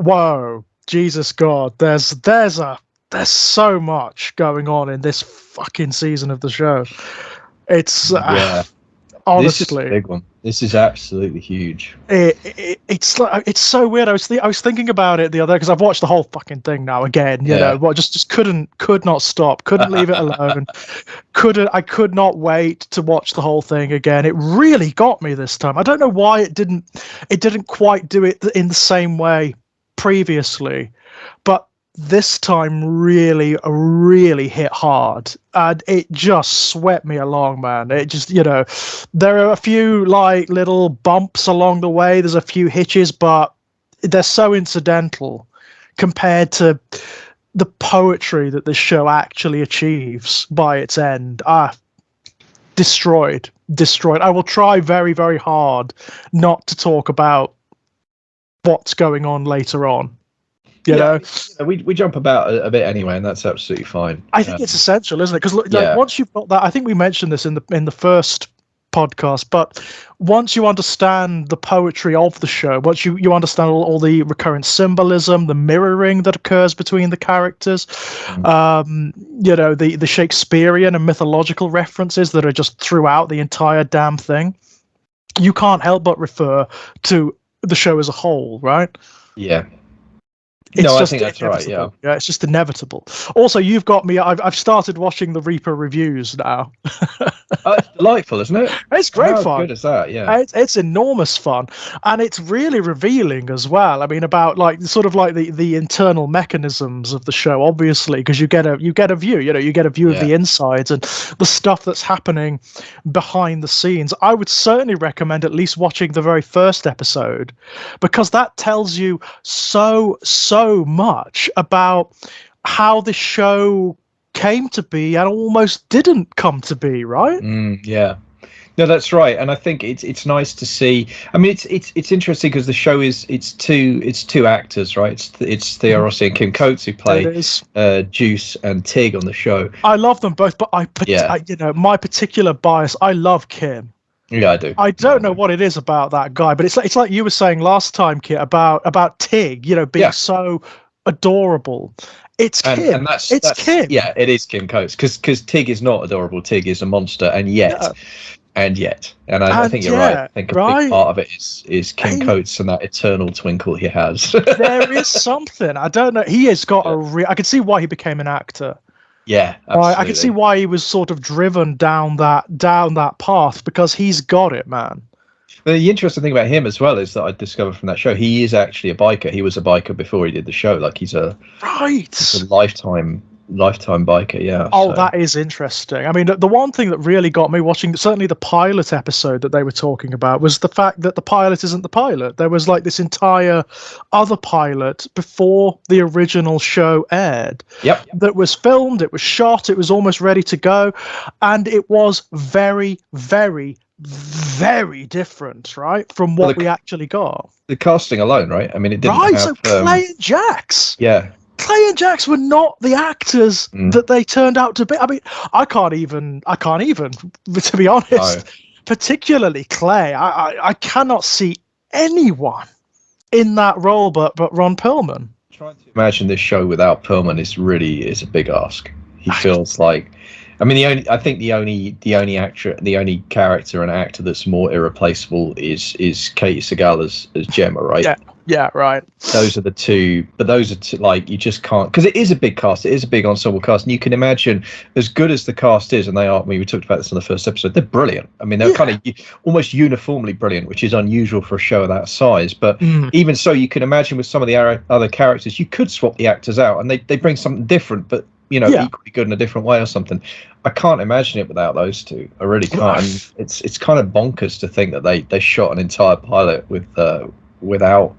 whoa, Jesus God, there's so much going on in this fucking season of the show. It's honestly, this is a big one. This is absolutely huge. It's so weird. I was thinking about it the other day because I've watched the whole fucking thing now again. You know, well, just could not stop, couldn't leave it alone. I could not wait to watch the whole thing again. It really got me this time. I don't know why it didn't quite do it in the same way previously, but this time really hit hard, and it just swept me along, man. It just, there are a few like little bumps along the way, there's a few hitches, but they're so incidental compared to the poetry that this show actually achieves by its end. Destroyed. I will try very, very hard not to talk about what's going on later on. You know, we jump about a bit anyway, and that's absolutely fine. I think it's essential, isn't it? Because once you've got that, I think we mentioned this in the first podcast, but once you understand the poetry of the show, once you understand all the recurrent symbolism, the mirroring that occurs between the characters, the Shakespearean and mythological references that are just throughout the entire damn thing, you can't help but refer to the show as a whole, right? Yeah. I think that's right. Yeah, it's just inevitable. Also, you've got me. I've started watching the Reaper reviews now. It's delightful, isn't it? It's great fun. How good is that? Yeah, it's enormous fun, and it's really revealing as well. I mean, about the internal mechanisms of the show, obviously, because you get a view. You get a view of the insides and the stuff that's happening behind the scenes. I would certainly recommend at least watching the very first episode, because that tells you so much about how this show came to be and almost didn't come to be, right? Yeah. No, that's right, and I think it's nice to see. I mean, it's interesting because the show it's two actors, right? It's Thea Rossi and Kim Coates who play Juice and Tig on the show. I love them both, but my particular bias, I love Kim. Yeah, I do. I don't know what it is about that guy, but it's like you were saying last time, Kit, about Tig, being so adorable. It's Kim. And that's Kim. Yeah, it is Kim Coates, because Tig is not adorable. Tig is a monster, and yet, I think you're right. I think a big part of it is Kim Coates and that eternal twinkle he has. There is something. I don't know. He has got I can see why he became an actor. Yeah, absolutely. I can see why he was sort of driven down that path, because he's got it, man. But the interesting thing about him as well is that I discovered from that show, he is actually a biker. He was a biker before he did the show. Like he's a lifetime biker. Yeah. That is interesting. I mean, the one thing that really got me watching, certainly the pilot episode that they were talking about, was the fact that the pilot isn't the pilot. There was like this entire other pilot before the original show aired. Yep. That was filmed, it was shot, it was almost ready to go, and it was very, very, very different, right, from what we actually got. The casting alone, right? I mean, it didn't have... so Clay and Jax. Yeah. Clay and Jax were not the actors that they turned out to be. I mean, I can't even, to be honest, particularly Clay. I cannot see anyone in that role but Ron Perlman. Trying to imagine this show without Perlman is a big ask. He feels like... I mean, the only character and actor that's more irreplaceable is Katie Sagal as Gemma, right? Yeah, right. Those are the two, but those are two, like, you just can't, because it is a big cast, it is a big ensemble cast, and you can imagine, as good as the cast is, and they are, I mean, we talked about this in the first episode, they're brilliant. I mean, they're kind of almost uniformly brilliant, which is unusual for a show of that size, but even so, you can imagine with some of the other characters, you could swap the actors out, and they bring something different, but equally good in a different way or something. I can't imagine it without those two. I really can't. And it's kind of bonkers to think that they shot an entire pilot without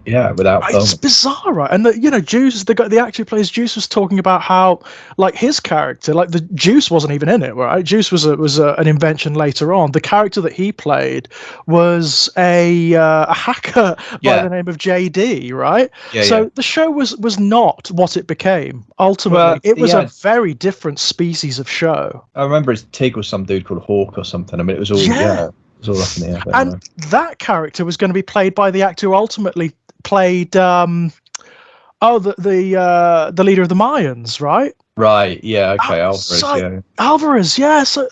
it's bizarre, right? And Juice, the actor who plays Juice, was talking about how, like, his character, like, the Juice wasn't even in it, right? Juice was an invention later on. The character that he played was a hacker by the name of JD, right? The show was not what it became. Ultimately, it was a very different species of show. I remember his Tig was some dude called Hawk or something. I mean, it was all It was all up in the air. And that character was going to be played by the actor who ultimately played Oh, the leader of the Mayans, right? Right. Yeah. Okay. Alvarez. So, Yeah. Alvarez, yeah. So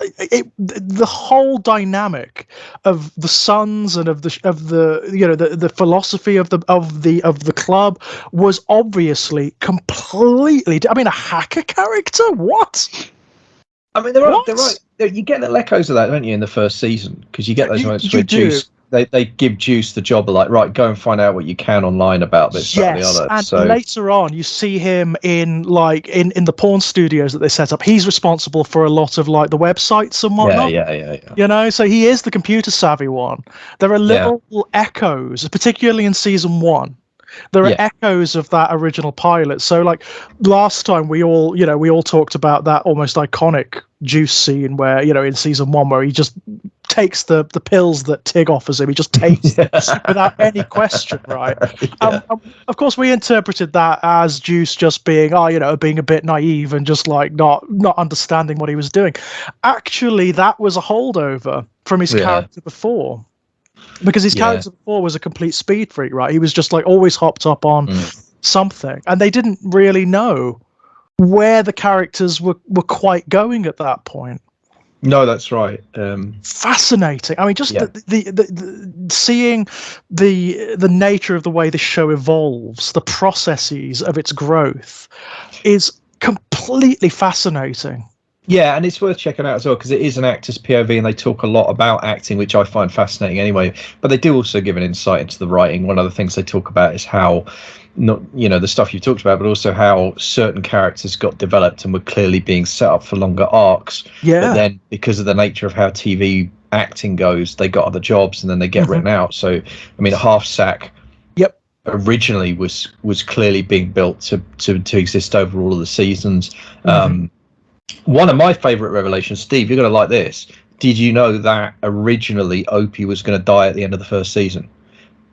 the whole dynamic of the Sons and of the philosophy of the club was obviously completely. I mean, a hacker character. What? I mean, you get little echoes of that, don't you, in the first season? Because you get those moments where Juice, they give Juice the job of like, right, go and find out what you can online about this, that, and the other. And so later on, you see him in the porn studios that they set up. He's responsible for a lot of like the websites and whatnot. Yeah. So he is the computer savvy one. There are little echoes, particularly in season 1. There are echoes of that original pilot. So like last time we all talked about that almost iconic Juice scene where, in season 1 where he just takes the pills that Tig offers him. He just takes them without any question, right? Of course, we interpreted that as Juice just being, being a bit naive and just like not understanding what he was doing. Actually, that was a holdover from his character before. Because his character before was a complete speed freak, right? He was just like always hopped up on something, and they didn't really know where the characters were quite going at that point. No, that's right. Fascinating. I mean, just the seeing the nature of the way the show evolves, the processes of its growth, is completely fascinating. Yeah, and it's worth checking out as well because it is an actor's POV, and they talk a lot about acting, which I find fascinating anyway. But they do also give an insight into the writing. One of the things they talk about is how, the stuff you've talked about, but also how certain characters got developed and were clearly being set up for longer arcs. Yeah. But then, because of the nature of how TV acting goes, they got other jobs and then they get written out. So, I mean, a half sack. Originally was clearly being built to exist over all of the seasons. One of my favorite revelations, Steve, you're going to like this. Did you know that originally Opie was going to die at the end of the first season?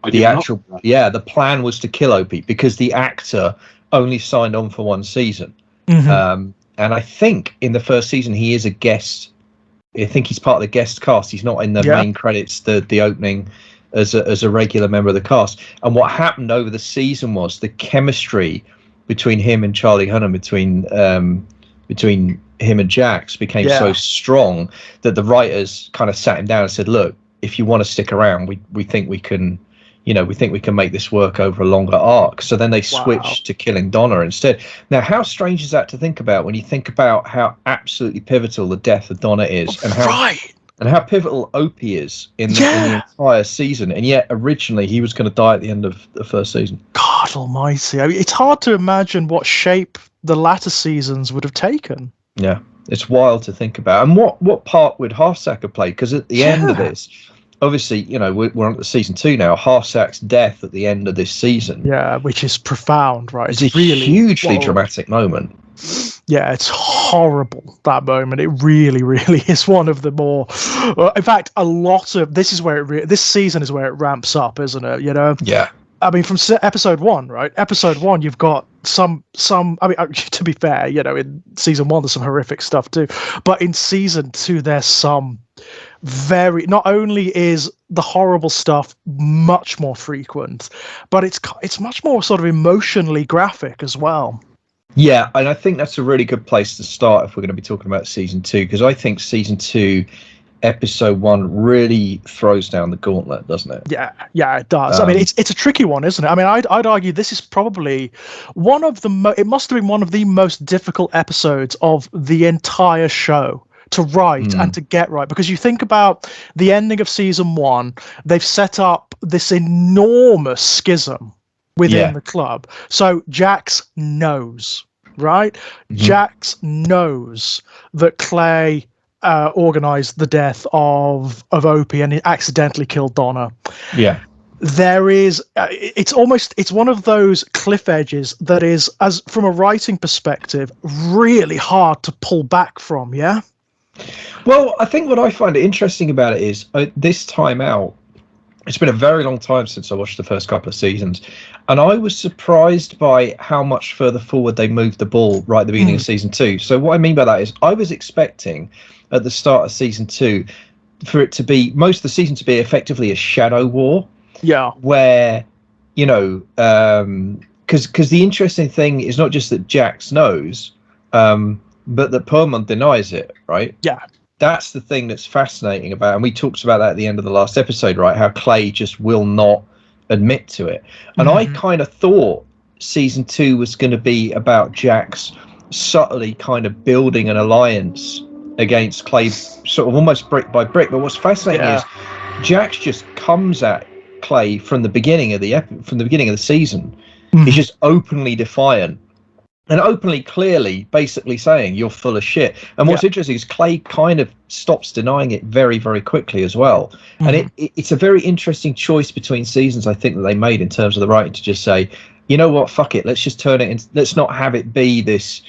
The plan was to kill Opie because the actor only signed on for 1 season. And I think in the first season he is a guest. I think he's part of the guest cast. He's not in the main credits, the opening as a regular member of the cast. And what happened over the season was the chemistry between him and Charlie Hunnam, between him and Jax became so strong that the writers kind of sat him down and said, look, if you want to stick around, we think we can make this work over a longer arc. So then they switched to killing Donna instead. Now, how strange is that to think about when you think about how absolutely pivotal the death of Donna is and how pivotal Opie is in the entire season, and yet originally he was going to die at the end of the first season. God almighty. I mean, it's hard to imagine what shape the latter seasons would have taken. Yeah, it's wild to think about. And what part would Half-Sack have played? Because at the end of this, obviously, we're on to season 2 now. Half-Sack's death at the end of this season. Yeah, which is profound, right? It's a really hugely dramatic moment. Yeah, it's horrible, that moment. It really, really is one of the more... in fact, a lot of... This season is where it ramps up, isn't it? Yeah. I mean, from episode 1, right? Episode 1, you've got some. I mean, to be fair, in season 1 there's some horrific stuff too, but in season 2 there's some very. Not only is the horrible stuff much more frequent, but it's much more sort of emotionally graphic as well. Yeah, and I think that's a really good place to start if we're going to be talking about season 2, because I think season 2. Episode 1 really throws down the gauntlet, doesn't it? Yeah, it does. I mean, it's a tricky one, isn't it? I mean, I'd argue this is probably one of the it must have been one of the most difficult episodes of the entire show to write and to get right, because you think about the ending of season 1, they've set up this enormous schism within the club. So Jax knows, right? Jax knows that Clay organized the death of Opie and he accidentally killed Donna. Yeah. There is it's one of those cliff edges that is, as from a writing perspective, really hard to pull back from. Well, I think what I find interesting about it is this time out, it's been a very long time since I watched the first couple of seasons, and I was surprised by how much further forward they moved the ball right at the beginning of season 2. So what I mean by that is I was expecting at the start of season 2 for it to be most of the season to be effectively a shadow war. Yeah. Where, because the interesting thing is not just that Jax knows, but that Perlman denies it, right? Yeah. That's the thing that's fascinating about, and we talked about that at the end of the last episode, right? How Clay just will not admit to it. And I kind of thought season 2 was going to be about Jax subtly kind of building an alliance against Clay, sort of almost brick by brick. But what's fascinating is Jax just comes at Clay from the beginning of the season. He's just openly defiant and openly, clearly, basically saying you're full of shit. And what's interesting is Clay kind of stops denying it very, very quickly as well. And it's a very interesting choice between seasons, I think, that they made in terms of the writing to just say, you know what, fuck it, let's just turn it into, let's not have it be this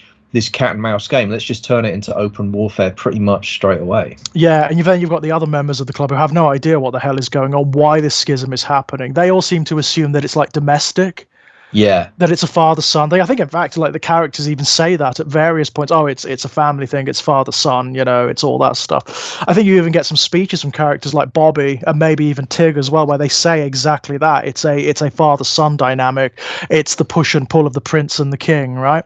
cat and mouse game. Let's just turn it into open warfare pretty much straight away. Yeah, and then you've got the other members of the club who have no idea what the hell is going on, why this schism is happening. They all seem to assume that it's like domestic. Yeah, that it's a father-son thing. I think, in fact, like the characters even say that at various points. Oh, it's a family thing. It's father-son. You know, it's all that stuff. I think you even get some speeches from characters like Bobby and maybe even Tig as well, where they say exactly that. It's a father-son dynamic. It's the push and pull of the prince and the king, right?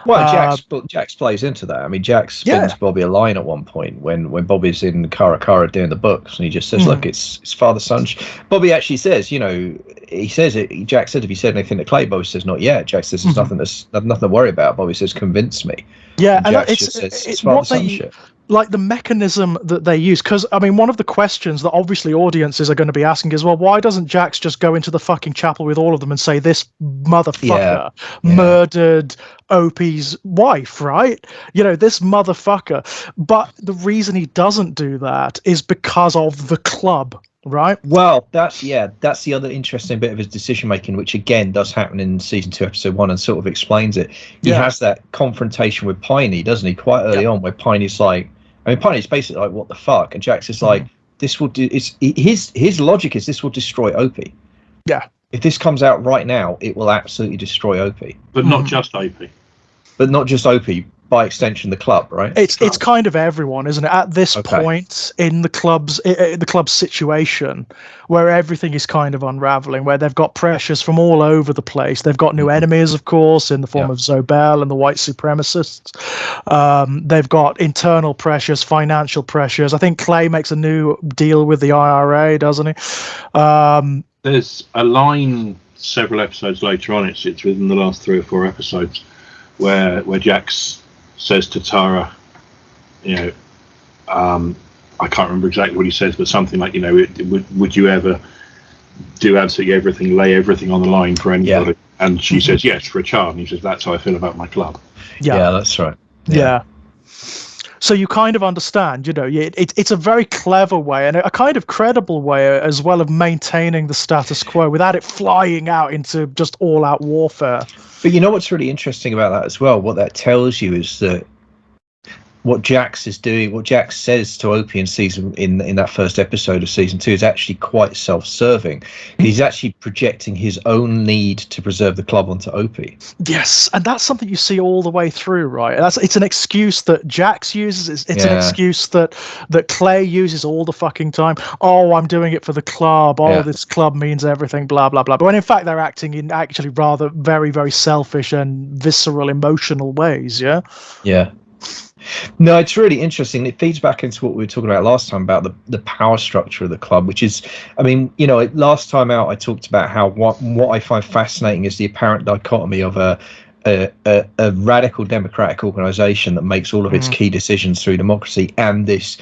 Well, Jax plays into that. I mean, Jax spins Bobby a line at one point when Bobby's in Karakara doing the books, and he just says, "Look, it's father-son." Bobby actually says, you know, he says it. Jax said, "Have you said anything to Clay?" Bobby says, "Not yet." Jax says, "There's nothing to worry about." Bobby says, "Convince me." Yeah, and Jax just says, "It's father-son shit." Like the mechanism that they use, because I mean, one of the questions that obviously audiences are going to be asking is, well, why doesn't Jax just go into the fucking chapel with all of them and say, this motherfucker murdered Opie's wife, right? You know, this motherfucker. But the reason he doesn't do that is because of the club. Right. Well, that's the other interesting bit of his decision making, which again does happen in season 2, episode 1, and sort of explains it. He has that confrontation with Piney, doesn't he? Quite early on, where Piney's like, Piney's basically like, "What the fuck?" and Jax is like, "This will do." It's his logic is this will destroy Opie. Yeah. If this comes out right now, it will absolutely destroy Opie. But not just Opie. But not just Opie. By extension, the club, right? It's kind of everyone, isn't it? At this point in the club's situation, where everything is kind of unraveling, where they've got pressures from all over the place. They've got new enemies, of course, in the form of Zobel and the white supremacists. They've got internal pressures, financial pressures. I think Clay makes a new deal with the IRA, doesn't he? There's a line several episodes later on. It's within the last 3 or 4 episodes where Jax says to Tara, you know, I can't remember exactly what he says, but something like, you know, would you ever do absolutely everything, lay everything on the line for anybody? Yeah. And she says, yes, for a child. And he says, that's how I feel about my club. Yeah, that's right. Yeah. So you kind of understand, you know, it's a very clever way and a kind of credible way as well of maintaining the status quo without it flying out into just all-out warfare. But you know what's really interesting about that as well? What that tells you is that what Jax is doing, what Jax says to Opie in that first episode of season 2 is actually quite self-serving. He's actually projecting his own need to preserve the club onto Opie. Yes, and that's something you see all the way through, right? It's an excuse that Jax uses. It's an excuse that Clay uses all the fucking time. Oh, I'm doing it for the club. Oh, this club means everything, blah, blah, blah. But when in fact they're acting in actually rather very, very selfish and visceral, emotional ways, yeah? Yeah. No, it's really interesting. It feeds back into what we were talking about last time about the power structure of the club, which is, I mean, you know, last time out I talked about how what I find fascinating is the apparent dichotomy of a radical democratic organization that makes all of its key decisions through democracy and this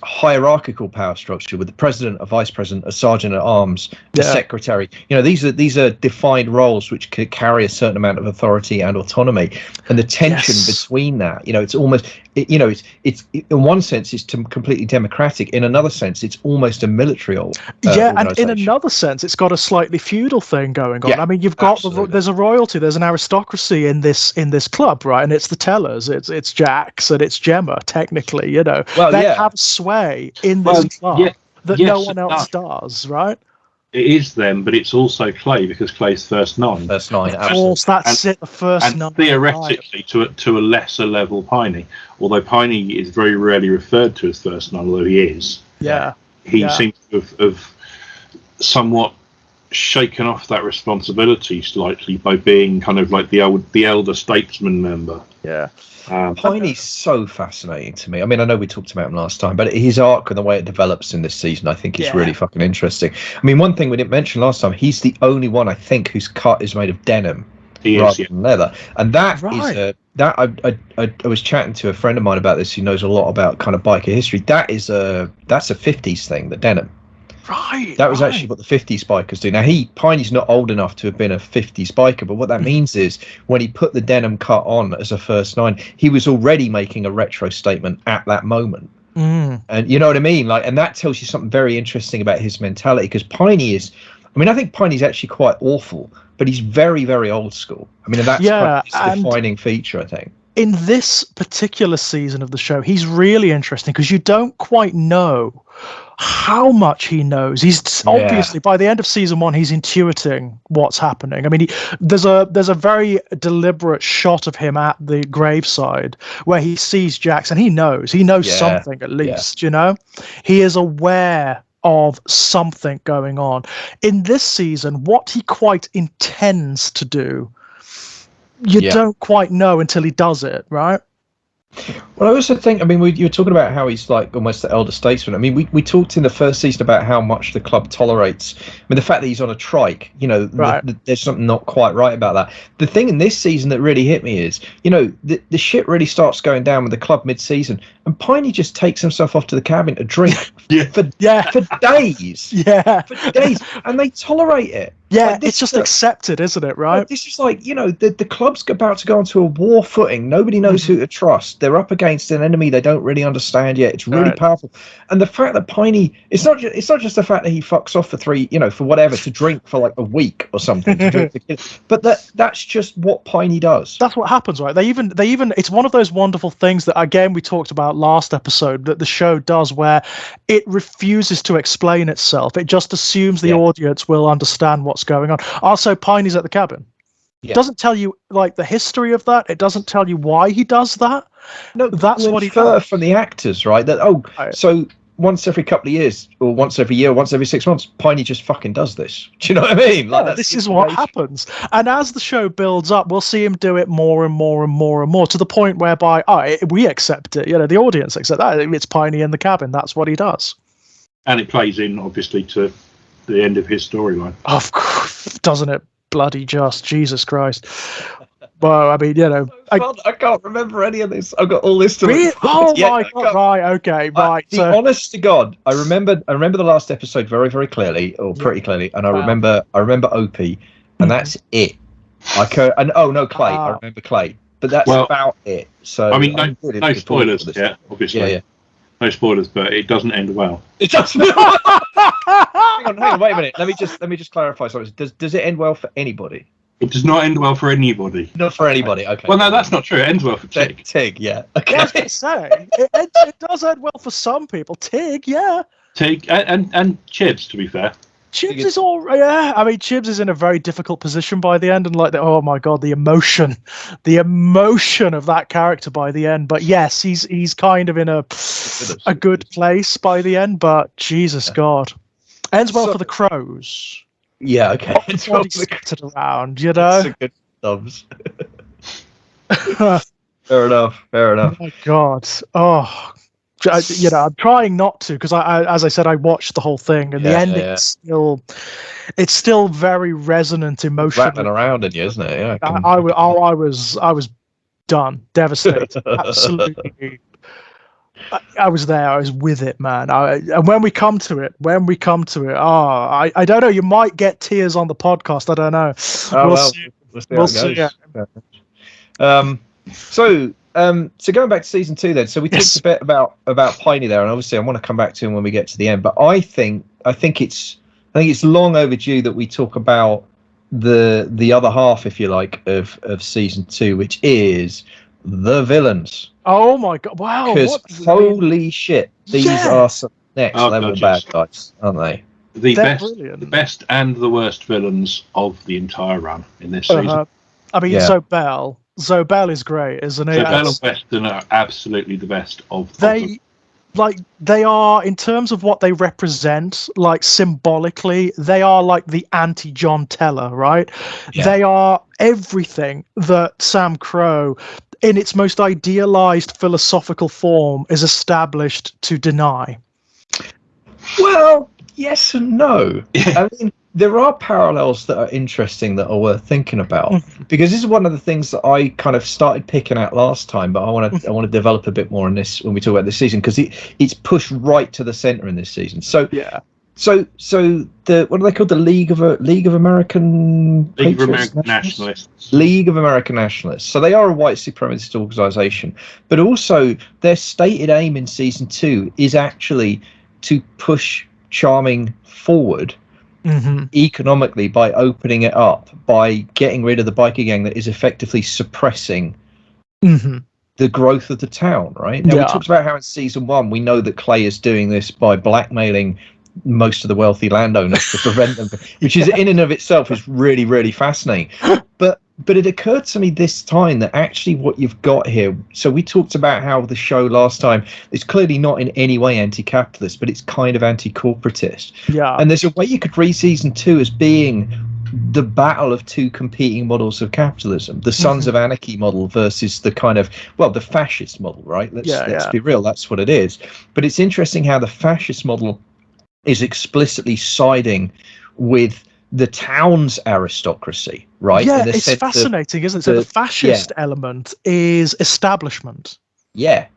hierarchical power structure with the president, a vice president, a sergeant at arms, the secretary. You know, these are defined roles which could carry a certain amount of authority and autonomy, and the tension between that. You know, it's almost, it's in one sense it's completely democratic. In another sense, it's almost a military and in another sense, it's got a slightly feudal thing going on. Yeah, I mean, you've got there's a royalty, there's an aristocracy in this club, right? And it's the Tellers, it's Jax and it's Gemma, technically. You know, they have sway in this club that no one else does, right? It is them, but it's also Clay because Clay's first 9. Of course, that's it. The first 9. And theoretically, to a lesser level, Piney. Although Piney is very rarely referred to as first 9, although he is. Yeah. He seems to have somewhat shaken off that responsibility slightly by being kind of like the elder statesman member. Yeah. Piney's so fascinating to me. I mean, I know we talked about him last time, but his arc and the way it develops in this season, I think is really fucking interesting. I mean, one thing we didn't mention last time, he's the only one, I think, whose cut is made of denim rather than leather. And that is I was chatting to a friend of mine about this who knows a lot about kind of biker history. That's a 50s thing, the denim. Right. That was actually what the 50s bikers do. Now, Piney's not old enough to have been a 50s biker, but what that means is when he put the denim cut on as a first 9, he was already making a retro statement at that moment. And you know what I mean? Like, and that tells you something very interesting about his mentality, because Piney is, I mean, I think Piney's actually quite awful, but he's very, very old school. I mean, and that's kind of his defining feature, I think. In this particular season of the show, he's really interesting because you don't quite know how much he knows. He's obviously, by the end of season 1, he's intuiting what's happening. I mean, there's a very deliberate shot of him at the graveside where he sees Jax, and he knows something at least. You know, he is aware of something going on. In this season, what he quite intends to do, you don't quite know until he does it, right? Well, I also think, I mean, you were talking about how he's like almost the elder statesman. I mean, we talked in the first season about how much the club tolerates. I mean, the fact that he's on a trike, you know, there's something not quite right about that. The thing in this season that really hit me is, you know, the shit really starts going down with the club mid-season, and Piney just takes himself off to the cabin to drink for days. For days, and they tolerate it. Yeah, like, it's just accepted, isn't it, right? This is like, you know, the club's about to go onto a war footing. Nobody knows who to trust. They're up against an enemy they don't really understand yet. It's really powerful. And the fact that Piney, it's not just the fact that he fucks off for whatever, to drink for like a week or something, to drink the kids, but that's just what Piney does. That's what happens, right? They even, it's one of those wonderful things that, again, we talked about last episode, that the show does, where it refuses to explain itself. It just assumes the audience will understand what's going on. Also, Piney's at the cabin. It doesn't tell you like the history of that. It doesn't tell you why he does that. No, that's what he does from the actors, right? That so once every couple of years, or once every year, once every 6 months, Piney just fucking does this. Do you know what I mean? Like, this is what happens. And as the show builds up, we'll see him do it more and more and more and more, to the point whereby we accept it. You know, the audience accept that. It's Piney in the cabin. That's what he does. And it plays in, obviously, to the end of his storyline. Of course, doesn't it? Bloody just, Jesus Christ. Well, I mean, you know, I can't remember any of this. I've got all this to read. Oh my God! Right, okay, right. Honest to God, I remember the last episode very, very clearly, or pretty clearly, and I remember Opie, and that's it. Clay. I remember Clay, but that's about it. So I mean, no spoilers, obviously. Yeah. No spoilers, but it doesn't end well. It doesn't. hang on, wait a minute. Let me just clarify something. Does it end well for anybody? It does not end well for anybody. Not for anybody. Okay. Well, no, that's not true. It ends well for Tig. Tig, yeah. Okay. I was going to say it does end well for some people. Tig, yeah. Tig and Chibs, to be fair. Chibs is all right. Yeah, I mean, Chibs is in a very difficult position by the end, and like, oh my God, the emotion of that character by the end. But yes, he's kind of in a good place by the end. But Jesus God, ends well for the crows. Yeah, okay. It's well scattered around, you know. That's a good subs. Fair enough. Oh my God. Oh. You know, I'm trying not to, because as I said, I watched the whole thing, and the ending's still very resonant emotionally. Rattling around in you, isn't it? Yeah. I was done, devastated, absolutely. I was there. I was with it, man. And when we come to it, I don't know. You might get tears on the podcast. I don't know. We'll see. Yeah. So going back to season 2 then, so we talked a bit about Piney there, and obviously I want to come back to him when we get to the end, but I think it's long overdue that we talk about the other half, if you like, of season 2, which is the villains. Oh my God, wow. Because holy shit, these are some next level bad guys, aren't they? The best and the worst villains of the entire run in this season. I mean, Zobel is great, isn't he? Zobel and Weston are absolutely the best of them. like they are, in terms of what they represent, like symbolically, they are like the anti-John Teller, right? Yeah. They are everything that Sam Crow, in its most idealized philosophical form, is established to deny. Well, yes and no. I mean, there are parallels that are interesting that are worth thinking about, because this is one of the things that I kind of started picking out last time, but I want to develop a bit more on this when we talk about this season, because it's pushed right to the center in this season. So Yeah. So the what are they called? The League of American Nationalists. League of American Nationalists. So they are a white supremacist organisation, but also their stated aim in season 2 is actually to push Charming forward economically by opening it up, by getting rid of the biker gang that is effectively suppressing the growth of the town. Right now, we talked about how in season 1 we know that Clay is doing this by blackmailing most of the wealthy landowners to prevent them, which is in and of itself is really, really fascinating. But it occurred to me this time that actually what you've got here, so we talked about how the show last time is clearly not in any way anti-capitalist, but it's kind of anti-corporatist. Yeah. And there's a way you could read season 2 as being the battle of two competing models of capitalism, the Sons of Anarchy model versus the kind of, well, the fascist model, right? Let's be real, that's what it is. But it's interesting how the fascist model is explicitly siding with the town's aristocracy, right? Yeah, it's fascinating, isn't it? So the fascist element is establishment. Yeah.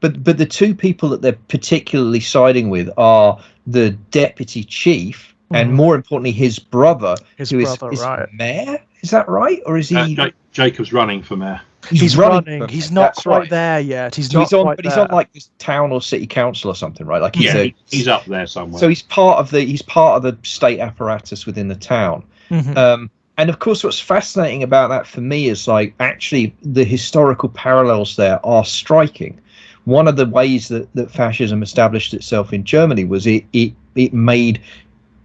But the two people that they're particularly siding with are the deputy chief and, more importantly, his brother, is right. mayor. Is that right? Or is he... Jacob's running for mayor. He's running. He's not quite there yet. He's on like this town or city council or something, right? Like he's up there somewhere. So he's part of the state apparatus within the town. And of course, what's fascinating about that for me is like actually the historical parallels there are striking. One of the ways that fascism established itself in Germany was it made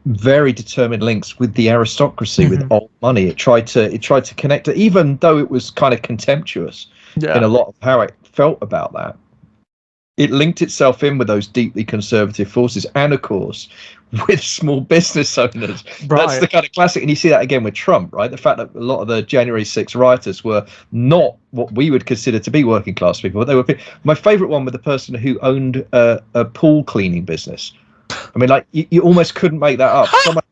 very determined links with the aristocracy, with old money. It tried to connect it, even though it was kind of contemptuous in a lot of how it felt about that. It linked itself in with those deeply conservative forces, and of course with small business owners. Right. That's the kind of classic, and you see that again with Trump, right? The fact that a lot of the January 6th rioters were not what we would consider to be working class people, but they were. My favorite one was the person who owned a pool cleaning business. I mean, like, you almost couldn't make that up. Someone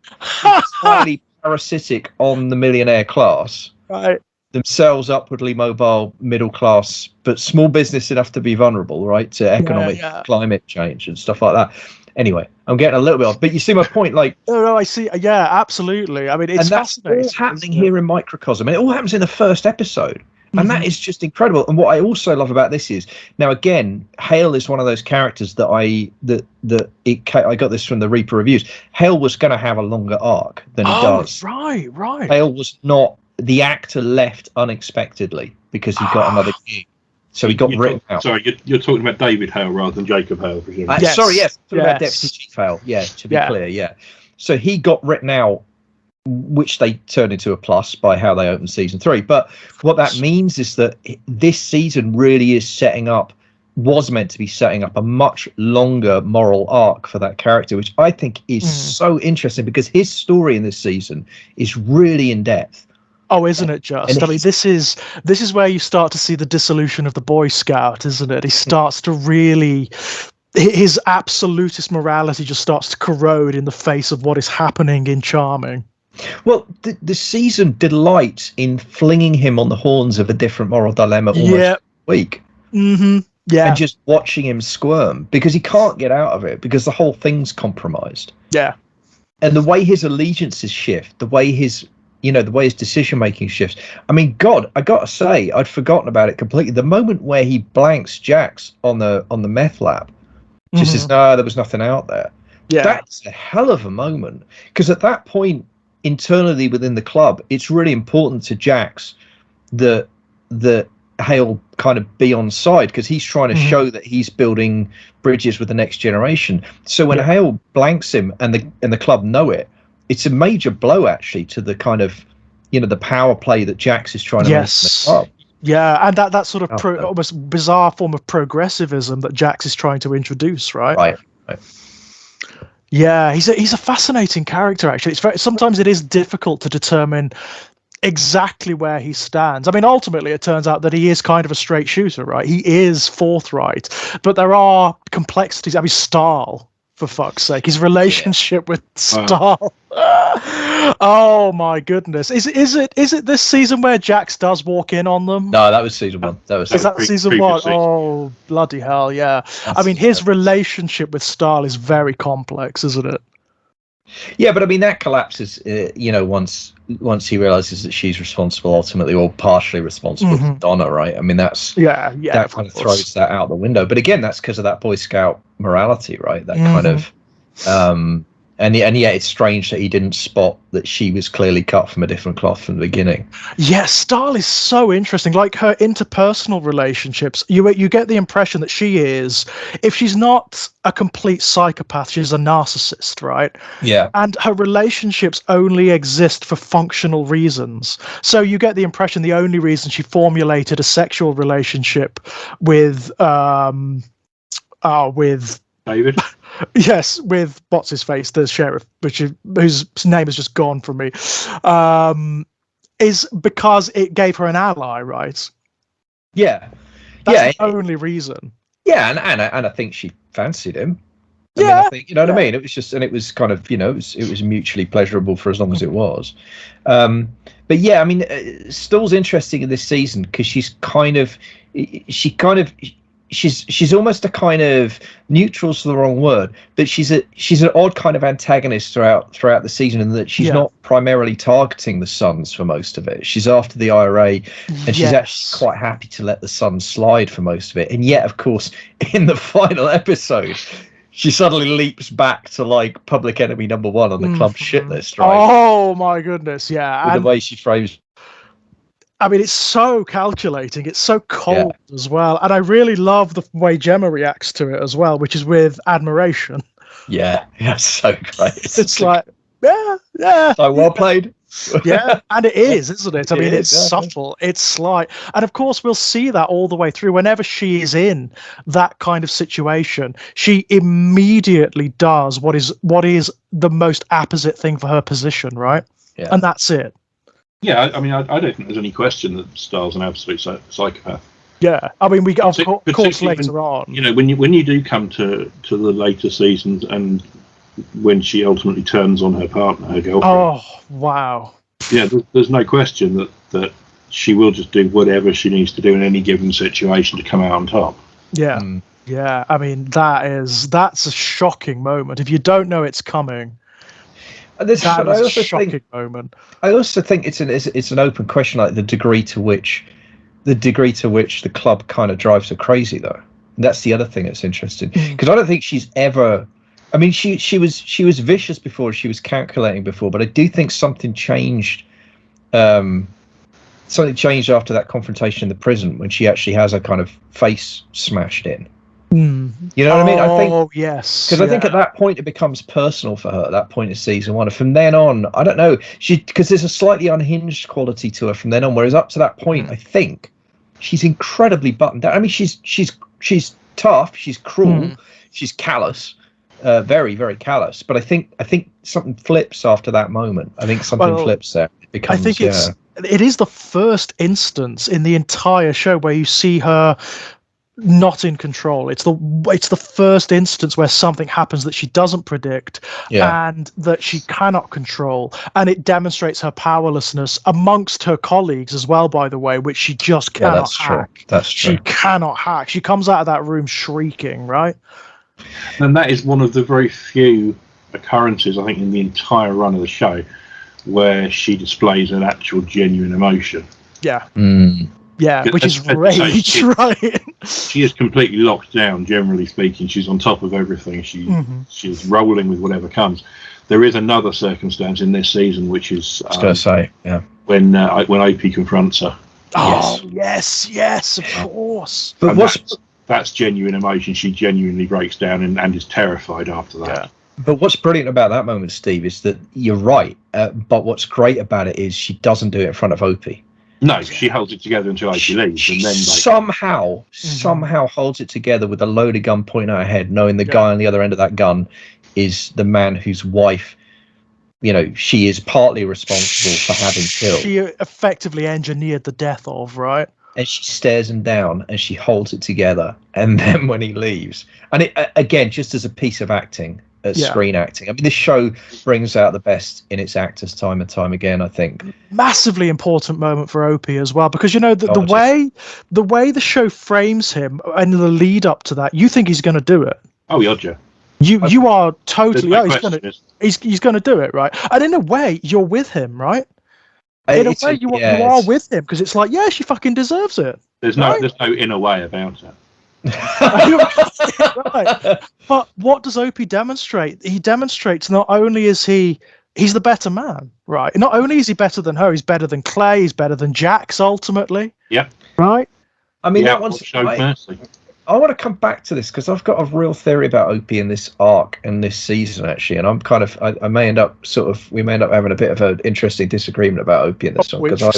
entirely parasitic on the millionaire class, right? Themselves upwardly mobile, middle class, but small business enough to be vulnerable, right, to economic climate change and stuff like that. Anyway, I'm getting a little bit off, but you see my point. Like, no, I see. Yeah, absolutely. I mean, it's fascinating. All happening here in microcosm, and it all happens in the first episode. And that is just incredible. And what I also love about this is, now again, Hale is one of those characters that I got this from the Reaper reviews. Hale was going to have a longer arc than he does. Right. Hale was not, the actor left unexpectedly because he got another gig. So he got written out. Sorry, you're talking about David Hale rather than Jacob Hale, presumably. Yes. Sorry, yes. Talking about Deputy Chief Hale. Yeah, to be clear, yeah. So he got written out, which they turned into a plus by how they opened season 3. But what that means is that this season really was meant to be setting up a much longer moral arc for that character, which I think is so interesting because his story in this season is really in depth. Oh, isn't it just? I mean, this is where you start to see the dissolution of the Boy Scout, isn't it? He starts to really... His absolutist morality just starts to corrode in the face of what is happening in Charming. Well, the season delights in flinging him on the horns of a different moral dilemma almost every week. Yeah. And just watching him squirm because he can't get out of it because the whole thing's compromised. Yeah. And the way his allegiances shift, the way his decision making shifts. I mean, God, I gotta say, I'd forgotten about it completely. The moment where he blanks Jax on the meth lab, just says, "No, there was nothing out there." Yeah. That's a hell of a moment because at that point, internally within the club, it's really important to Jax that Hale kind of be on side because he's trying to show that he's building bridges with the next generation. So when Hale blanks him and the club know it, it's a major blow actually to the kind of the power play that Jax is trying to make in the club. Yeah, and that sort of almost bizarre form of progressivism that Jax is trying to introduce, right? Right. Yeah, he's a fascinating character. Actually, sometimes it is difficult to determine exactly where he stands. I mean, ultimately, it turns out that he is kind of a straight shooter, right? He is forthright, but there are complexities. I mean, Stahl, for fuck's sake, his relationship with Stahl. Oh my goodness! Is it this season where Jax does walk in on them? No, that was season 1. Is that season 1? Season. Oh bloody hell! Yeah. I mean, his relationship with Stahl is very complex, isn't it? Yeah, but I mean that collapses. Once he realizes that she's responsible, ultimately or partially responsible for Donna, right? I mean that kind of throws that out the window. But again, that's because of that Boy Scout morality, right? That kind of, and yet it's strange that he didn't spot that she was clearly cut from a different cloth from the beginning. Yeah, Stahl is so interesting. Like her interpersonal relationships, you get the impression that she is, if she's not a complete psychopath, she's a narcissist, right? Yeah. And her relationships only exist for functional reasons. So you get the impression the only reason she formulated a sexual relationship with David. Yes, with what's his face, the sheriff, whose name has just gone from me, is because it gave her an ally, right? Yeah, that's the only reason. Yeah, and I think she fancied him. I mean, I think what I mean. It was just, and it was kind of, it was mutually pleasurable for as long as it was. But yeah, I mean, Stahl's interesting in this season because she's almost a kind of, neutral's the wrong word, but she's an odd kind of antagonist throughout the season, in that she's not primarily targeting the Sons for most of it. She's after the IRA, and she's actually quite happy to let the Sons slide for most of it. And yet, of course, in the final episode, she suddenly leaps back to like Public Enemy #1 on the club shit list, right? Oh my goodness, yeah. With the way she frames. I mean, it's so calculating. It's so cold as well. And I really love the way Gemma reacts to it as well, which is with admiration. Yeah, so great. It's like, yeah. So well played. Yeah, and it is, isn't it? I mean, it's subtle, it's slight. And of course, we'll see that all the way through. Whenever she is in that kind of situation, she immediately does what is the most apposite thing for her position, right? Yeah. And that's it. Yeah, I mean, I don't think there's any question that Stahl's an absolute psychopath. Yeah, I mean, we of course later on. When you do come to the later seasons, and when she ultimately turns on her partner, her girlfriend. Oh wow! Yeah, there's no question that she will just do whatever she needs to do in any given situation to come out on top. Yeah, yeah. I mean, that's a shocking moment. If you don't know it's coming. That is a shocking moment. I also think it's an open question, like the degree to which the club kind of drives her crazy, though. And that's the other thing that's interesting, because I don't think she's ever. I mean, she was vicious before, she was calculating before, but I do think something changed. Something changed after that confrontation in the prison, when she actually has her kind of face smashed in. You know what I mean? I think, yes, because I think at that point it becomes personal for her. At that point of season 1, and from then on, I don't know, because there's a slightly unhinged quality to her from then on. Whereas up to that point, I think she's incredibly buttoned down. I mean, she's tough, she's cruel, she's callous, very, very callous. But I think something flips after that moment. I think something flips there. It becomes, I think it is the first instance in the entire show where you see her not in control. It's the first instance where something happens that she doesn't predict and that she cannot control, and it demonstrates her powerlessness amongst her colleagues as well, by the way, which she just cannot hack. That's true. She cannot hack. She comes out of that room shrieking, right? And that is one of the very few occurrences, I think, in the entire run of the show where she displays an actual genuine emotion. Yeah. Yeah, which is rage, right? She is completely locked down, generally speaking. She's on top of everything. She's rolling with whatever comes. There is another circumstance in this season, which is... I was going to say, when OP confronts her. Oh, yes, of course. But that's genuine emotion. She genuinely breaks down and is terrified after that. Yeah. But what's brilliant about that moment, Steve, is that you're right. But what's great about it is she doesn't do it in front of Opie. No, she holds it together until Opie leaves, and then somehow holds it together with a loaded gun pointing at her head, knowing the guy on the other end of that gun is the man whose wife, she is partly responsible for having killed. She effectively engineered the death of, right? And she stares him down and she holds it together. And then when he leaves, and it, again, just as a piece of acting, screen acting. I mean, this show brings out the best in its actors time and time again, I think. Massively important moment for Opie as well, because the way the show frames him and the lead up to that, you think he's going to do it. Oh, yeah. You are totally. He's going to do it, right? And in a way, you're with him, right? In a way, you are with him, because it's like, yeah, she fucking deserves it. There's no inner way about it. Right. But what does Opie demonstrate? He demonstrates not only is he's the better man, right? Not only is he better than her, he's better than Clay, he's better than Jax ultimately. Yeah. Right? I mean, that one's mercy. I want to come back to this because I've got a real theory about Opie in this arc and this season, actually, and I'm kind of I may end up we may end up having a bit of an interesting disagreement about Opie in this one, because I've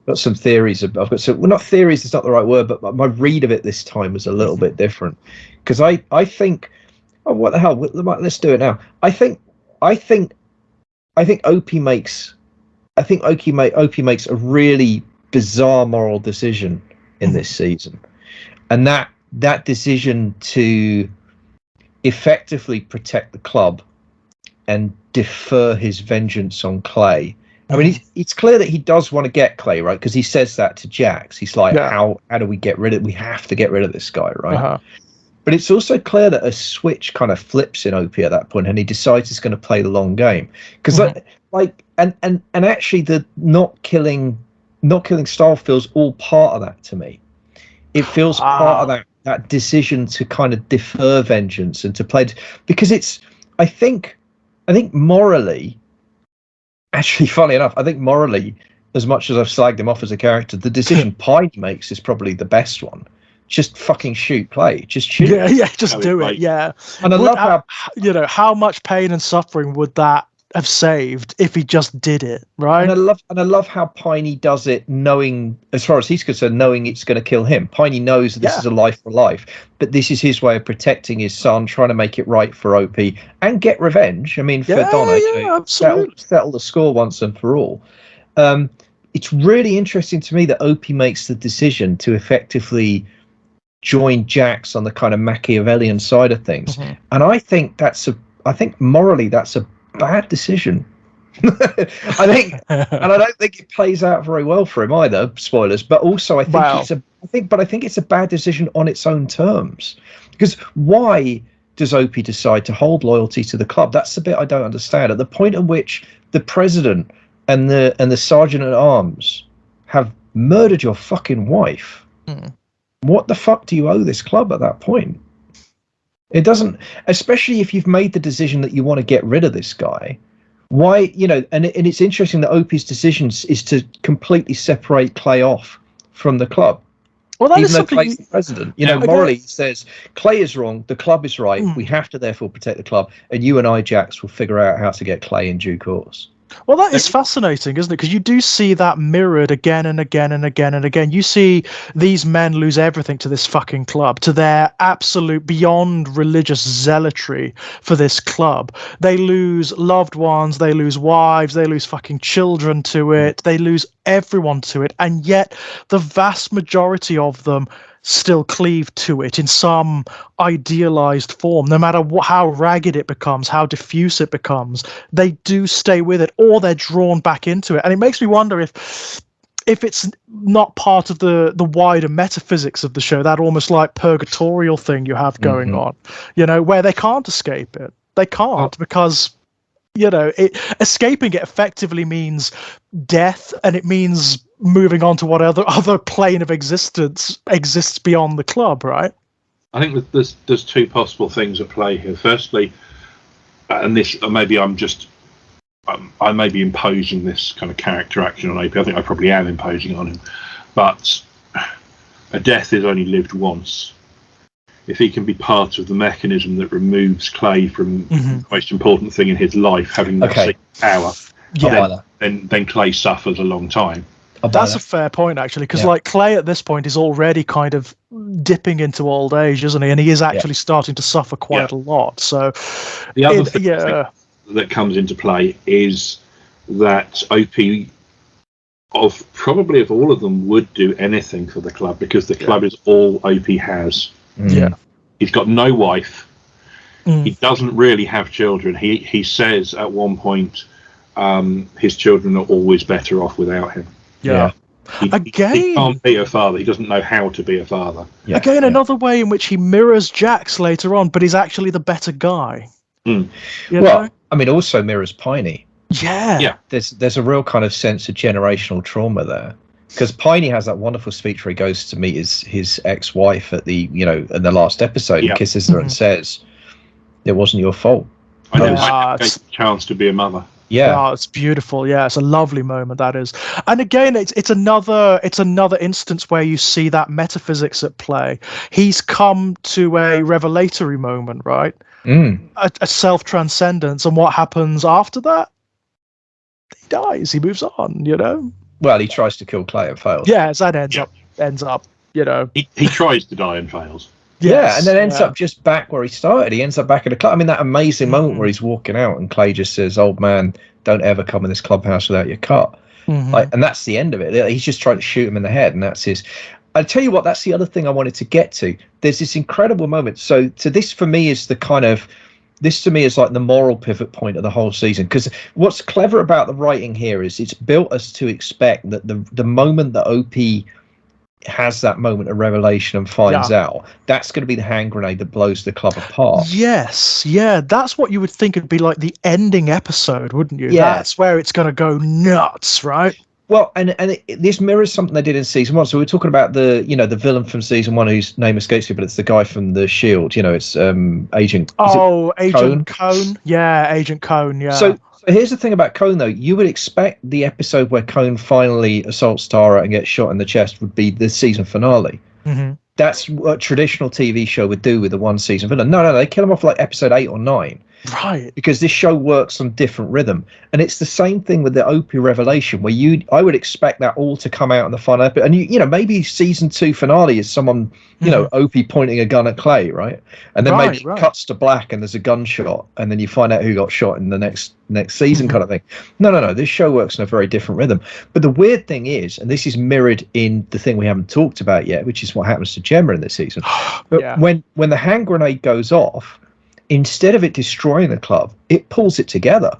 got some theories. I've got not theories, it's not the right word, but my read of it this time was a little bit different, because I think, oh, what the hell, let's do it now. I think Opie makes a really bizarre moral decision in this season, and that decision to effectively protect the club and defer his vengeance on Clay. I mean, it's clear that he does want to get Clay, right? Because he says that to Jax. He's like, how do we get rid of? We have to get rid of this guy, right? Uh-huh. But it's also clear that a switch kind of flips in Opie at that point, and he decides he's going to play the long game. Because and actually, the not killing style feels all part of that to me. It feels part of that decision to kind of defer vengeance and to play, because it's, I think morally, actually, funny enough, I think morally, as much as I've slagged him off as a character, the decision Piney makes is probably the best one. Just fucking shoot Clay. Just shoot. Yeah, just do it. Yeah. And I love how how much pain and suffering would that have saved if he just did it, right? And I love how Piney does it, knowing, as far as he's concerned, knowing it's going to kill him. Piney knows that this is a life for life, but this is his way of protecting his son, trying to make it right for Opie and get revenge. I mean, for Donna, settle the score once and for all. It's really interesting to me that Opie makes the decision to effectively join Jax on the kind of Machiavellian side of things, and I think morally that's a bad decision. I think, and I don't think it plays out very well for him either. Spoilers, but also I think it's a bad decision on its own terms. Because why does Opie decide to hold loyalty to the club? That's the bit I don't understand. At the point at which the president and the sergeant at arms have murdered your fucking wife, what the fuck do you owe this club at that point? It doesn't, especially if you've made the decision that you want to get rid of this guy. Why, and it's interesting that Opie's decision is to completely separate Clay off from the club. Well, that even though Clay's the president, morally he says Clay is wrong, the club is right. We have to therefore protect the club, and you and I, Jax, will figure out how to get Clay in due course. Well, that is fascinating, isn't it? Because you do see that mirrored again and again and again and again. You see these men lose everything to this fucking club, to their absolute beyond religious zealotry for this club. They lose loved ones, they lose wives, they lose fucking children to it, they lose everyone to it. And yet the vast majority of them still cleave to it in some idealized form. No matter how ragged it becomes, how diffuse it becomes, they do stay with it, or they're drawn back into it. And it makes me wonder if it's not part of the wider metaphysics of the show, that almost like purgatorial thing you have going on, where they can't escape it. They can't, because escaping it effectively means death, and it means moving on to what other plane of existence exists beyond the club, right? I think there's two possible things at play here. Firstly, and this maybe I may be imposing this kind of character action on Opie. I think I probably am imposing it on him, but a death is only lived once. If he can be part of the mechanism that removes Clay from the most important thing in his life, having that power, then Clay suffers a long time. That's a fair point, actually, because like Clay at this point is already kind of dipping into old age, isn't he? And he is actually starting to suffer quite a lot. So the other thing that comes into play is that OP, probably of all of them, would do anything for the club, because the club is all OP has. Yeah, he's got no wife. He doesn't really have children. He says at one point, his children are always better off without him. Yeah. He can't be a father. He doesn't know how to be a father. Another way in which he mirrors Jax later on, but he's actually the better guy. You know? I mean, also mirrors Piney. Yeah. There's a real kind of sense of generational trauma there, because Piney has that wonderful speech where he goes to meet his ex-wife at the in the last episode, and kisses her and says, "It wasn't your fault. I never had a chance to be a mother." Yeah, it's beautiful. Yeah, it's a lovely moment, that is. And again, it's another instance where you see that metaphysics at play. He's come to a revelatory moment, right? A self-transcendence, and what happens after that? He dies. He moves on. Well, he tries to kill Clay and fails. Yeah, as that ends up. He tries to die and fails. And then ends up just back where he started. He ends up back at the club. I mean, that amazing moment where he's walking out and Clay just says, "Old man, don't ever come in this clubhouse without your cut." And that's the end of it. He's just trying to shoot him in the head, and that's his. I'll tell you what, that's the other thing I wanted to get to. There's this incredible moment. So this for me is like the moral pivot point of the whole season, because what's clever about the writing here is it's built us to expect that the moment that OP has that moment of revelation and finds out, that's going to be the hand grenade that blows the club apart. Yes, that's what you would think would be like the ending episode, wouldn't you? That's where it's going to go nuts, right? Well, and this mirrors something they did in season 1. So we're talking about the villain from season 1 whose name escapes me, but it's the guy from the Shield. It's Agent. Agent Cone. Yeah, Agent Cone. Yeah. So here's the thing about Cone, though. You would expect the episode where Cone finally assaults Tara and gets shot in the chest would be the season finale. That's what a traditional TV show would do with a one-season villain. No, they kill him off like episode 8 or 9. Right. Because this show works on different rhythm. And it's the same thing with the OP revelation, where I would expect that all to come out in the final episode. And maybe season 2 finale is someone, OP pointing a gun at Clay, right? And then maybe it cuts to black and there's a gunshot, and then you find out who got shot in the next season kind of thing. No. This show works in a very different rhythm. But the weird thing is, and this is mirrored in the thing we haven't talked about yet, which is what happens to Gemma in this season. But when the hand grenade goes off, instead of it destroying the club, it pulls it together.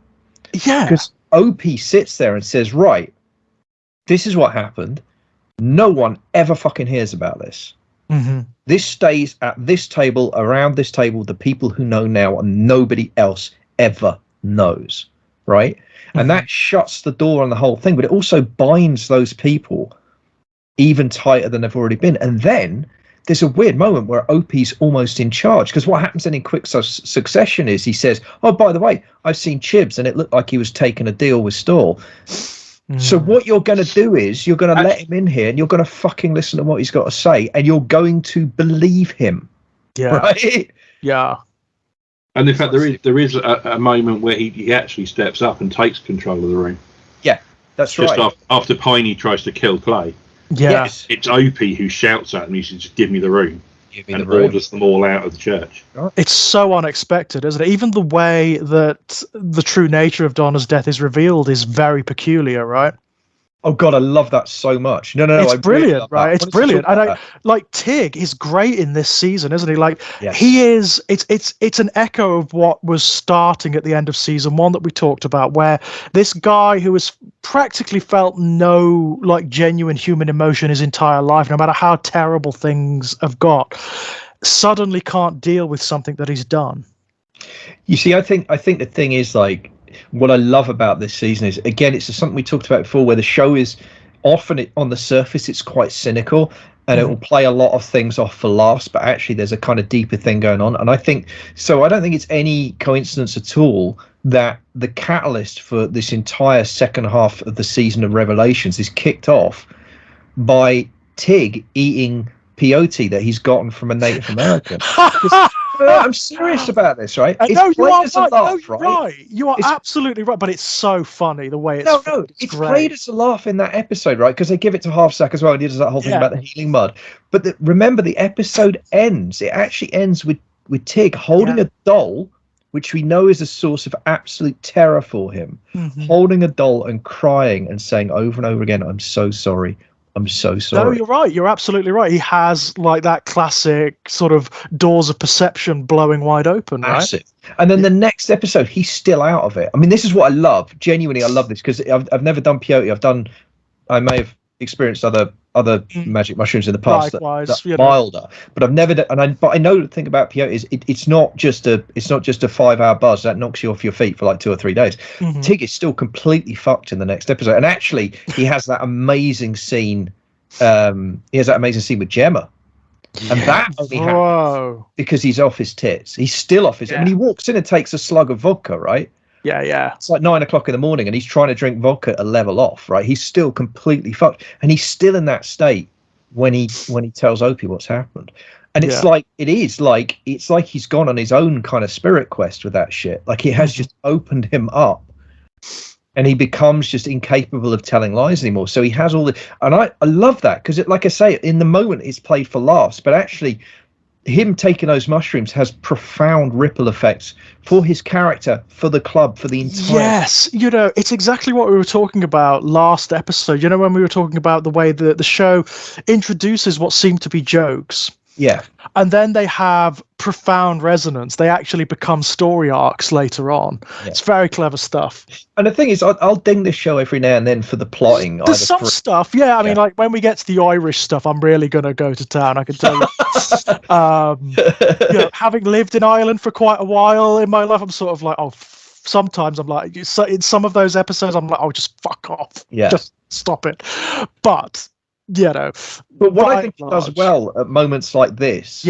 Yeah. Because OP sits there and says, right, this is what happened. No one ever fucking hears about this. This stays at this table, around this table, the people who know now, and nobody else ever knows. Right? And that shuts the door on the whole thing, but it also binds those people even tighter than they've already been. And then there's a weird moment where OP's almost in charge, because what happens then in quick succession is he says, "Oh, by the way, I've seen Chibs and it looked like he was taking a deal with Stall." So what you're going to do is you're going to let him in here and you're going to fucking listen to what he's got to say, and you're going to believe him. Yeah. Right? Yeah. And in fact, there is a moment where he actually steps up and takes control of the ring. Yeah, that's right. Just after Piney tries to kill Clay. Yeah. It's OP who shouts at him, he says, "Give me the room." And orders them all out of the church. It's so unexpected, isn't it? Even the way that the true nature of Donna's death is revealed is very peculiar, right? Oh God, I love that so much. No, it's brilliant, right? It's brilliant, and Tig is great in this season, isn't he? Like he is. It's an echo of what was starting at the end of season 1 that we talked about, where this guy who has practically felt no genuine human emotion his entire life, no matter how terrible things have got, suddenly can't deal with something that he's done. You see, I think the thing is what I love about this season is, again, it's something we talked about before, where the show is often on the surface it's quite cynical and it will play a lot of things off for laughs, but actually there's a kind of deeper thing going on. And I don't think it's any coincidence at all that the catalyst for this entire second half of the season of Revelations is kicked off by Tig eating peyote that he's gotten from a Native American. I'm serious about this, right? No, you are as a laugh, right. You are absolutely right, but it's so funny the way it's it's played as a laugh in that episode, right? Because they give it to Halfsack as well, and he does that whole thing about the healing mud. But remember, the episode ends. It actually ends with Tig holding a doll, which we know is a source of absolute terror for him, holding a doll and crying and saying over and over again, "I'm so sorry. I'm so sorry." No, you're right. You're absolutely right. He has like that classic sort of doors of perception blowing wide open, Massive. right? And then the next episode, he's still out of it. I mean, this is what I love. Genuinely, I love this because I've never done peyote. I may have experienced other magic mushrooms in the past that are milder, but I've never done. But I know the thing about peyote is it's not just a 5-hour buzz that knocks you off your feet for like 2 or 3 days. Tig is still completely fucked in the next episode, and actually he has that amazing scene. He has that amazing scene with Gemma, and that only happens because he's off his tits. He's still off his. I mean, he walks in and takes a slug of vodka, right? Yeah. It's like 9 o'clock in the morning, and he's trying to drink vodka to level off, right? He's still completely fucked, and he's still in that state when he tells Opie what's happened. And it's like it's like he's gone on his own kind of spirit quest with that shit. Like it has just opened him up, and he becomes just incapable of telling lies anymore. So he has all the, and I love that because like I say, in the moment it's played for laughs, but actually him taking those mushrooms has profound ripple effects for his character, for the club, for the entire. Yes, it's exactly what we were talking about last episode. When we were talking about the way that the show introduces what seem to be jokes. Yeah. And then they have profound resonance. They actually become story arcs later on. Yeah. It's very clever stuff. And the thing is, I'll ding this show every now and then for the plotting. There's some stuff, I mean, like when we get to the Irish stuff, I'm really going to go to town, I can tell you. Having lived in Ireland for quite a while in my life, I'm sort of like, sometimes I'm like, in some of those episodes, I'm like, just fuck off. Yeah. Just stop it. But... But what I think it does well at moments like this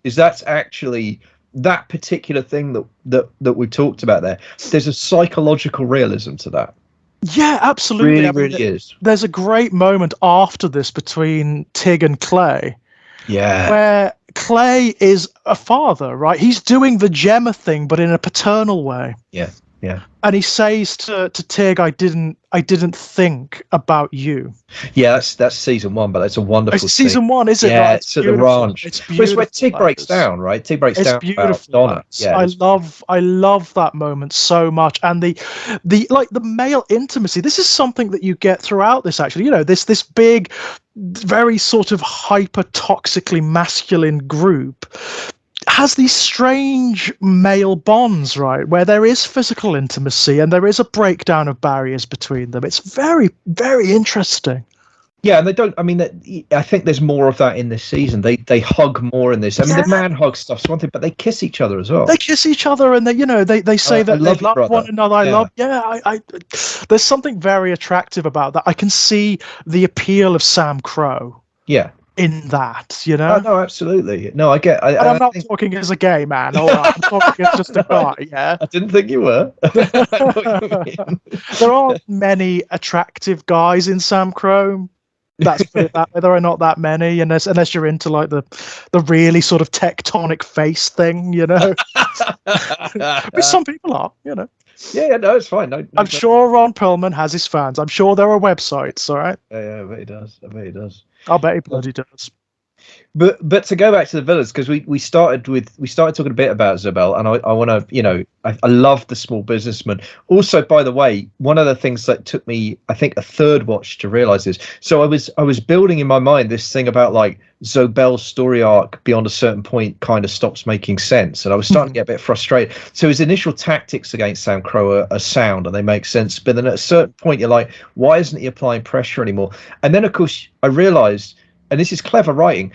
is that's actually that particular thing that we talked about there. There's a psychological realism to that. Yeah, absolutely. Really is. There's a great moment after this between Tig and Clay. Yeah. Where Clay is a father, right? He's doing the Gemma thing, but in a paternal way. Yeah. Yeah. And he says to Tig, I didn't think about you. Yeah, that's season 1, but that's a wonderful season 1, is it? Yeah, it's at the ranch. It's beautiful. It's where Tig breaks down, right? Tig breaks down. It's beautiful. Yeah, I love that moment so much. And the male intimacy, this is something that you get throughout this actually. This big, very sort of hyper toxically masculine group has these strange male bonds, right, where there is physical intimacy and there is a breakdown of barriers between them. It's very, very interesting. Yeah, and they don't. I mean, I think there's more of that in this season. They hug more in this. I mean, the man hug stuff's one thing, but they kiss each other as well. They kiss each other, and they say that they love one another. There's something very attractive about that. I can see the appeal of Sam Crow. Yeah. In that, no, absolutely. No, I get. I'm not talking as a gay man. All right, I'm talking as just a guy. Yeah. I didn't think you were. There aren't many attractive guys in Sam Crow. That's put it that way. There are not that many, unless you're into like the really sort of tectonic face thing, But some people are, Yeah, no, it's fine. No, I'm sure Ron Perlman has his fans. I'm sure there are websites. All right. Yeah, I bet he does. I'll bet he bloody does. But to go back to the villas, because we started talking a bit about Zabel, and I want to, I love the small businessman. Also, by the way, one of the things that took me, I think, a third watch to realize is, so I was building in my mind this thing about like Zobel's story arc beyond a certain point kind of stops making sense, and I was starting to get a bit frustrated. So his initial tactics against Sam Crow are sound and they make sense, but then at a certain point you're like, why isn't he applying pressure anymore? And then of course I realized, and this is clever writing,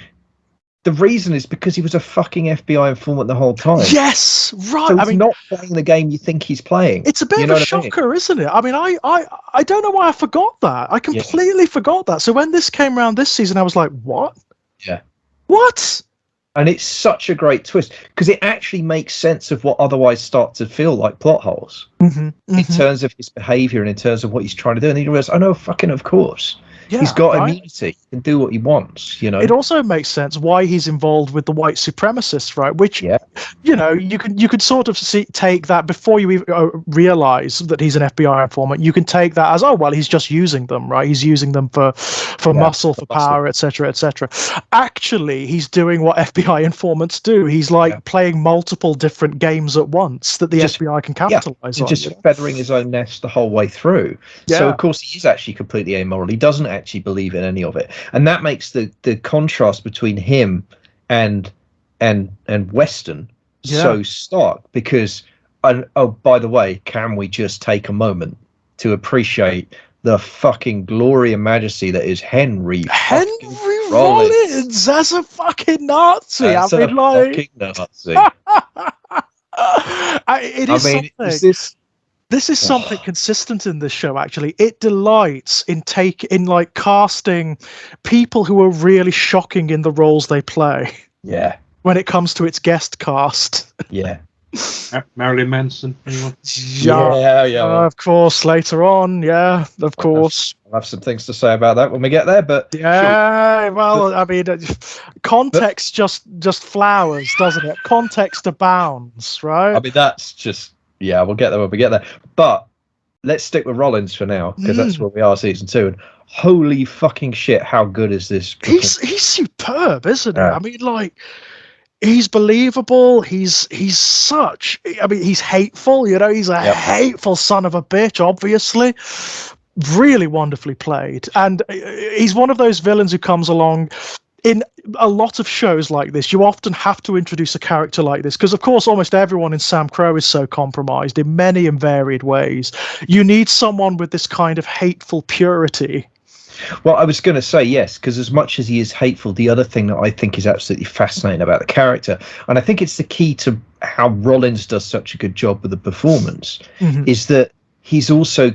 the reason is because he was a fucking FBI informant the whole time. Yes, right. So he's not playing the game you think he's playing. It's a bit of a shocker, isn't it? I mean, I don't know why I forgot that. I completely forgot that. So when this came around this season, I was like, what? Yeah. What? And it's such a great twist because it actually makes sense of what otherwise start to feel like plot holes in terms of his behavior and in terms of what he's trying to do. And then you realize, oh no, fucking of course. Yeah, he's got immunity. can do what he wants, you know. It also makes sense why he's involved with the white supremacists, right? Which, you know, you could sort of take that before you even realize that he's an FBI informant. You can take that as, oh well, he's just using them, right? He's using them for muscle, for power, etc., etc. Actually, he's doing what FBI informants do. He's like playing multiple different games at once that the FBI can capitalize on. Just feathering his own nest the whole way through. So of course he is actually completely amoral. He doesn't actually believe in any of it, and that makes the contrast between him and Weston so stark. Because oh, by the way, can we just take a moment to appreciate the fucking glory and majesty that is Henry Rollins as a fucking Nazi? As I mean, like, fucking Nazi. This is something consistent in this show. Actually, it delights in like casting people who are really shocking in the roles they play. Yeah. When it comes to its guest cast. Yeah. Marilyn Manson. Anyone? Of course. Later on, of course. I'll have some things to say about that when we get there, but well, I mean, context just flowers, doesn't it? Context abounds, right? I mean, that's just we'll get there when we get there. But let's stick with Rollins for now, because that's where we are, season 2. And holy fucking shit, how good is this? He's superb, isn't he? I mean, like, he's believable. He's such. I mean, he's hateful. You know, he's a hateful son of a bitch. Obviously, really wonderfully played. And he's one of those villains who comes along. In a lot of shows like this, you often have to introduce a character like this because, of course, almost everyone in Sam Crow is so compromised in many and varied ways. You need someone with this kind of hateful purity. Well, I was going to say yes, because as much as he is hateful, the other thing that I think is absolutely fascinating about the character, and I think it's the key to how Rollins does such a good job with the performance, is that he's also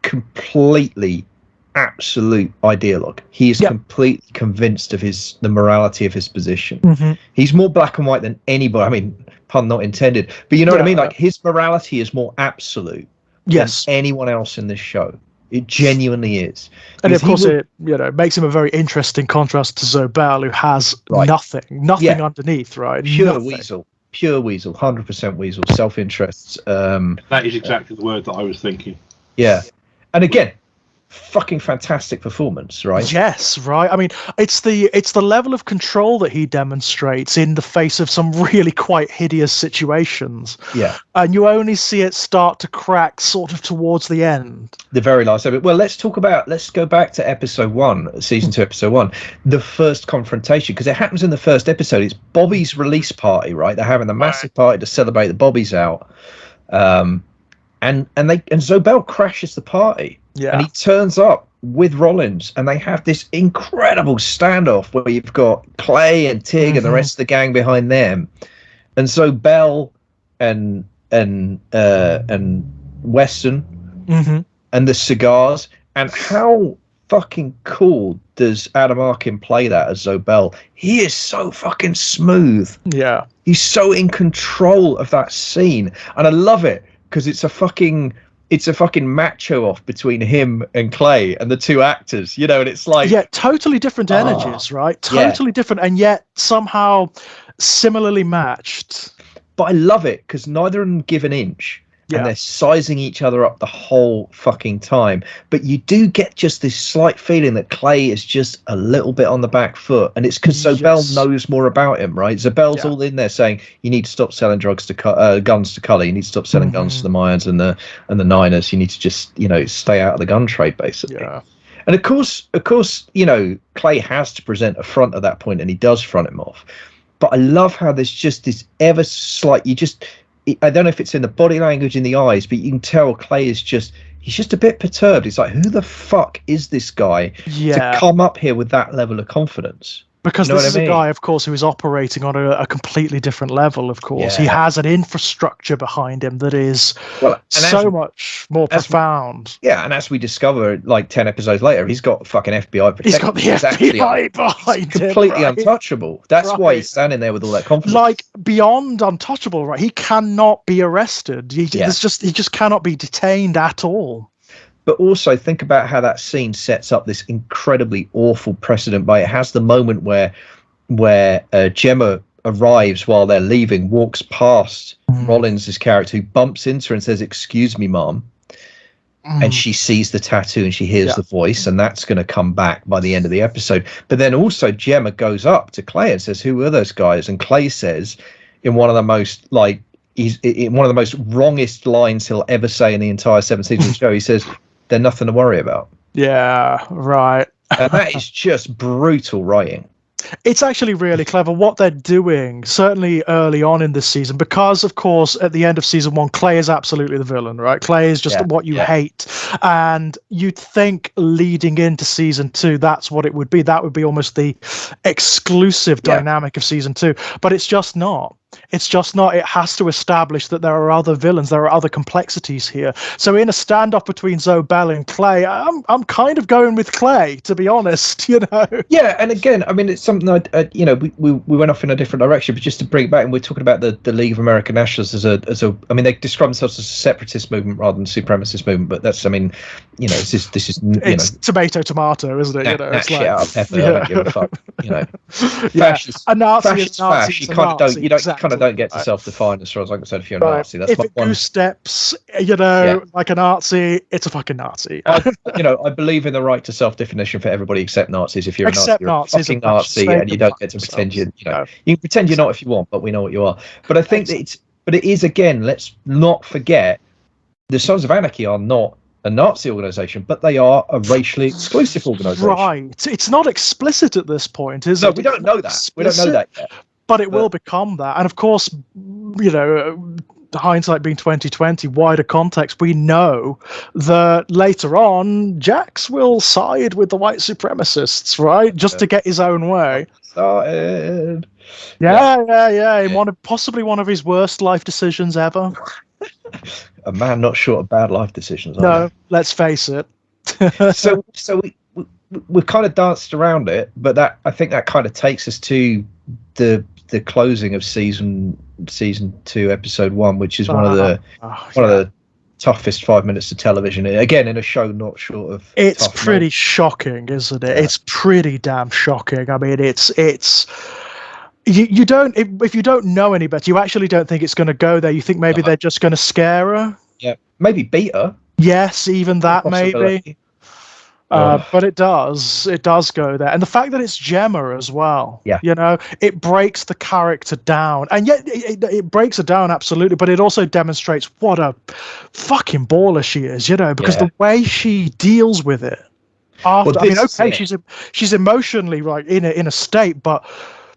completely absolute ideologue. He is completely convinced of the morality of his position. He's more black and white than anybody. I mean, pun not intended, but you know what I mean? Like, his morality is more absolute than anyone else in this show. It genuinely is. And of course, it makes him a very interesting contrast to Zobel, who has nothing underneath, right? Pure weasel, 100% weasel, self-interests. That is exactly the word that I was thinking. Yeah. And again, fucking fantastic performance, right? Yes, right. I mean, it's the level of control that he demonstrates in the face of some really quite hideous situations. Yeah. And you only see it start to crack sort of towards the end. The very last of it. Well, let's go back to episode 1, season 2, episode 1, the first confrontation, because it happens in the first episode. It's Bobby's release party, right? They're having a massive party to celebrate that Bobby's out. And Zobel crashes the party. Yeah. And he turns up with Rollins, and they have this incredible standoff where you've got Clay and Tig and the rest of the gang behind them, and so Bell and Weston and the cigars. And how fucking cool does Adam Arkin play that as Zobel? He is so fucking smooth. Yeah, he's so in control of that scene, and I love it because it's a fucking macho off between him and Clay and the two actors, you know, and it's like... Yeah, totally different energies, right? Totally different, and yet somehow similarly matched. But I love it, because neither of them give an inch, and they're sizing each other up the whole fucking time. But you do get just this slight feeling that Clay is just a little bit on the back foot, and it's because Zobel knows more about him, right? Zobel's all in there saying, you need to stop selling guns to Cully, you need to stop selling guns to the Mayans and the Niners, you need to just, stay out of the gun trade, basically. Yeah. And of course, Clay has to present a front at that point, and he does front him off. But I love how there's just this ever slight, I don't know if it's in the body language, in the eyes, but you can tell Clay is he's just a bit perturbed. He's like, who the fuck is this guy to come up here with that level of confidence? Because this is a guy, of course, who is operating on a completely different level, of course. He has an infrastructure behind him that is much more profound. Yeah, and as we discover, like 10 episodes later, he's got fucking FBI protection. He's got the FBI behind him. Completely untouchable. That's why he's standing there with all that confidence. Like, beyond untouchable, right? He cannot be arrested. He just cannot be detained at all. But also think about how that scene sets up this incredibly awful precedent by it has the moment where Gemma arrives while they're leaving, walks past Rollins' character, who bumps into her and says, "Excuse me, Mom." And she sees the tattoo and she hears the voice, and that's going to come back by the end of the episode. But then also Gemma goes up to Clay and says, "Who are those guys?" And Clay says, in one of the most in one of the most wrongest lines he'll ever say in the entire 7 seasons of the show, he says, "They're nothing to worry about." Yeah, right. And that is just brutal writing. It's actually really clever what they're doing, certainly early on in this season, because, of course, at the end of season 1, Clay is absolutely the villain, right? Clay is just what you hate. And you'd think leading into season 2, that's what it would be. That would be almost the exclusive dynamic of season 2. But it's just not. It's just not. It has to establish that there are other villains, there are other complexities here. So in a standoff between Zobel and Clay, I'm kind of going with Clay, to be honest. Yeah, and again, I mean, it's something we went off in a different direction, but just to bring it back, and we're talking about the League of American Nationalists as a. I mean, they describe themselves as a separatist movement rather than supremacist movement, but that's, I mean, this is it's tomato, isn't it? It's shit out of pepper. I don't give a fuck. Fascist, a Nazi fascist, fascist. You kind of don't get to self-define as far as I'm concerned if you're a Nazi. That's if it goose steps, like a Nazi, it's a fucking Nazi. I believe in the right to self-definition for everybody except Nazis. If you're a Nazi, you're a fucking Nazi, and you don't get to pretend you can pretend you're not if you want, but we know what you are. But I think that it is again. Let's not forget, the Sons of Anarchy are not a Nazi organization, but they are a racially exclusive organization. Right. It's not explicit at this point, is it? No, we don't know that. We don't know that yet. But it will become that. And of course, hindsight being 2020, wider context, we know that later on, Jax will side with the white supremacists, right? Just to get his own way. Started. Yeah. Possibly one of his worst life decisions ever. A man not short of bad life decisions. No, let's face it. so we've kind of danced around it, but I think that kind of takes us to the closing of season 2, episode 1, which is one of the toughest 5 minutes of television. Again, in a show not short of. It's pretty shocking, isn't it? Yeah. It's pretty damn shocking. I mean, it's. You don't, if you don't know any better, you actually don't think it's going to go there. You think maybe they're just going to scare her. Yeah, maybe beat her. Yes, even that maybe. But it does go there. And the fact that it's Gemma as well, it breaks the character down. And yet it breaks her down, absolutely, but it also demonstrates what a fucking baller she is, because the way she deals with it. She's emotionally in a state, but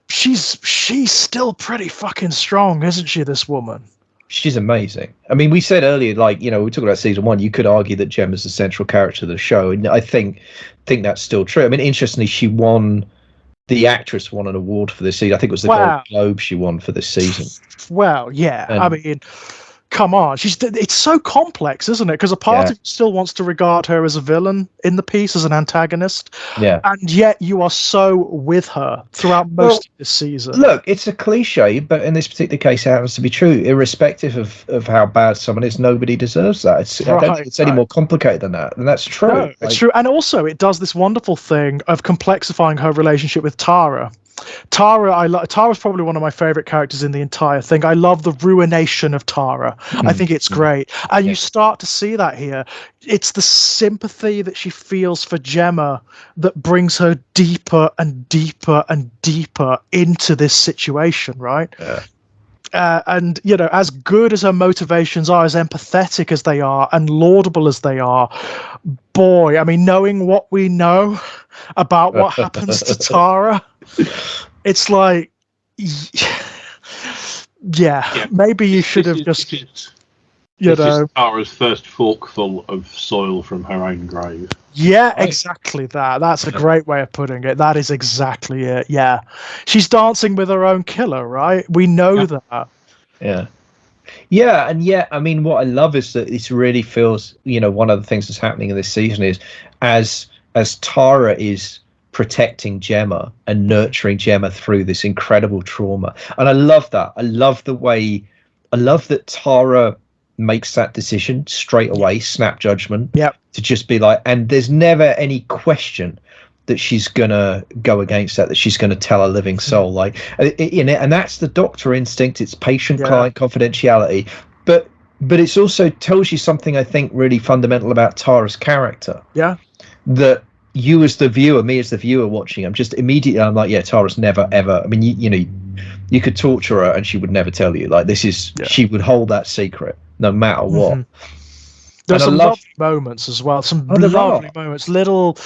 she's still pretty fucking strong, isn't she, this woman? She's amazing. I mean, we said earlier, we talked about season 1, you could argue that Gemma's the central character of the show, and I think that's still true. I mean, interestingly, the actress won an award for this season. I think it was the Golden Globe she won for this season. Well, yeah. And, I mean, come on. It's so complex, isn't it? Because a part of you still wants to regard her as a villain in the piece, as an antagonist. Yeah. And yet you are so with her throughout most of this season. Look, it's a cliche, but in this particular case, it happens to be true. Irrespective of how bad someone is, nobody deserves that. I don't think it's any more complicated than that. And that's true. No, it's true. And also, it does this wonderful thing of complexifying her relationship with Tara. Tara's probably one of my favorite characters in the entire thing. I love the ruination of Tara. I think it's great. And you start to see that here. It's the sympathy that she feels for Gemma that brings her deeper and deeper and deeper into this situation, right? Yeah. And, as good as her motivations are, as empathetic as they are, and laudable as they are, boy, I mean, knowing what we know about what happens to Tara, it's like, maybe you should have just, This is Tara's first forkful of soil from her own grave. Yeah, right. Exactly that. That's a great way of putting it. That is exactly it. Yeah. She's dancing with her own killer, right? We know that. Yeah. Yeah, and yet, I mean, what I love is that it really feels, one of the things that's happening in this season is as Tara is protecting Gemma and nurturing Gemma through this incredible trauma. And I love that. I love that Tara makes that decision straight away, snap judgment, to just be like, and there's never any question that she's gonna go against that she's gonna tell a living soul, like, and that's the Doctor instinct. It's patient-client confidentiality, but it's also tells you something I think really fundamental about Tara's character. That you as the viewer, me as the viewer watching, I'm like, yeah, Tara's never ever. I mean, you could torture her and she would never tell you. Like, this is she would hold that secret no matter what. There's some lovely moments as well. Some lovely moments, little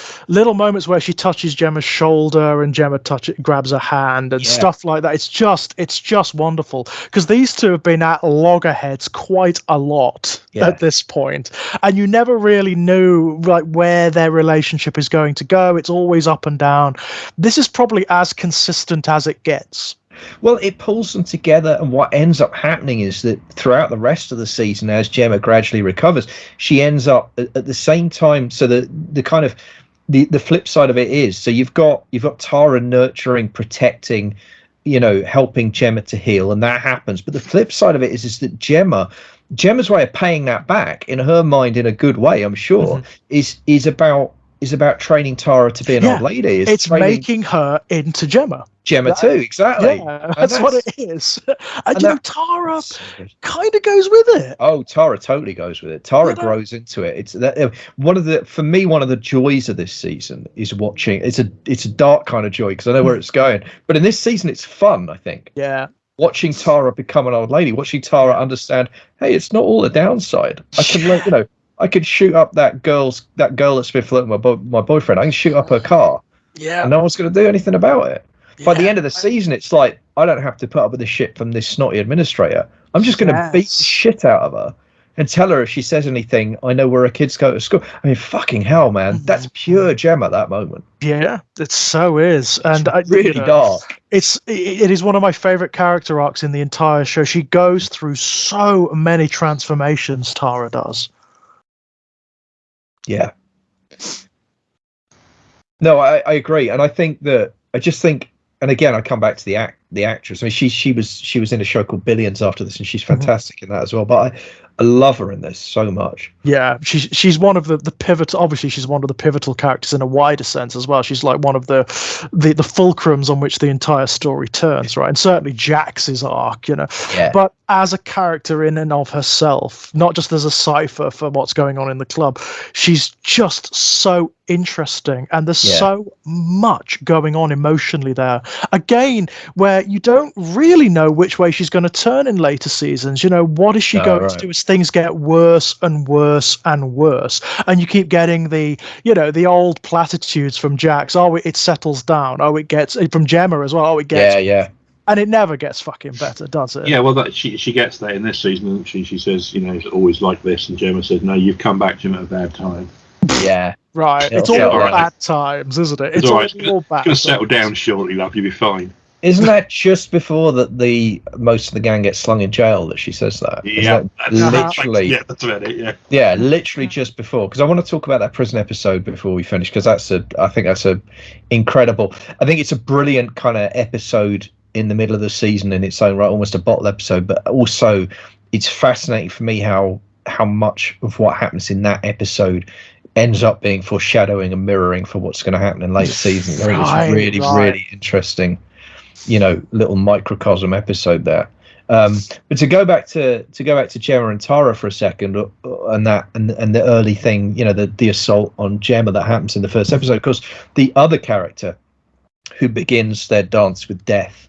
moments where she touches Gemma's shoulder and Gemma grabs her hand and stuff like that. It's just wonderful, because these two have been at loggerheads quite a lot at this point, and you never really knew like where their relationship is going to go. It's always up and down. This is probably as consistent as it gets. Well, it pulls them together, and what ends up happening is that throughout the rest of the season, as Gemma gradually recovers, she ends up at the same time. So the kind of the flip side of it is, so you've got Tara nurturing, protecting, helping Gemma to heal, and that happens. But the flip side of it is that Gemma's way of paying that back, in her mind, in a good way, I'm sure, is about training Tara to be an old lady. It's making her into Gemma too, exactly. That's what it is. And Tara kind of goes with it. Oh, Tara totally goes with it. Tara grows into it. It's that one of the joys of this season is watching. It's a dark kind of joy, because I know where it's going, but in this season it's fun, I think. Watching Tara become an old lady, watching Tara understand, hey, it's not all a downside. I can I could shoot up that girl that's been flirting with my boyfriend. I can shoot up her car. And no one's going to do anything about it. By the end of the season, it's like, I don't have to put up with the shit from this snotty administrator. I'm just going to beat the shit out of her and tell her if she says anything, I know where her kids go to school. I mean, fucking hell, man. That's pure Gemma, that moment. Yeah, it so is. And it's really dark. It is one of my favorite character arcs in the entire show. She goes through so many transformations, Tara does. Yeah. No, I agree, and I just think, and again, I come back to the actress. I mean, she was in a show called Billions after this, and she's fantastic in that as well. But I love her in this so much. Yeah, she's one of the pivotal. Obviously, she's one of the pivotal characters in a wider sense as well. She's like one of the fulcrums on which the entire story turns, right? And certainly Jax's arc, But as a character in and of herself, not just as a cipher for what's going on in the club, she's just so interesting, and there's so much going on emotionally there. Again, where you don't really know which way she's going to turn in later seasons. What is she going to do as things get worse and worse and worse, and you keep getting the old platitudes from Jax. Oh, it settles down. Oh, it gets from Gemma as well. Oh, it gets and it never gets fucking better, does it? Yeah, well, she gets that in this season, doesn't she? She says, it's always like this, and Gemma says, no, you've come back to him at a bad time. Yeah. Right. It's all bad times, isn't it? It's all bad. It's going to settle down shortly, love. You'll be fine. Isn't that just before that most of the gang gets slung in jail that she says that? Yeah, literally. Yeah, that's about it. Yeah. Yeah, literally just before. Because I want to talk about that prison episode before we finish, because I think that's incredible. I think it's a brilliant kind of episode in the middle of the season in its own right, almost a bottle episode. But also, it's fascinating for me how much of what happens in that episode ends up being foreshadowing and mirroring for what's going to happen in later seasons. I think it's really interesting, little microcosm episode there. But to go back to Gemma and Tara for a second, and the early thing, the assault on Gemma that happens in the first episode, because the other character who begins their dance with death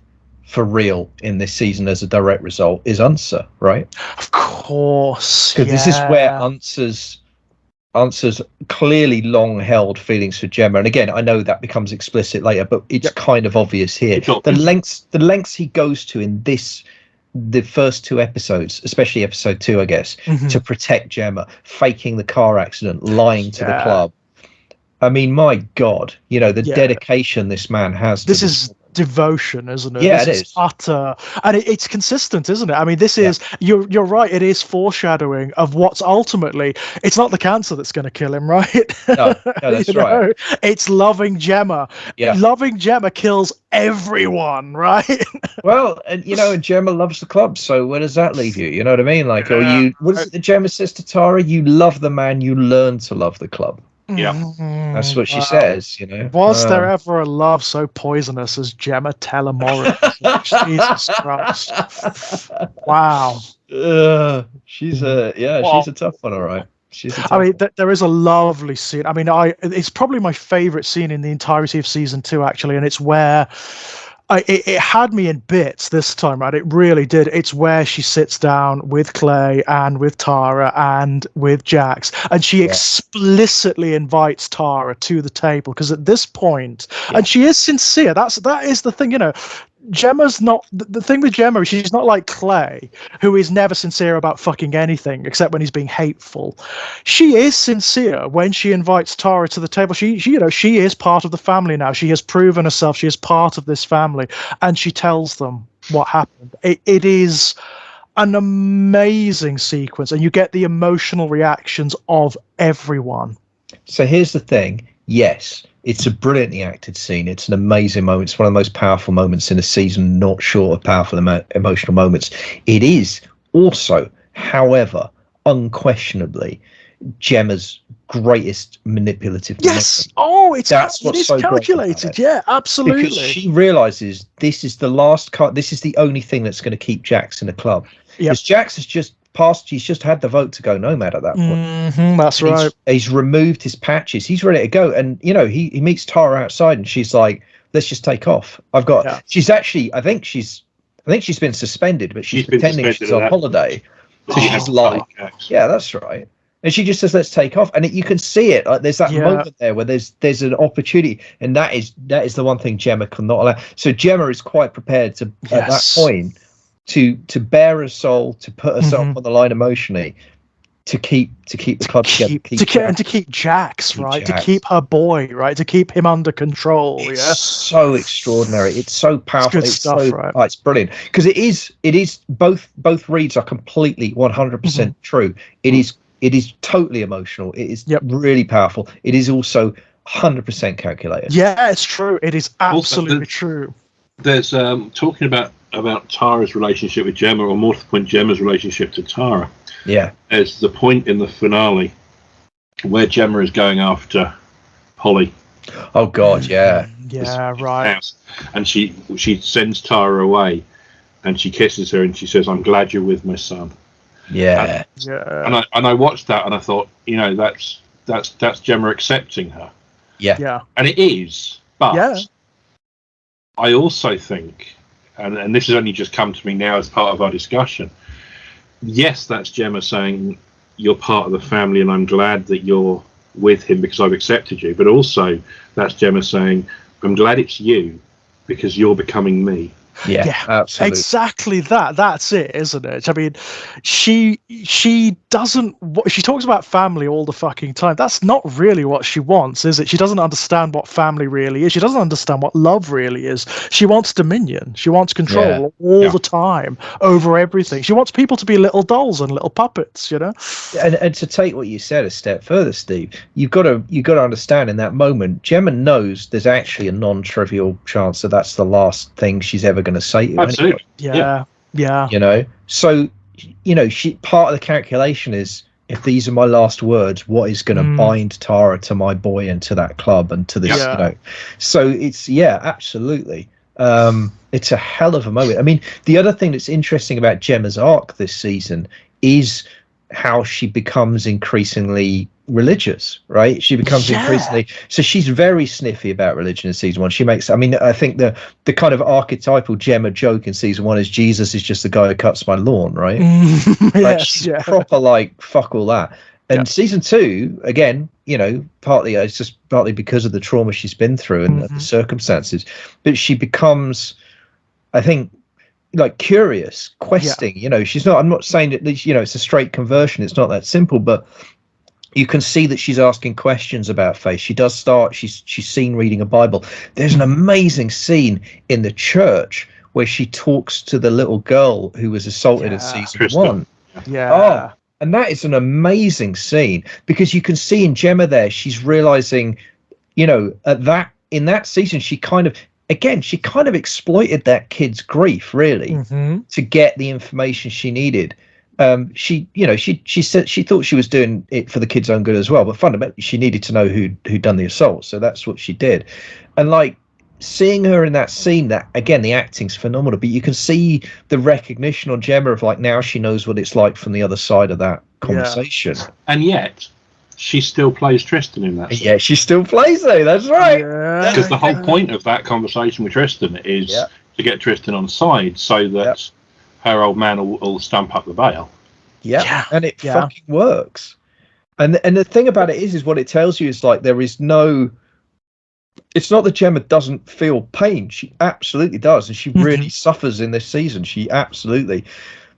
for real in this season as a direct result is Unser, right? Of course, because this is where Unser's clearly long-held feelings for Gemma, and again, I know that becomes explicit later, but it's kind of obvious here. The lengths he goes to in the first two episodes, especially episode 2, I guess, to protect Gemma, faking the car accident, lying to the club. I mean, my God, the dedication this man has. devotion, isn't it? Yeah, This it is. utter, and it's consistent, isn't it? I mean, this is you're right. It is foreshadowing of what's ultimately. It's not the cancer that's going to kill him, right? No, that's right. It's loving Gemma. Yeah. Loving Gemma kills everyone, right? Well, and and Gemma loves the club, so where does that leave you? You know what I mean? Like, or what is it that Gemma says to Tara? You love the man, you learn to love the club. Yeah, that's what she says. Was there ever a love so poisonous as Gemma Telemorris? Jesus Christ! Wow. She's a tough one, all right. There is a lovely scene. I mean, it's probably my favorite scene in the entirety of season 2, actually, and it's where it had me in bits this time, right? It really did. It's where she sits down with Clay and with Tara and with Jax, and she explicitly invites Tara to the table, because at this point, and she is sincere. That is the thing, Gemma's not the thing with Gemma is she's not like Clay, who is never sincere about fucking anything except when he's being hateful. She is sincere when she invites Tara to the table. She is part of the family now. She has proven herself. She is part of this family, and she tells them what happened. It is an amazing sequence, and you get the emotional reactions of everyone. So here's the thing. Yes, it's a brilliantly acted scene. It's an amazing moment. It's one of the most powerful moments in a season, not short of powerful emotional moments. It is also, however, unquestionably, Gemma's greatest manipulative. Yes. Moment. It is so calculated. Yeah, absolutely. Because she realizes this is the last card. This is the only thing that's going to keep Jax in the club. Because Jax has just passed. He's just had the vote to go nomad at that point. That's right. He's removed his patches. He's ready to go. And he meets Tara outside, and she's like, "Let's just take off. I've got." Yeah. She's actually. I think she's been suspended, but she's pretending she's on holiday. So she's like, "Yeah, that's right." And she just says, "Let's take off." And you can see it. Like there's that moment there where there's an opportunity, and that is the one thing Gemma cannot allow. So Gemma is quite prepared to at that point. To bare her soul, to put herself on the line emotionally, to keep the club together, to keep Jax, right? To keep her boy, right? To keep him under control. It's so extraordinary. It's so powerful. It's good stuff, right? It's brilliant, because it is both reads are completely 100% true. It is totally emotional. It is really powerful. It is also 100% calculated. Yeah, it's true. It is absolutely true. There's talking about Tara's relationship with Gemma, or more to the point, Gemma's relationship to Tara. Yeah. There's the point in the finale where Gemma is going after Holly. Oh God, yeah. Yeah, right. House. And she sends Tara away, and she kisses her, and she says, "I'm glad you're with my son." Yeah. And I watched that, and I thought, that's Gemma accepting her. Yeah. Yeah. And it is, but I also think, and this has only just come to me now as part of our discussion, yes, that's Gemma saying, "You're part of the family, and I'm glad that you're with him because I've accepted you." But also, that's Gemma saying, "I'm glad it's you because you're becoming me." Yeah, absolutely. Exactly that. That's it, isn't it? I mean, she doesn't. She talks about family all the fucking time. That's not really what she wants, is it? She doesn't understand what family really is. She doesn't understand what love really is. She wants dominion. She wants control all the time over everything. She wants people to be little dolls and little puppets. And to take what you said a step further, Steve, you've got to understand, in that moment, Gemma knows there's actually a non-trivial chance that that's the last thing she's ever going to say to Absolutely. Anyway. Yeah. So she, part of the calculation is, if these are my last words, what is going to bind Tara to my boy and to that club and to this, so it's absolutely. It's a hell of a moment. I mean, the other thing that's interesting about Gemma's arc this season is how she becomes increasingly religious, right? She becomes increasingly, so she's very sniffy about religion in season 1. She makes, I think the kind of archetypal Gemma joke in season 1 is Jesus is just the guy who cuts my lawn, right? She's proper like, fuck all that. And season 2, again, partly it's just partly because of the trauma she's been through and the circumstances, but she becomes, I think, like curious, questing. She's not. I'm not saying that it's a straight conversion. It's not that simple, but You can see that she's asking questions about faith. She does start. She's seen reading a Bible. There's an amazing scene in the church where she talks to the little girl who was assaulted in season Kristen. 1. Yeah. Oh, and that is an amazing scene because you can see in Gemma there, she's realizing, in that season, she kind of exploited that kid's grief really to get the information she needed. She said she thought she was doing it for the kid's own good as well, but fundamentally she needed to know who'd done the assault, so that's what she did. And like seeing her in that scene, that again the acting's phenomenal, but you can see the recognition on Gemma of like now she knows what it's like from the other side of that conversation. And yet she still plays Tristan in that. Yeah, she still plays though. That's right. Because the whole point of that conversation with Tristan is to get Tristan on side so that her old man will stamp up the bail. Yeah. And it fucking works. And the thing about it is what it tells you is like there is no. It's not that Gemma doesn't feel pain. She absolutely does, and she really suffers in this season. She absolutely.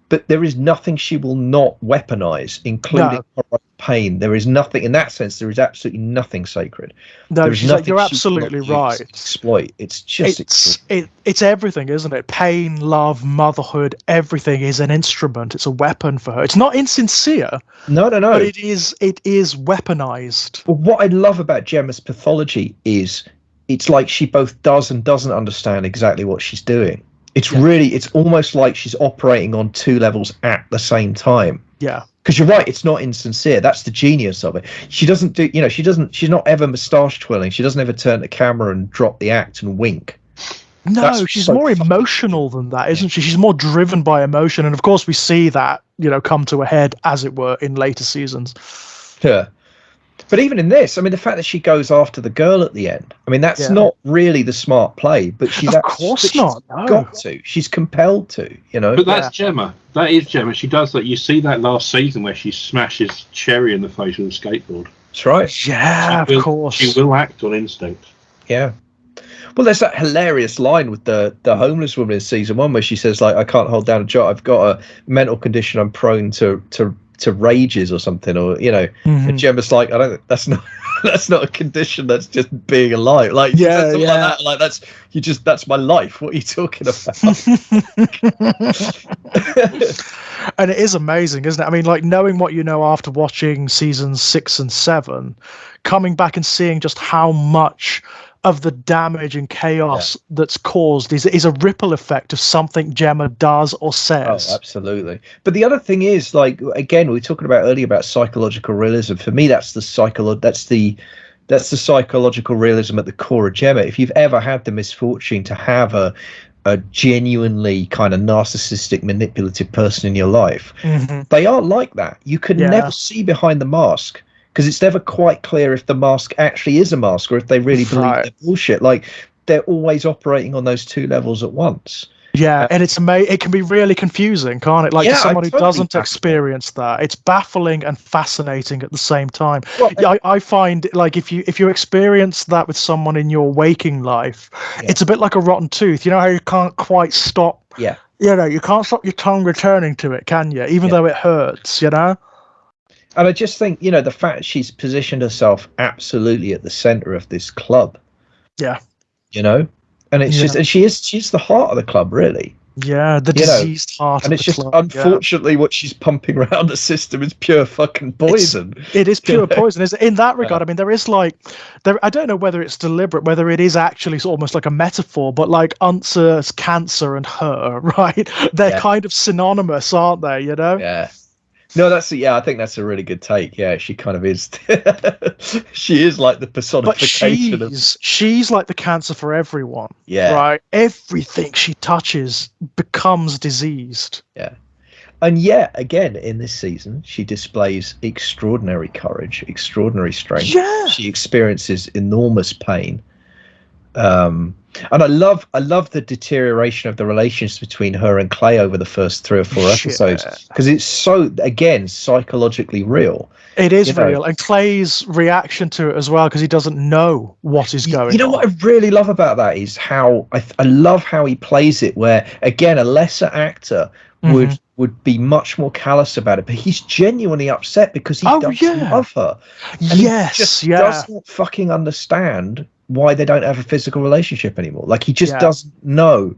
But there is nothing she will not weaponize, including her own pain. There is nothing in that sense. There is absolutely nothing sacred. No, you're she absolutely right. Exploit. It's just it's everything, isn't it? Pain, love, motherhood, everything is an instrument. It's a weapon for her. It's not insincere. No. But it is weaponized. But what I love about Gemma's pathology is it's like she both does and doesn't understand exactly what she's doing. It's it's almost like she's operating on 2 levels at the same time. Yeah. Because you're right, it's not insincere. That's the genius of it. She doesn't do, she's not ever moustache twirling. She doesn't ever turn the camera and drop the act and wink. No, she's more emotional than that, isn't she? She's more driven by emotion. And of course we see that, come to a head, as it were, in later seasons. Yeah. But even in this, I mean, the fact that she goes after the girl at the end, I mean, that's not really the smart play, but she's got to. She's compelled to, But that's Gemma. That is Gemma. She does that. You see that last season where she smashes Cherry in the face with a skateboard. That's right. Yeah, of course. She will act on instinct. Yeah. Well, there's that hilarious line with the homeless woman in season 1 where she says, like, I can't hold down a job. I've got a mental condition. I'm prone to rages or something, or and Gemma's like, that's not a condition, that's just being alive. Like like that, like that's my life. What are you talking about? And it is amazing, isn't it? I mean, like knowing what you know after watching seasons 6 and 7, coming back and seeing just how much of the damage and chaos that's caused is a ripple effect of something Gemma does or says. Oh, absolutely. But the other thing is, like, again, we were talking about earlier about psychological realism. For me, that's the psychological realism at the core of Gemma. If you've ever had the misfortune to have a genuinely kind of narcissistic, manipulative person in your life, they are like that. You can never see behind the mask, because it's never quite clear if the mask actually is a mask or if they really believe they're bullshit. Like, they're always operating on those 2 levels at once. Yeah, and it can be really confusing, can't it? Like, to someone who doesn't experience that, it's baffling and fascinating at the same time. Well, I find, like, if you experience that with someone in your waking life, it's a bit like a rotten tooth. You know how you can't quite stop. Yeah. You can't stop your tongue returning to it, can you? Even though it hurts, And I just think, the fact she's positioned herself absolutely at the center of this club. Yeah. And it's just, and she's the heart of the club, really. Yeah, the diseased heart and of it's the just club. Unfortunately what she's pumping around the system is pure fucking poison. It is pure poison. In that regard, I mean, there is I don't know whether it's deliberate, whether it is actually almost like a metaphor, but like Unser's cancer and her, right? They're kind of synonymous, aren't they? Yeah. No, I think that's a really good take. Yeah, she kind of is. She is like the personification she's like the cancer for everyone. Yeah. Right? Everything she touches becomes diseased. Yeah. And yet, again, in this season, she displays extraordinary courage, extraordinary strength. Yeah. She experiences enormous pain. And I love the deterioration of the relations between her and Clay over the first 3 or 4 episodes, because it's so, again, psychologically real. It is real, and Clay's reaction to it as well, because he doesn't know what is going on. You know what I really love about that is how I love how he plays it, where, again, a lesser actor would be much more callous about it, but he's genuinely upset because he does love her. And he just does not fucking understand why they don't have a physical relationship anymore. Like, he just doesn't know,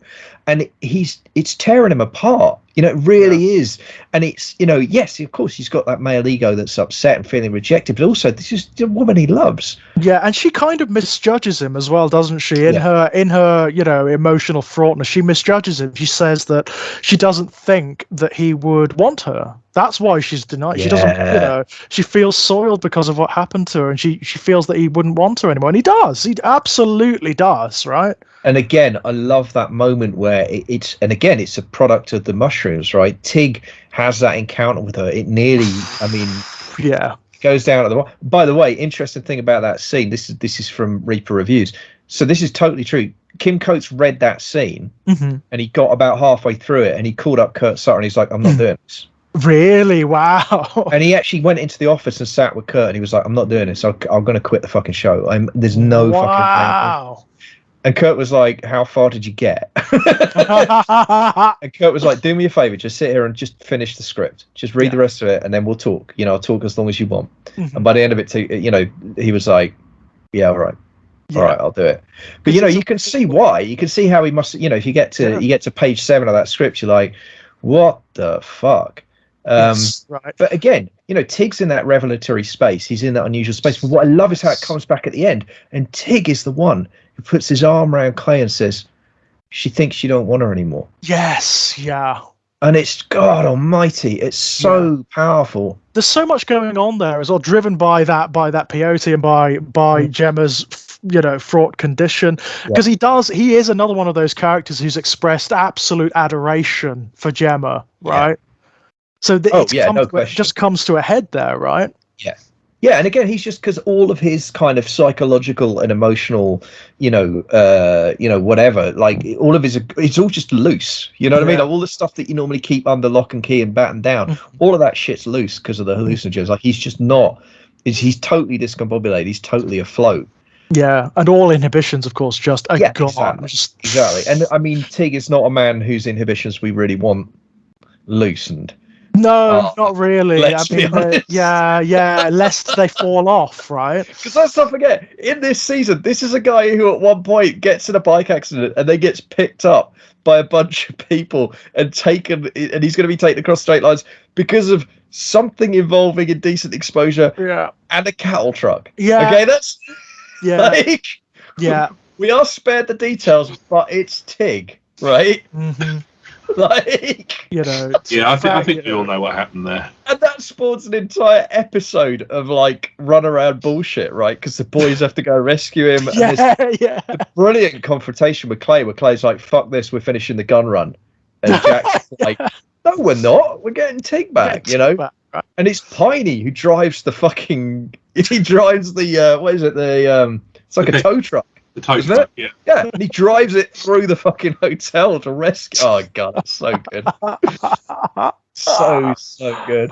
and it's tearing him apart. You know, it really is. And it's, you know, yes, of course, he's got that male ego that's upset and feeling rejected, but also this is the woman he loves. Yeah, and she kind of misjudges him as well, doesn't she? In her, you know, emotional fraughtness, she misjudges him. She says that she doesn't think that he would want her. That's why she's denied. She doesn't, you know, she feels soiled because of what happened to her, and she feels that he wouldn't want her anymore. And he does. He absolutely does, right? And again, I love that moment where it's a product of the mushrooms, right? Tig has that encounter with her. It nearly, I mean, goes down to the. By the way, interesting thing about that scene. This is from Reaper Reviews. So this is totally true. Kim Coates read that scene, and he got about halfway through it, and he called up Kurt Sutter, and he's like, "I'm not doing this." Really? Wow. And he actually went into the office and sat with Kurt, and he was like, "I'm not doing this. I'm going to quit the fucking show. There's no fucking." Wow. And Kurt was like, "How far did you get?" And Kurt was like, "Do me a favor, just sit here and just finish the script. Just read the rest of it, and then we'll talk. You know, I'll talk as long as you want." And by the end of it, you know, he was like, "Yeah, all right, all right, I'll do it." But you know, you can see why. You can see how he must. You know, if you get to page 7 of that script, you're like, "What the fuck?" Right. But again, you know, Tig's in that revelatory space. He's in that unusual space. But what I love is how it comes back at the end, and Tig is the one who puts his arm around Clay and says, "She thinks you don't want her anymore." Yes, And it's, God almighty, it's so powerful. There's so much going on there as well, driven by that peyote and by Gemma's, you know, fraught condition, because he is another one of those characters who's expressed absolute adoration for Gemma, right? So it just comes to a head there, right? Yeah, and again, he's just, because all of his kind of psychological and emotional, you know, whatever, like all of his, it's all just loose. You know what I mean? Like, all the stuff that you normally keep under lock and key and batten down, all of that shit's loose because of the hallucinogens. Like, he's just not. He's totally discombobulated. He's totally afloat. Yeah, and all inhibitions, of course, just gone. Exactly. And I mean, Tig is not a man whose inhibitions we really want loosened. No, not really. I mean, lest they fall off, right? Because let's not forget, in this season, this is a guy who at one point gets in a bike accident and then gets picked up by a bunch of people and taken, and he's going to be taken across straight lines because of something involving indecent exposure and a cattle truck. Yeah. Okay, that's like, we are spared the details, but it's Tig, right? Like, you know, I think we all know what happened there, and that spawns an entire episode of like run around bullshit, right? Because the boys have to go rescue him. And the brilliant confrontation with Clay, where Clay's like, "Fuck this, we're finishing the gun run," and Jack's like, "No, we're not. We're getting Tig back," you know. Right. And it's Piney who drives the fucking. He drives the what is it? The it's like a tow truck. The tow truck, yeah, and he drives it through the fucking hotel to rescue. Oh god, it's so good, so good.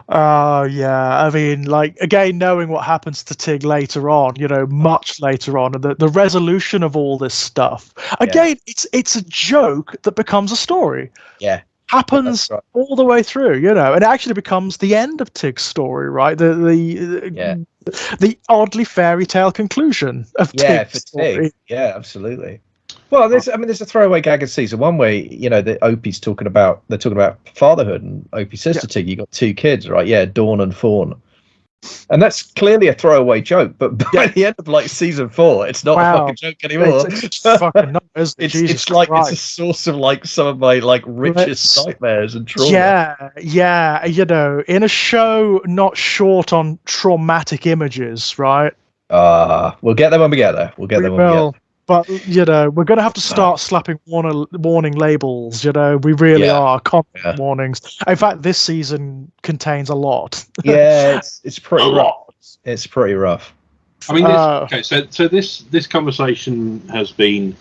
Oh yeah, I mean, like, again, knowing what happens to Tig later on, you know, much later on, and the resolution of all this stuff. Again, it's a joke that becomes a story. Yeah. Happens all the way through, you know, and it actually becomes the end of Tig's story, right? The oddly fairy tale conclusion of Tig's story. Tig. Yeah, absolutely. Well, there's a throwaway gag in season 1 where, you know, they're talking about fatherhood, and Opie says to Tig, "You got 2 kids, right?" "Yeah, Dawn and Fawn." And that's clearly a throwaway joke, but by the end of like season 4, it's not a fucking joke anymore. It's fucking nuts. It's like Christ. It's a source of like some of my like richest nightmares and trauma. Yeah, you know, in a show not short on traumatic images, right? We'll get them when we get there. But, you know, we're going to have to start slapping warning labels, you know. We really are. Content warnings. In fact, this season contains a lot. Yeah, it's pretty rough. It's pretty rough. I mean, so this conversation has been,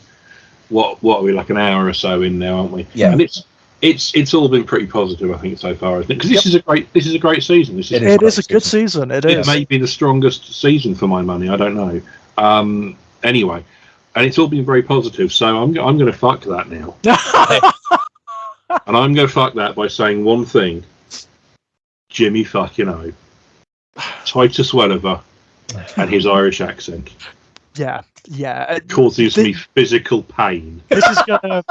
what are we, like an hour or so in now, aren't we? Yeah. And it's all been pretty positive, I think, so far, isn't it? Because this is a great season. It is a good season. It is. It may be the strongest season for my money. I don't know. Anyway. And it's all been very positive, so I'm going to fuck that now. And I'm going to fuck that by saying one thing. Jimmy fucking O. Titus Welliver and his Irish accent. Yeah. Causes me physical pain. This is gonna,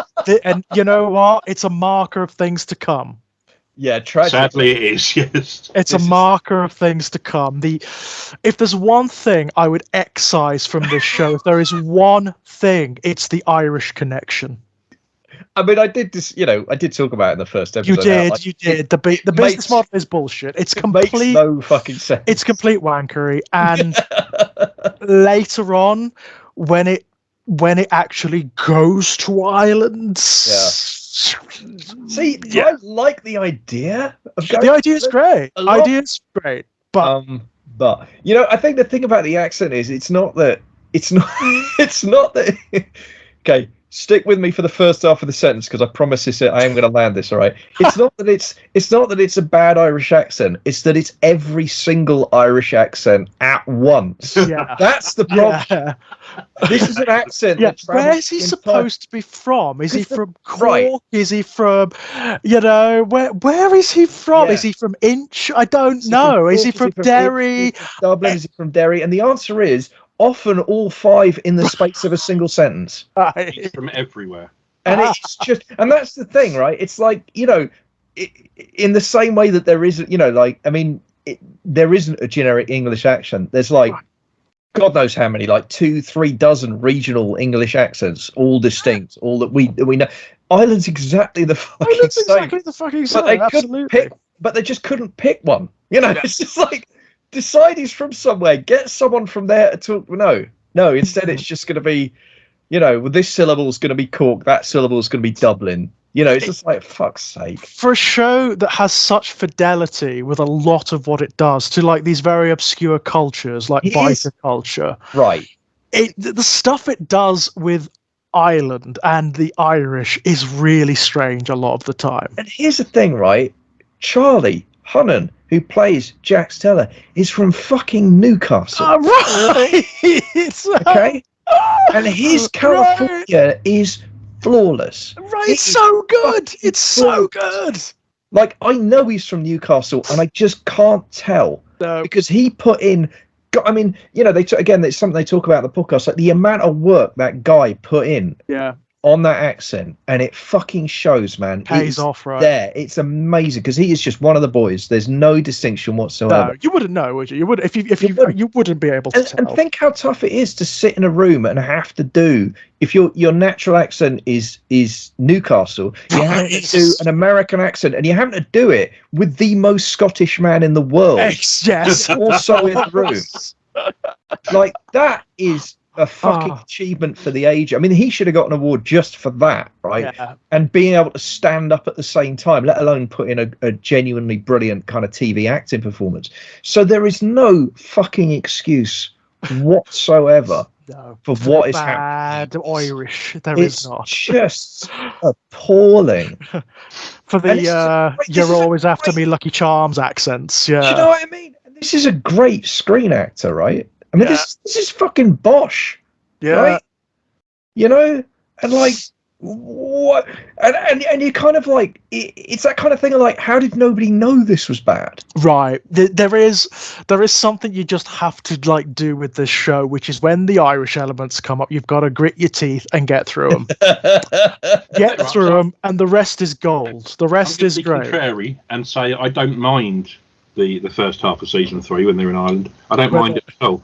and you know what? It's a marker of things to come. Yeah, tragically. Sadly, it is. Yes, it's a marker of things to come. If there's one thing I would excise from this show, if there is one thing, it's the Irish connection. I mean, I did this. I did talk about it in the first episode. You did. The business model is bullshit. It's complete. Makes no fucking sense. It's complete wankery. And later on, when it actually goes to Ireland. Yeah. See, I like the idea of going. The idea is great. Idea's great, but I think the thing about the accent is it's not that. Okay, stick with me for the first half of the sentence because I promise I am going to land this. All right. It's not that it's a bad Irish accent. It's that it's every single Irish accent at once. Yeah. That's the problem. Yeah. This is an accent. Yeah. Where is he supposed to be from? Is he from Cork? Right. Is he from? Where is he from? Yeah. Is he from Inch? I don't know. Is he from Derry? Is he from Dublin? Is he from Derry? And the answer is often all five in the space of a single sentence. He's from everywhere. And it's just, and that's the thing, right? It's like, in the same way that there isn't, there isn't a generic English accent. There's like, God knows how many, like 2-3 dozen regional English accents, all distinct, all that we know. Ireland's exactly the fucking same. Absolutely. But they just couldn't pick one. It's just like, decide he's from somewhere. Get someone from there to talk. No. Instead, it's just going to be, this syllable is going to be Cork. That syllable is going to be Dublin. It's just like, fuck's sake. For a show that has such fidelity with a lot of what it does to like these very obscure cultures, like biker culture, right? The stuff it does with Ireland and the Irish is really strange a lot of the time. And here's the thing, right? Charlie Hunnam, who plays Jax Teller, is from fucking Newcastle. Right. Okay. And his California is flawless. Right. It's so good. It's so good. Like, I know he's from Newcastle, and I just can't tell because he put in. I mean, it's something they talk about in the podcast, like the amount of work that guy put in. Yeah. On that accent, and it fucking shows, man. Pays off, right? There, it's amazing because he is just one of the boys. There's no distinction whatsoever. No, you wouldn't know, would you? You would if you wouldn't be able to tell. And think how tough it is to sit in a room and have to do. If your natural accent is Newcastle, you have to do an American accent, and you have to do it with the most Scottish man in the world. Yes, also in the room. Like that is a fucking achievement for the age. I mean, he should have got an award just for that, right? Yeah. And being able to stand up at the same time, let alone put in a genuinely brilliant kind of TV acting performance. So there is no fucking excuse whatsoever for what is happening. Irish, is not. Just appalling. For the you're always after me, Lucky Charms accents. Yeah. Do you know what I mean? This is a great screen actor, right? I mean, this is fucking Bosch, right? And like, what? And you kind of like, it's that kind of thing of like, how did nobody know this was bad? Right. There is something you just have to like do with this show, which is when the Irish elements come up, you've got to grit your teeth and get through them. Get through them, and the rest is gold. The rest is great. Contrary and say I don't mind the first half of season 3 when they're in Ireland. I don't mind it at all.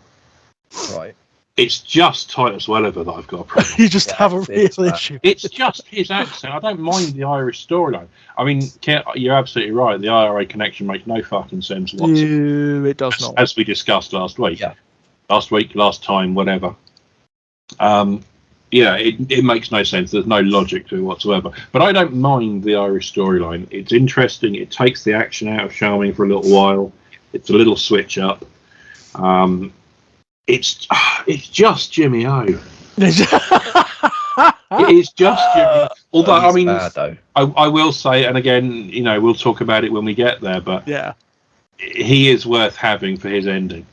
Right. It's just Titus Welliver that I've got a problem. You just have a real issue. It's just his accent. I don't mind the Irish storyline. I mean, you're absolutely right. The IRA connection makes no fucking sense whatsoever. It does not. As we discussed last week. Yeah. Last time, whatever. It makes no sense. There's no logic to it whatsoever. But I don't mind the Irish storyline. It's interesting. It takes the action out of Charming for a little while. It's a little switch up. It's just Jimmy O. It is just Jimmy. Although I mean, bad, I will say, and again, we'll talk about it when we get there. But he is worth having for his ending.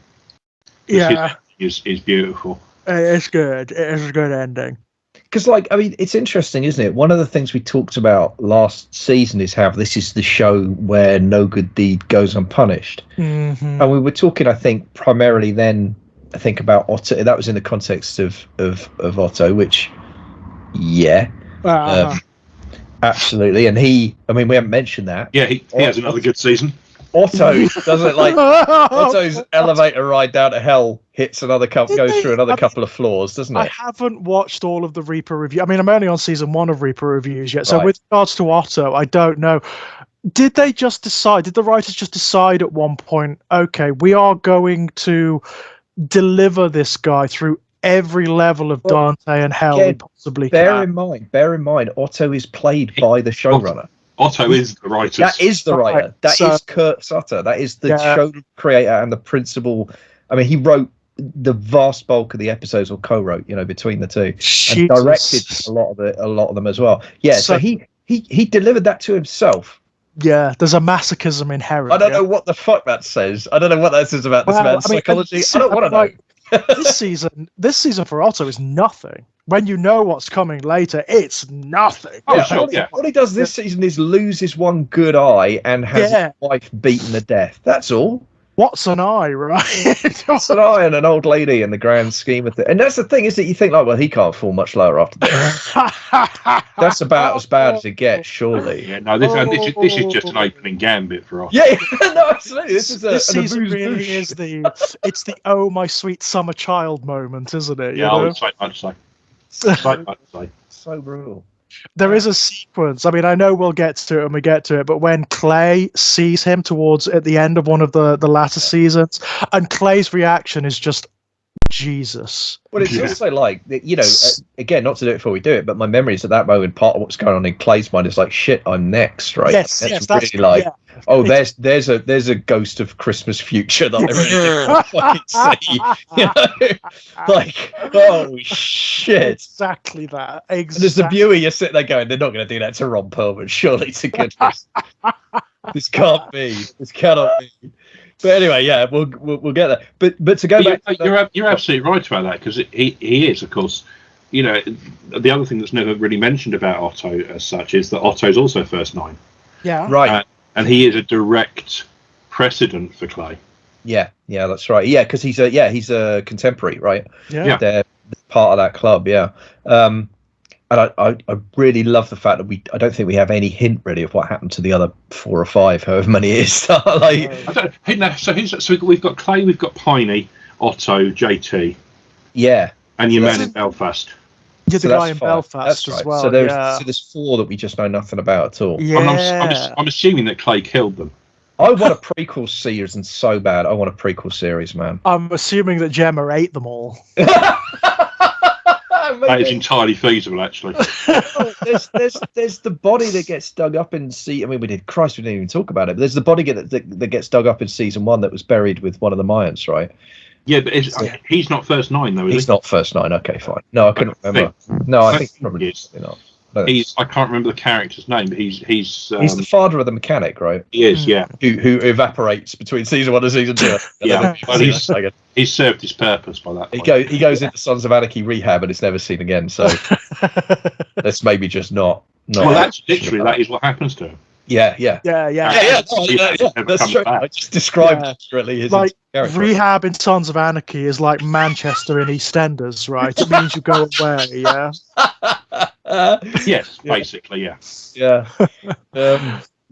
Yeah, his ending is beautiful. It's good. It is a good ending. because, like, I mean, it's interesting, isn't it? One of the things we talked about last season is how this is the show where no good deed goes unpunished. Mm-hmm. And we were talking, I think, primarily then, I think, about Otto. That was in the context of Otto, which, yeah, absolutely. And we haven't mentioned that. Yeah, he has another good season. Otto doesn't like Otto's elevator ride down to hell hits goes through another couple of floors, doesn't it? I haven't watched all of the Reaper review. I mean, I'm only on season 1 of Reaper reviews yet. So Right. with regards to Otto, I don't know. Did the writers just decide at one point, okay, we are going to deliver this guy through every level of Dante and hell we possibly can? Bear in mind, Otto is played by the showrunner. Otto is the writer. That is the writer. That is Kurt Sutter. That is the show creator and the principal. I mean, he wrote the vast bulk of the episodes, or co-wrote, between the two, and directed a lot of them as well. Yeah, so he delivered that to himself. Yeah, there's a masochism inherent. I don't know what the fuck that says. I don't know what that says about this man's psychology. I don't want to know. This season for Otto is nothing. When you know what's coming later, it's nothing. Oh, sure, yeah. What he does this season is lose his one good eye and has his wife beaten to death. That's all. What's an eye, right? What's an eye and an old lady in the grand scheme of things? And that's the thing, is that you think, like, well, he can't fall much lower after this. That's about as bad as it gets, surely. Yeah, no, this is just an opening gambit for us. Yeah, no, absolutely. This season really is it's the oh my sweet summer child moment, isn't it? Yeah, I would say much so. So brutal. There is a sequence. I mean, I know we'll get to it when we get to it, but when Clay sees him at the end of one of the latter seasons, and Clay's reaction is just Jesus. Well, it's also like, again, not to do it before we do it, but my memories at that moment, part of what's going on in Clay's mind is like, shit, I'm next, right? Yes, that's really like, there's a ghost of Christmas future that I really fucking see. Like, oh shit. Exactly that. And as the viewer, you're sitting there going, they're not going to do that to Ron Perlman, surely, to goodness. This can't be. This cannot be. But anyway, yeah, we'll get there. But to go back, you're absolutely right about that, because he is, of course, the other thing that's never really mentioned about Otto as such is that Otto's also first 9. Yeah. Right. And he is a direct precedent for Clay. Yeah, that's right. Yeah, because he's a contemporary, right? Yeah. They're part of that club. Yeah. And I really love the fact that I don't think we have any hint really of what happened to the other 4 or 5, however many it is. So we've got Clay, we've got Piney, Otto, JT. Yeah. And your man in Belfast. Yeah, the guy in Belfast as well. So there's 4 that we just know nothing about at all. Yeah. I'm assuming that Clay killed them. I want a prequel series, and so bad. I want a prequel series, man. I'm assuming that Gemma ate them all. That is entirely feasible, actually. There's the body that gets dug up in we didn't even talk about it. But there's the body that gets dug up in season 1 that was buried with one of the Mayans, right? Yeah, but he's not first 9 though. He's not first 9. Okay, fine. No, I couldn't remember. No, I think probably not. I can't remember the character's name, but he's the father of the mechanic, right? He is, yeah. Who evaporates between season 1 and season 2. Yeah, well, he's served his purpose by that point. He goes into Sons of Anarchy rehab and it's never seen again. So let's maybe just not. Well, that's literally that is what happens to him. Yeah. That's true. I just described accurately his character. Rehab in Sons of Anarchy is like Manchester in EastEnders, right? It means you go away, yeah. Yes, basically, yeah.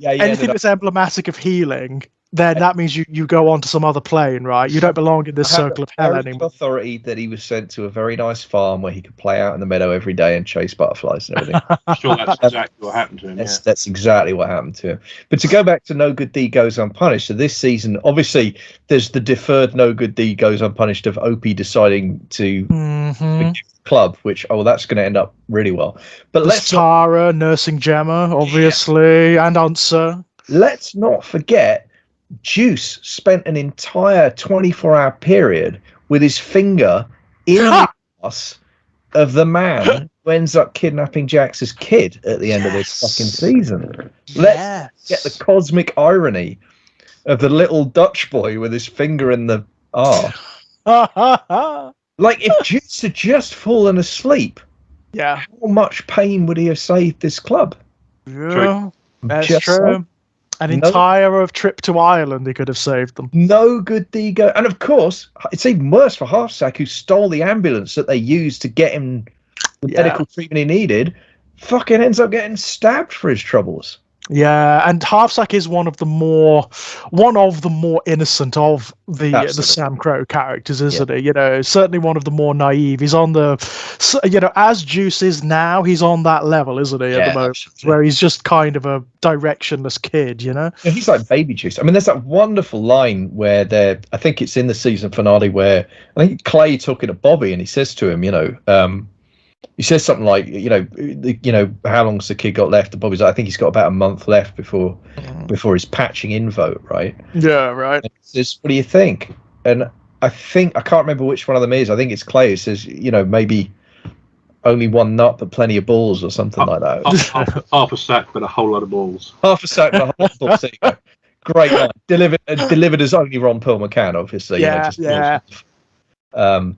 Anything that's emblematic of healing, then that means you go on to some other plane, right? You don't belong in this circle of hell anymore. Authority that he was sent to a very nice farm where he could play out in the meadow every day and chase butterflies and everything. Sure, that's exactly what happened to him. That's exactly what happened to him. But to go back to No Good Deed Goes Unpunished, so this season, obviously, there's the deferred No Good Deed Goes Unpunished of Opie deciding to forgive the club, which that's going to end up really well. But let's Tara nursing Gemma, obviously, and Unser. Let's not forget, Juice spent an entire 24-hour period with his finger in the ass of the man who ends up kidnapping Jax's kid at the end of this fucking season. Let's get the cosmic irony of the little Dutch boy with his finger in the arse. Like, if Juice had just fallen asleep Yeah. How much pain would he have saved this club? Yeah, that's Just true. so. An No. entire trip to Ireland, he could have saved them. No good ego. And of course, it's even worse for Halfsack, who stole the ambulance that they used to get him the medical treatment he needed. Fucking ends up getting stabbed for his troubles. Yeah, and Halfsack is one of the more innocent of the Sam Crow characters, isn't he? You know, certainly one of the more naive. He's on the, you know, as Juice is now, he's on that level, isn't he? At the moment, absolutely. Where he's just kind of a directionless kid, you know. Yeah, he's like Baby Juice. I mean, there's that wonderful line where I think it's in the season finale where I think Clay talking to Bobby, and he says to him, you know. He says something like, you know, how long's the kid got left? And Bobby's like, I think he's got about a month left before his patching in vote, right? Yeah, right. And he says, what do you think? And I can't remember which one of them is. I think it's Clay who says, you know, maybe only one nut but plenty of balls or something like that. Half a sack but a whole lot of balls. Half a sack but a whole lot of balls. There you go. Great line. Delivered as only Ron Perlman can, obviously. Yeah, you know,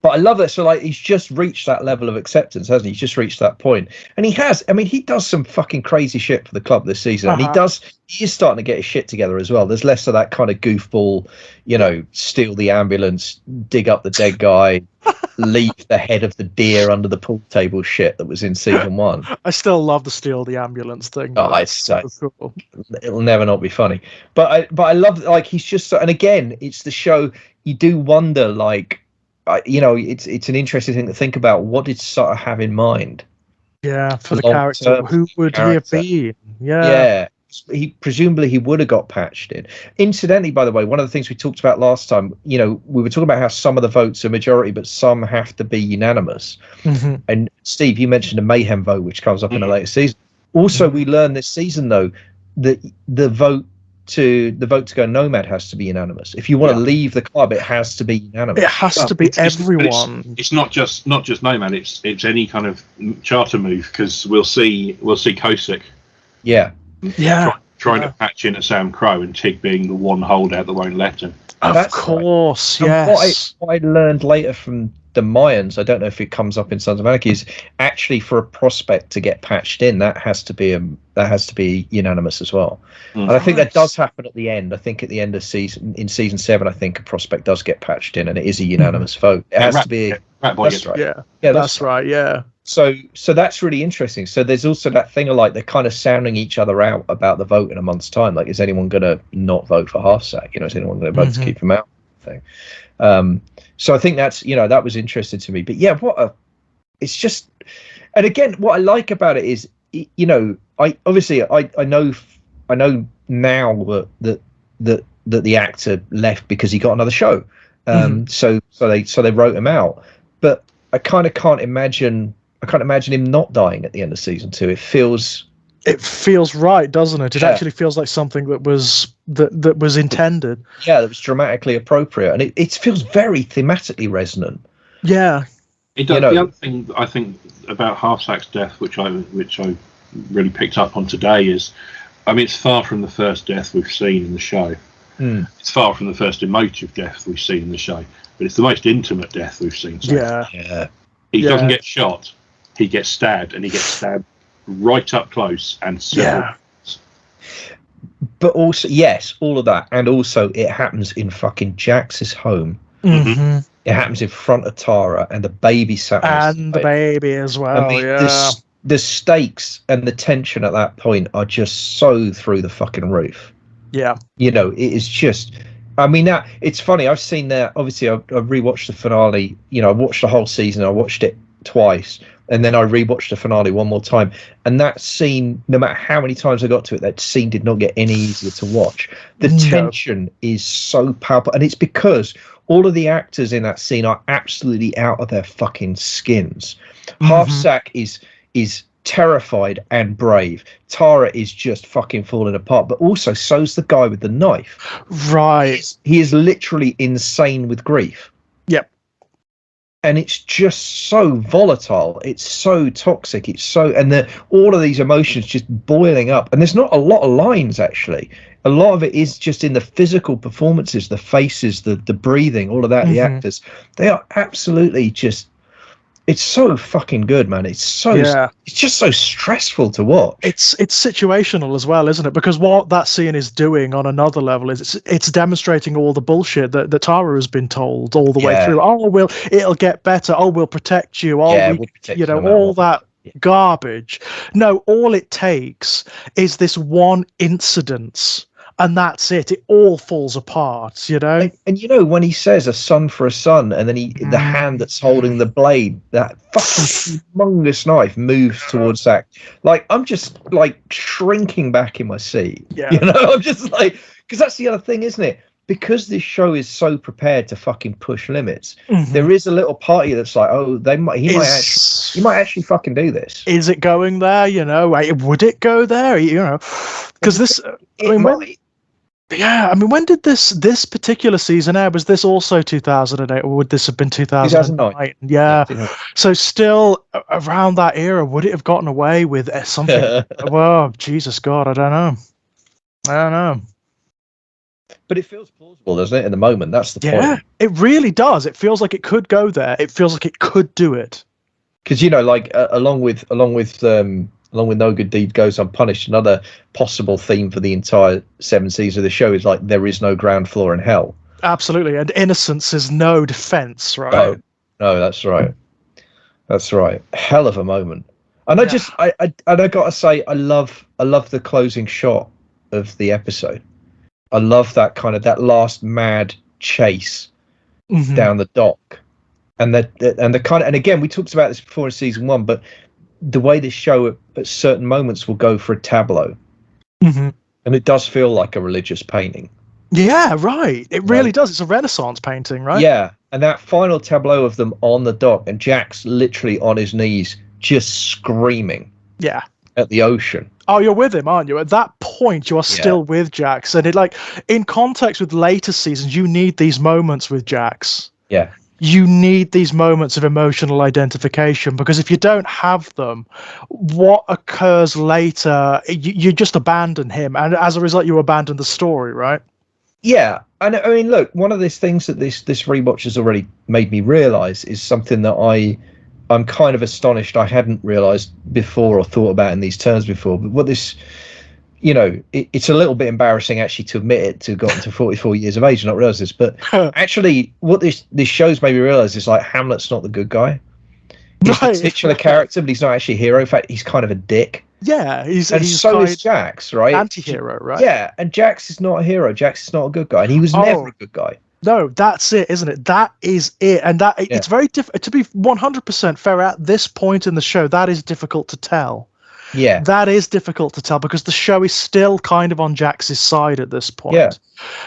But I love that. So, like, he's just reached that level of acceptance, hasn't he? He's just reached that point. And he has. I mean, he does some fucking crazy shit for the club this season. And he is starting to get his shit together as well. There's less of that kind of goofball, you know, steal the ambulance, dig up the dead guy, leave the head of the deer under the pool table shit that was in season 1. I still love the steal the ambulance thing. Oh, it's so cool. It'll never not be funny. But I love, like, he's just so, and again, it's the show, you do wonder, like, you know, it's an interesting thing to think about. What did Sutter have in mind? Yeah, for the character. Who would he have been? Yeah. He would have got patched in. Incidentally, by the way, one of the things we talked about last time, you know, we were talking about how some of the votes are majority, but some have to be unanimous. Mm-hmm. And Steve, you mentioned a mayhem vote, which comes up in a later season. Also, we learned this season though that the vote to go Nomad has to be unanimous. If you want to leave the club, it has to be unanimous. It has to be everyone. It's not just Nomad. It's any kind of charter move, because we'll see Kosick. Yeah. Trying to patch in at Sam Crow, and Tig being the one holdout that won't let him. Of course, yes. What I learned later from the Mayans, I don't know if it comes up in Sons of Anarchy, is actually for a prospect to get patched in, that has to be unanimous as well. And I think that does happen at the end. I think at the end of season 7, I think a prospect does get patched in, and it is a unanimous vote. It has to be. That's right. Yeah, that's right. Yeah. So that's really interesting. So there's also that thing of, like, they're kind of sounding each other out about the vote in a month's time. Like, is anyone going to not vote for Halfsack? You know, is anyone going to vote to keep him out? Thing. So I think that's, you know, that was interesting to me. But yeah, it's just, and again, what I like about it is, you know, I know now that the actor left because he got another show. So they wrote him out. But I kind of can't imagine him not dying at the end of season 2. It feels right, doesn't it? It actually feels like something that was intended. Yeah, that was dramatically appropriate, and it feels very thematically resonant. Yeah, it does. You know, the other thing I think about Halfsack's death, which I really picked up on today, is, I mean, it's far from the first death we've seen in the show. It's far from the first emotive death we've seen in the show, but it's the most intimate death we've seen. Yeah. He doesn't get shot; he gets stabbed, and he gets stabbed right up close and But also, yes, all of that, and also it happens in fucking Jax's home. Mm-hmm. It happens in front of Tara, and the baby sat and the baby as well. I mean, the stakes and the tension at that point are just so through the fucking roof. Yeah, you know, it is just. I mean, that it's funny. I've seen that. Obviously, I rewatched the finale. You know, I watched the whole season. I watched it twice, and then I rewatched the finale one more time. And that scene, no matter how many times I got to it, that scene did not get any easier to watch. The tension is so palpable, and it's because all of the actors in that scene are absolutely out of their fucking skins. Halfsack is terrified and brave. Tara is just fucking falling apart, but also so's the guy with the knife. Right. He is literally insane with grief. Yep. And it's just so volatile. It's so toxic. It's so, and all of these emotions just boiling up. And there's not a lot of lines, actually. A lot of it is just in the physical performances, the faces, the breathing, all of that. The actors, they are absolutely just It's so fucking good, man. It's just so stressful to watch. It's situational as well, isn't it? Because what that scene is doing on another level is it's demonstrating all the bullshit that Tara has been told all the way through. Oh, it'll get better. Oh, we'll protect you. Oh, we'll protect you, no matter all what. that garbage. No, all it takes is this one incident. And that's it. It all falls apart, And you know, when he says a son for a son, and then the hand that's holding the blade, that fucking humongous knife moves towards Zach. Like, I'm just like shrinking back in my seat. Yeah. I'm just like, because that's the other thing, isn't it? Because this show is so prepared to fucking push limits, there is a little party that's like, oh, he might actually fucking do this. Is it going there? Would it go there? Because this. When did this particular season air? Was this also 2008, or would this have been 2009? Yeah. So still around that era, would it have gotten away with something? Well, Jesus God, I don't know. But it feels plausible, doesn't it? In the moment, that's the point. Yeah, it really does. It feels like it could go there. It feels like it could do it. Because along with No Good Deed Goes Unpunished, another possible theme for the entire 7 seasons of the show is like there is no ground floor in hell. Absolutely, and innocence is no defense, right? No, that's right. That's right. Hell of a moment. And I gotta say, I love the closing shot of the episode. I love that kind of that last mad chase down the dock, and and again, we talked about this before in season 1, but the way this show at certain moments will go for a tableau, and it does feel like a religious painting. Yeah, right. It really does. It's a Renaissance painting, right? Yeah, and that final tableau of them on the dock and Jack's literally on his knees, just screaming. Yeah. At the ocean. Oh, you're with him, aren't you? At that point, you are still with Jax, and in context with later seasons, you need these moments with Jax. Yeah. You need these moments of emotional identification, because if you don't have them, what occurs later, you just abandon him, and as a result, you abandon the story, right? Yeah, and I mean, look, one of these things that this rewatch has already made me realize is something that I'm kind of astonished I hadn't realized before or thought about in these terms before. But what this, it's a little bit embarrassing actually to admit it, to have gotten to 44 years of age and not realize this. But actually, what this show's made me realize is like Hamlet's not the good guy. He's a titular character, but he's not actually a hero. In fact, he's kind of a dick. Yeah, he's so is Jax, right? Anti-hero, right? Yeah, and Jax is not a hero. Jax is not a good guy, and he was never a good guy. No, that's it, isn't it? That is it, and it's very difficult to be 100% fair. At this point in the show, that is difficult to tell. Yeah, that is difficult to tell because the show is still kind of on Jax's side at this point. Yeah,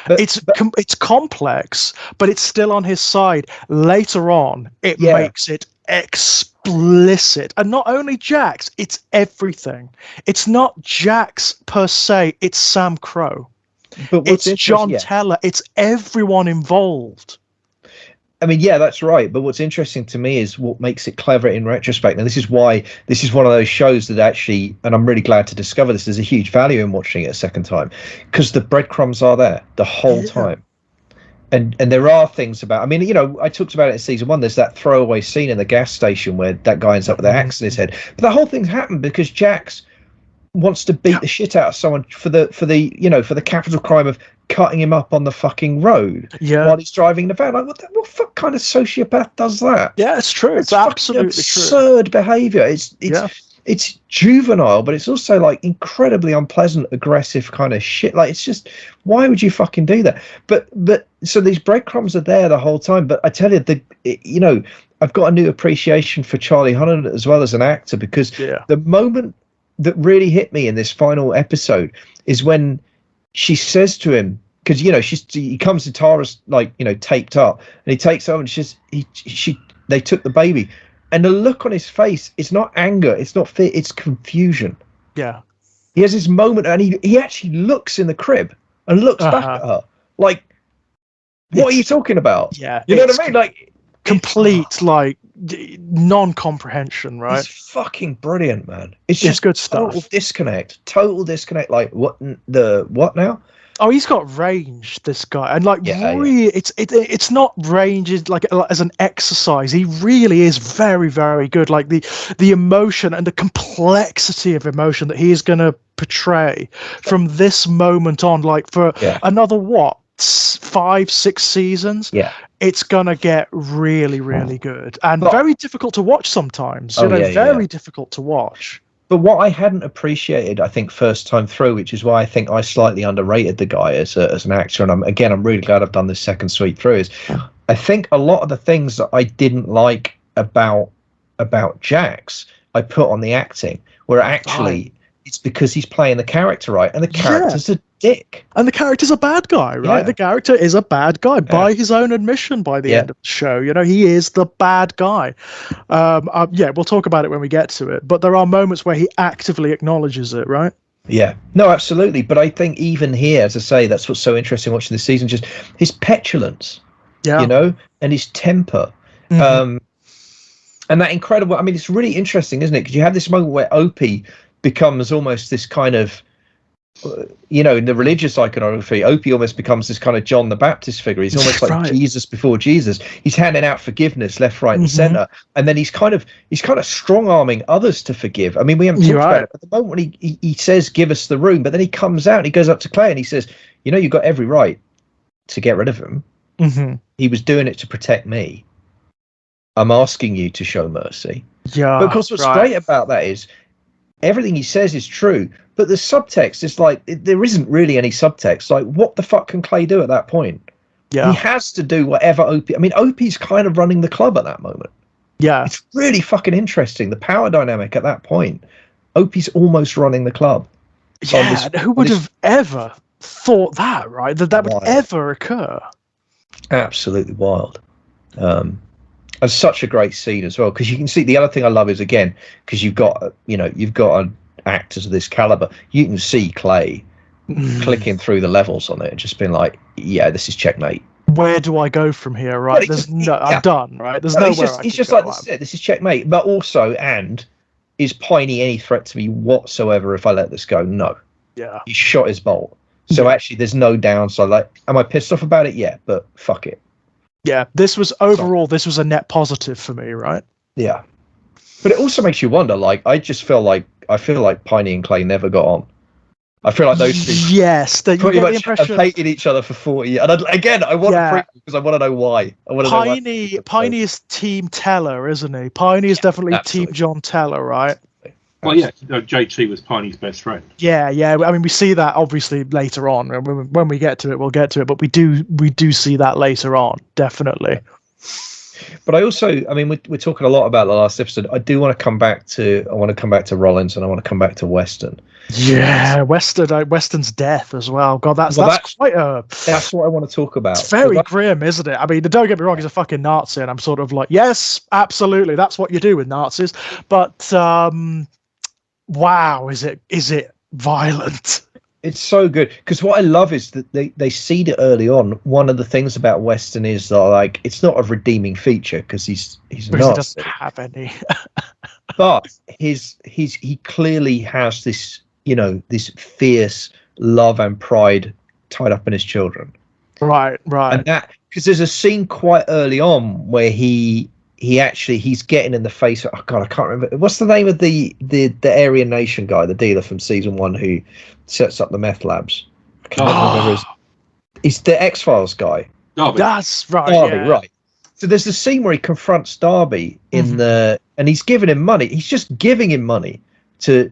it's complex, but it's still on his side. Later on, it makes it explicit, and not only Jax, it's everything. It's not Jax per se; it's Sam Crow. But it's John Teller. It's everyone involved. I mean, yeah, that's right. But what's interesting to me is what makes it clever in retrospect. And this is why this is one of those shows that actually, and I'm really glad to discover this, there's a huge value in watching it a second time, because the breadcrumbs are there the whole time. And there are things about, I mean, I talked about it in season 1. There's that throwaway scene in the gas station where that guy ends up with an axe in his head. But the whole thing's happened because Jax wants to beat the shit out of someone for the capital crime of cutting him up on the fucking road while he's driving the van. Like, what fuck kind of sociopath does that? Yeah, it's true. It's absolutely absurd behavior. It's juvenile, but it's also like incredibly unpleasant, aggressive kind of shit. Like, it's just, why would you fucking do that? But so these breadcrumbs are there the whole time. But I tell you, I've got a new appreciation for Charlie Hunnam as well as an actor, because the moment that really hit me in this final episode is when she says to him, because he comes to Tara's taped up, and he takes her and they took the baby, and the look on his face is not anger, it's not fear, it's confusion. Yeah, he has this moment, and he actually looks in the crib and looks back at her like, what are you talking about? Yeah, you know what I mean? Like, complete non-comprehension, right? It's fucking brilliant, man. It's just good stuff. Total disconnect. Like, what now? Oh, he's got range, this guy, and like Yeah, really, it's not range is like as an exercise. He really is very, very good. Like the emotion and the complexity of emotion that he is going to portray from this moment on, like for Yeah. another what 5, 6 seasons. Yeah. It's gonna get really, really good and But- very difficult to watch sometimes. Oh, yeah, very difficult to watch. But what I hadn't appreciated, I think, first time through, which is why I think I slightly underrated the guy as an actor, and I'm really glad I've done this second sweep through, is I think a lot of the things that I didn't like about Jax, I put on the acting, where actually it's because he's playing the character right, and the character's a dick. And the character's a bad guy, right? Yeah. The character is a bad guy by his own admission by the end of the show. He is the bad guy. We'll talk about it when we get to it. But there are moments where he actively acknowledges it, right? Yeah, no, absolutely. But I think even here, as I say, that's what's so interesting watching this season, just his petulance, and his temper. And that incredible, I mean, it's really interesting, isn't it? Because you have this moment where Opie becomes almost this kind of, in the religious iconography, Opie almost becomes this kind of John the Baptist figure. He's almost like Jesus before Jesus. He's handing out forgiveness left, right, and center, and then he's kind of strong arming others to forgive. I mean, we haven't talked about it, but the moment when he says, "Give us the room," but then he comes out and he goes up to Clay and he says, "You've got every right to get rid of him. He was doing it to protect me. I'm asking you to show mercy." Yeah. But of course, what's great about that is everything he says is true, but the subtext is like there isn't really any subtext. Like, what the fuck can Clay do at that point? Yeah, he has to do whatever Opie. I mean, Opie's kind of running the club at that moment. Yeah, it's really fucking interesting, the power dynamic at that point. Opie's almost running the club. Yeah, who would have ever thought that? Right, that would ever occur? Absolutely wild. And such a great scene as well, because you can see the other thing I love is, again, because you've got an actors of this caliber, you can see Clay clicking through the levels on it and just being like, yeah, this is checkmate. Where do I go from here? Right, I'm done. Right, there's nowhere. He's just like, this is checkmate. But also, and is Piney any threat to me whatsoever if I let this go? No. Yeah, he shot his bolt. So actually, there's no downside. Like, am I pissed off about it? Yeah, but fuck it. Yeah, this was a net positive for me, right? Yeah, but it also makes you wonder. Like, I feel like Piney and Clay never got on. I feel like those two, yes, that pretty much have hated each other for 40 years. And I want to preview because I want to know why. Piney is Team Teller, isn't he? Piney is definitely Team John Teller, right? Well, yeah, JT was Piney's best friend. Yeah. I mean, we see that obviously later on. When we get to it, we'll get to it. But we do see that later on, definitely. But I also, I mean, we're talking a lot about the last episode. I want to come back to Rollins, and I want to come back to Weston. Yeah, Weston's death as well. God, that's quite a. That's what I want to talk about. It's very grim, isn't it? I mean, don't get me wrong, he's a fucking Nazi, and I'm sort of like, yes, absolutely, that's what you do with Nazis. But wow, is it violent? It's so good, because what I love is that they seed it early on. One of the things about Weston is that, like, it's not a redeeming feature because he's not. He doesn't have any. But he clearly has this, this fierce love and pride tied up in his children. Right. And that, because there's a scene quite early on where he's getting in the face of, oh God, I can't remember. What's the name of the Aryan Nation guy, the dealer from season 1 who sets up the meth labs? I can't remember he's the X-Files guy. Darby. That's right. Darby, right. So there's the scene where he confronts Darby and he's giving him money. He's just giving him money to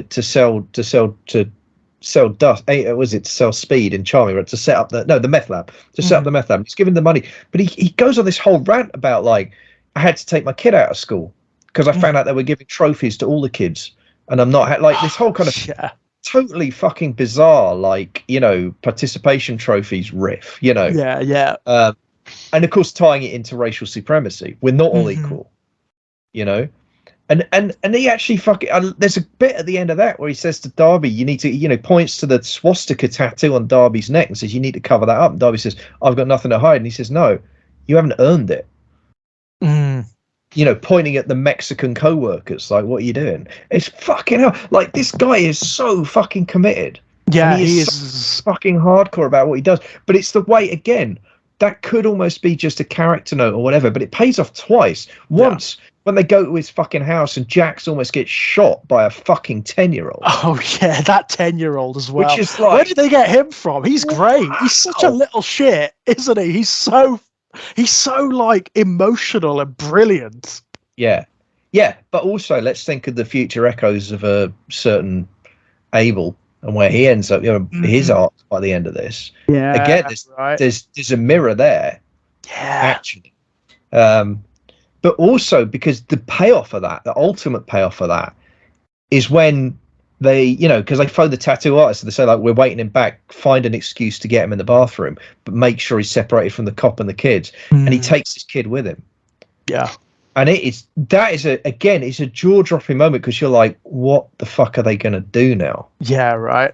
sell dust. Was it to sell speed in Charming, to set up the meth lab, to set up the meth lab. He's giving the money, but he goes on this whole rant about, like, I had to take my kid out of school because I found out they were giving trophies to all the kids, and I'm not like this whole kind of totally fucking bizarre, like, participation trophies riff, Yeah. And of course tying it into racial supremacy. We're not all equal, and he actually there's a bit at the end of that where he says to Darby, you need to, points to the swastika tattoo on Darby's neck and says, you need to cover that up. And Darby says, I've got nothing to hide. And he says, no, you haven't earned it. Pointing at the Mexican co-workers, like, what are you doing? It's fucking hell. Like, this guy is so fucking committed. Yeah, and he is so fucking hardcore about what he does. But it's the way, again, that could almost be just a character note or whatever, but it pays off twice. Once when they go to his fucking house and Jax almost gets shot by a fucking 10-year-old. Oh yeah, that 10-year-old as well. Which is like, where did they get him from? He's great. He's such a little shit, isn't he? He's so like emotional and brilliant. Yeah. But also, let's think of the future echoes of a certain Abel and where he ends up, his arc by the end of this. Yeah. Again, there's a mirror there. Yeah. Actually. But also because the payoff of that, the ultimate payoff of that, is when they, because they phone the tattoo artist and they say, like, we're waiting him back, find an excuse to get him in the bathroom, but make sure he's separated from the cop and the kids. And he takes his kid with him. Yeah. And it's a jaw-dropping moment because you're like, what the fuck are they going to do now? Yeah, right.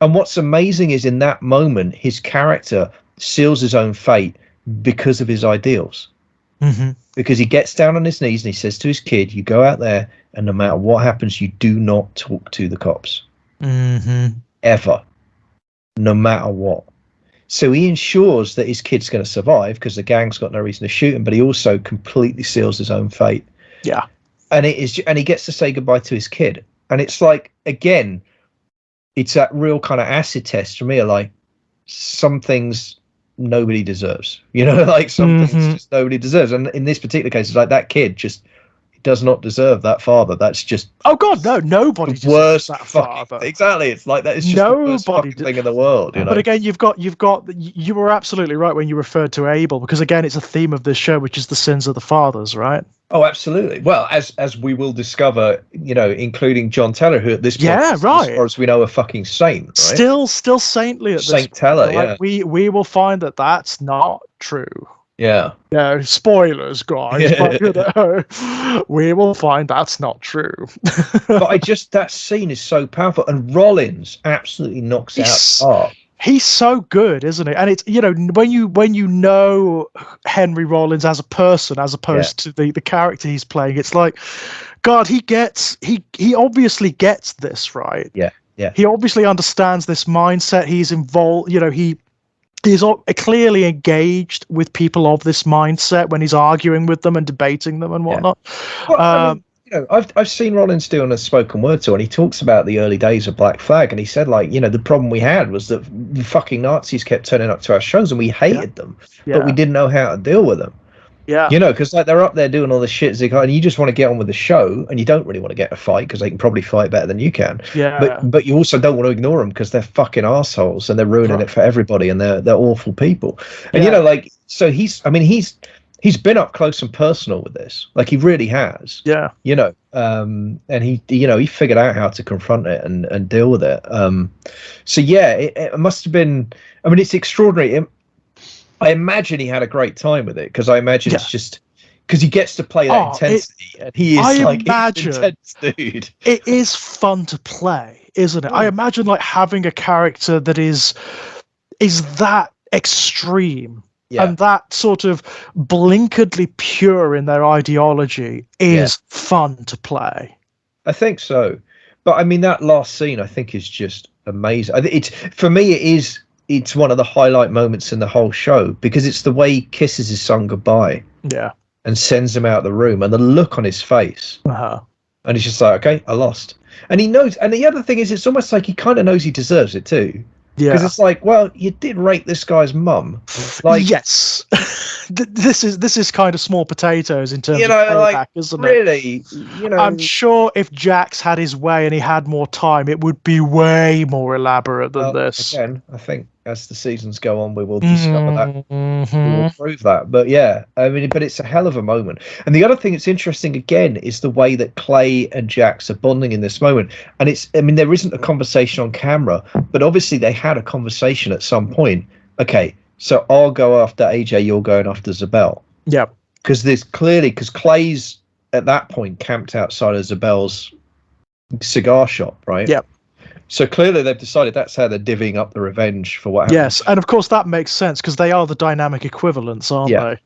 And what's amazing is in that moment, his character seals his own fate because of his ideals. Because he gets down on his knees and he says to his kid, you go out there and no matter what happens, you do not talk to the cops. Ever. No matter what. So he ensures that his kid's going to survive because the gang's got no reason to shoot him, but he also completely seals his own fate. Yeah. And he gets to say goodbye to his kid. And it's like, again, it's that real kind of acid test for me, like some things nobody deserves, like some things just nobody deserves. And in this particular case, it's like that kid just does not deserve that father. That's just nobody the worst that father. Exactly. It's like that is just the worst fucking thing in the world. But again, you were absolutely right when you referred to Abel, because again, it's a theme of this show, which is the sins of the fathers, right? Oh, absolutely. Well, as we will discover, including John Teller, who at this point, as far as we know, a fucking saint, right? Still saintly at this Saint Teller, yeah. We will find that that's not true. Yeah. Yeah, spoilers, guys. But, we will find that's not true. But that scene is so powerful, and Rollins absolutely knocks it out of the park. He's so good, isn't he? And it's when you know Henry Rollins as a person as opposed to the character he's playing, it's like, God, he obviously gets this, right? Yeah. He obviously understands this mindset. He's involved. He's clearly engaged with people of this mindset when he's arguing with them and debating them and whatnot. Well, I've seen Rollins do on a spoken word tour, and he talks about the early days of Black Flag, and he said, like, the problem we had was that the fucking Nazis kept turning up to our shows, and we hated them, but we didn't know how to deal with them. Yeah. Because like they're up there doing all the shit, and you just want to get on with the show, and you don't really want to get a fight because they can probably fight better than you can. Yeah. But you also don't want to ignore them because they're fucking assholes and they're ruining it for everybody, and they're awful people. And so he's been up close and personal with this, like he really has. Yeah. And he figured out how to confront it and deal with it. So yeah, it must have been. I mean, it's extraordinary. I imagine he had a great time with it, because I imagine it's just because he gets to play that intensity, and he is he's an intense dude. It is fun to play, isn't it? I imagine like having a character that is that extreme and that sort of blinkeredly pure in their ideology is fun to play. I think so. But I mean, that last scene I think is just amazing. I think for me it's one of the highlight moments in the whole show, because it's the way he kisses his son goodbye. Yeah. And sends him out of the room, and the look on his face. Uh-huh. And he's just like, okay, I lost. And he knows. And the other thing is, it's almost like he kind of knows he deserves it too. Yeah. Because it's like, well, you did rape this guy's mum. Like, yes. This is kind of small potatoes in terms of payback, isn't it? Really, I'm sure if Jax had his way and he had more time, it would be way more elaborate than this. Again, I think as the seasons go on, we will discover that. We will prove that. But yeah, I mean, but it's a hell of a moment. And the other thing that's interesting again is the way that Clay and Jax are bonding in this moment. And there isn't a conversation on camera, but obviously they had a conversation at some point. Okay, so I'll go after AJ, you're going after Zabel. Yeah. Because Clay's at that point camped outside of Zabel's cigar shop, right? Yeah. So clearly they've decided that's how they're divvying up the revenge for what happened. Yes, and of course that makes sense because they are the dynamic equivalents, aren't they?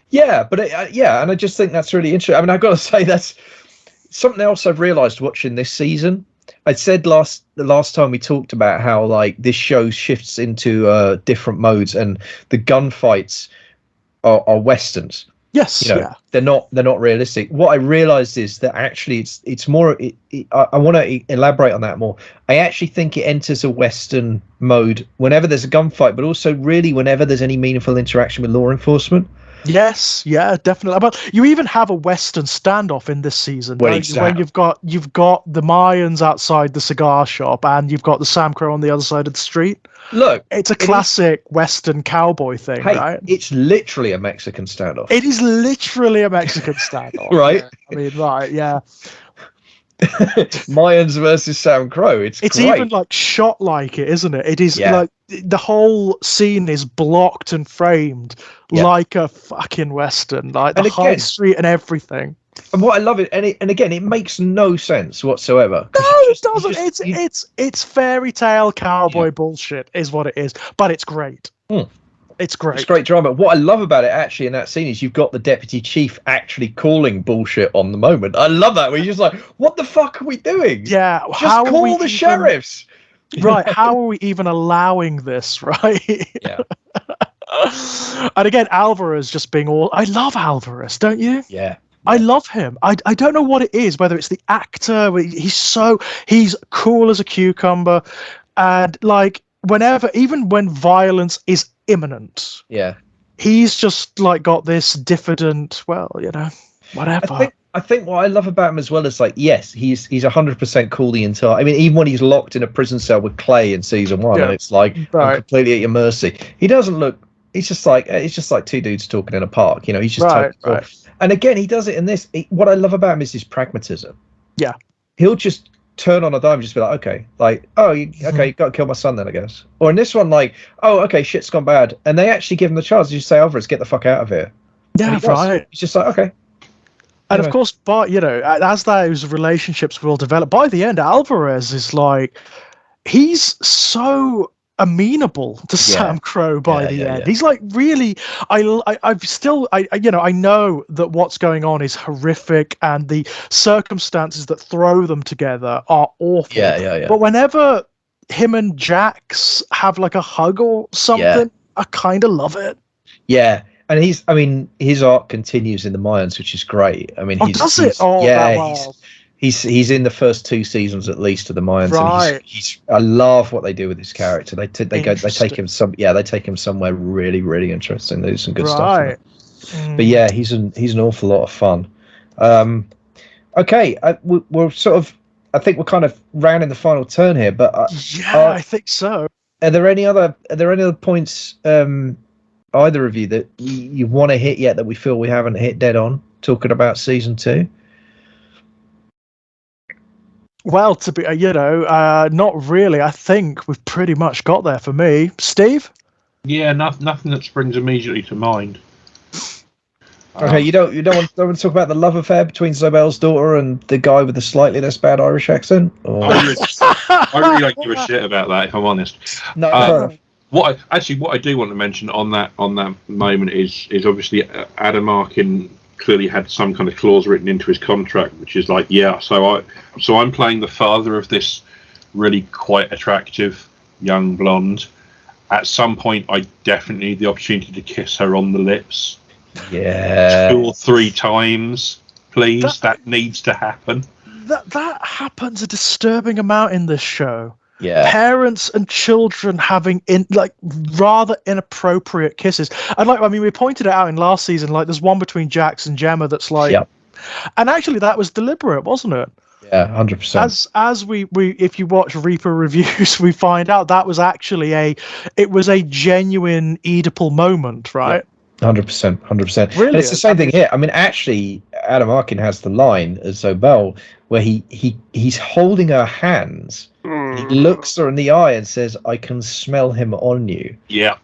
Yeah, but and I just think that's really interesting. I mean, I've got to say that's something else I've realised watching this season I said the last time we talked about how like this show shifts into different modes, and the gunfights are westerns. Yes, yeah. They're not realistic. What I realized is that actually it's more. I want to elaborate on that more. I actually think it enters a western mode whenever there's a gunfight, but also really whenever there's any meaningful interaction with law enforcement. Yes, yeah, definitely. But you even have a Western standoff in this season, Well, don't you? When you've got the Mayans outside the cigar shop, and you've got the Sam Crow on the other side of the street. Look, It's a classic Western cowboy thing, right? It's literally a Mexican standoff. It is literally a Mexican standoff, right? Yeah. I mean, right, yeah. Mayans versus Sam Crow. It's great. Even like shot like it, isn't it? It is like the whole scene is blocked and framed like a fucking Western, like the high street and everything. And what I love it, and again, it makes no sense whatsoever. No, it doesn't. It's fairy tale cowboy bullshit, is what it is. But it's great. It's great. It's great drama. What I love about it actually in that scene is you've got the deputy chief actually calling bullshit on the moment. I love that. Where you're just like, what the fuck are we doing? Yeah, just call the sheriffs. Right? How are we even allowing this? Right? Yeah. And again, Alvarez just being all. I love Alvarez, don't you? Yeah. I love him. I don't know what it is, whether it's the actor. He's cool as a cucumber, and like even when violence is imminent, he's just like got this diffident. Well, whatever. I think what I love about him as well is like, yes, he's 100% cool the entire. I mean, even when he's locked in a prison cell with Clay in season 1, and it's like I'm completely at your mercy. He doesn't look. It's just like two dudes talking in a park. He's just totally cool. And again, he does it in this. What I love about him is his pragmatism. Yeah, he'll just turn on a dime, and just be like, okay, like, you got to kill my son then, I guess. Or in this one, like, oh, okay, shit's gone bad, and they actually give him the chance to just say, Alvarez, get the fuck out of here. Yeah, right. He's just like, okay. And of course, but as those relationships will develop, by the end, Alvarez is like, he's so amenable to Sam Crow by the end. He's like, really, I know that what's going on is horrific and the circumstances that throw them together are awful. Yeah. But whenever him and Jax have like a hug or something, I kind of love it. Yeah. And his arc continues in the Mayans, which is great. I mean, he's in the first 2 seasons at least of the Mayans. Right. And I love what they do with this character. They take him somewhere really, really interesting. They do some good stuff. But yeah, he's an awful lot of fun. Okay, we're sort of. I think we're kind of rounding the final turn here. But I think so. Are there any other points? Either of you that you want to hit yet that we feel we haven't hit dead on talking about season 2? Well, to be not really. I think we've pretty much got there for me. Steve? Yeah, nothing that springs immediately to mind. Okay, you don't want to talk about the love affair between Zobel's daughter and the guy with the slightly less bad Irish accent? Or... I really don't give a shit about that, if I'm honest. No. What I do want to mention on that moment is obviously Adam Arkin clearly had some kind of clause written into his contract, which is like, so I'm playing the father of this really quite attractive young blonde. At some point, I definitely need the opportunity to kiss her on the lips. Yeah, 2 or 3 times, please. That needs to happen. That happens a disturbing amount in this show. Yeah, parents and children having rather inappropriate kisses. And we pointed it out in last season. Like, there's one between Jax and Gemma that's like, and actually that was deliberate, wasn't it? Yeah, 100%. As we if you watch Reaper reviews, we find out that was actually a genuine Oedipal moment, right? 100%. Really, and it's the same thing here. I mean, actually, Adam Arkin has the line as Zobel where he's holding her hands. He looks her in the eye and says, "I can smell him on you." Yeah.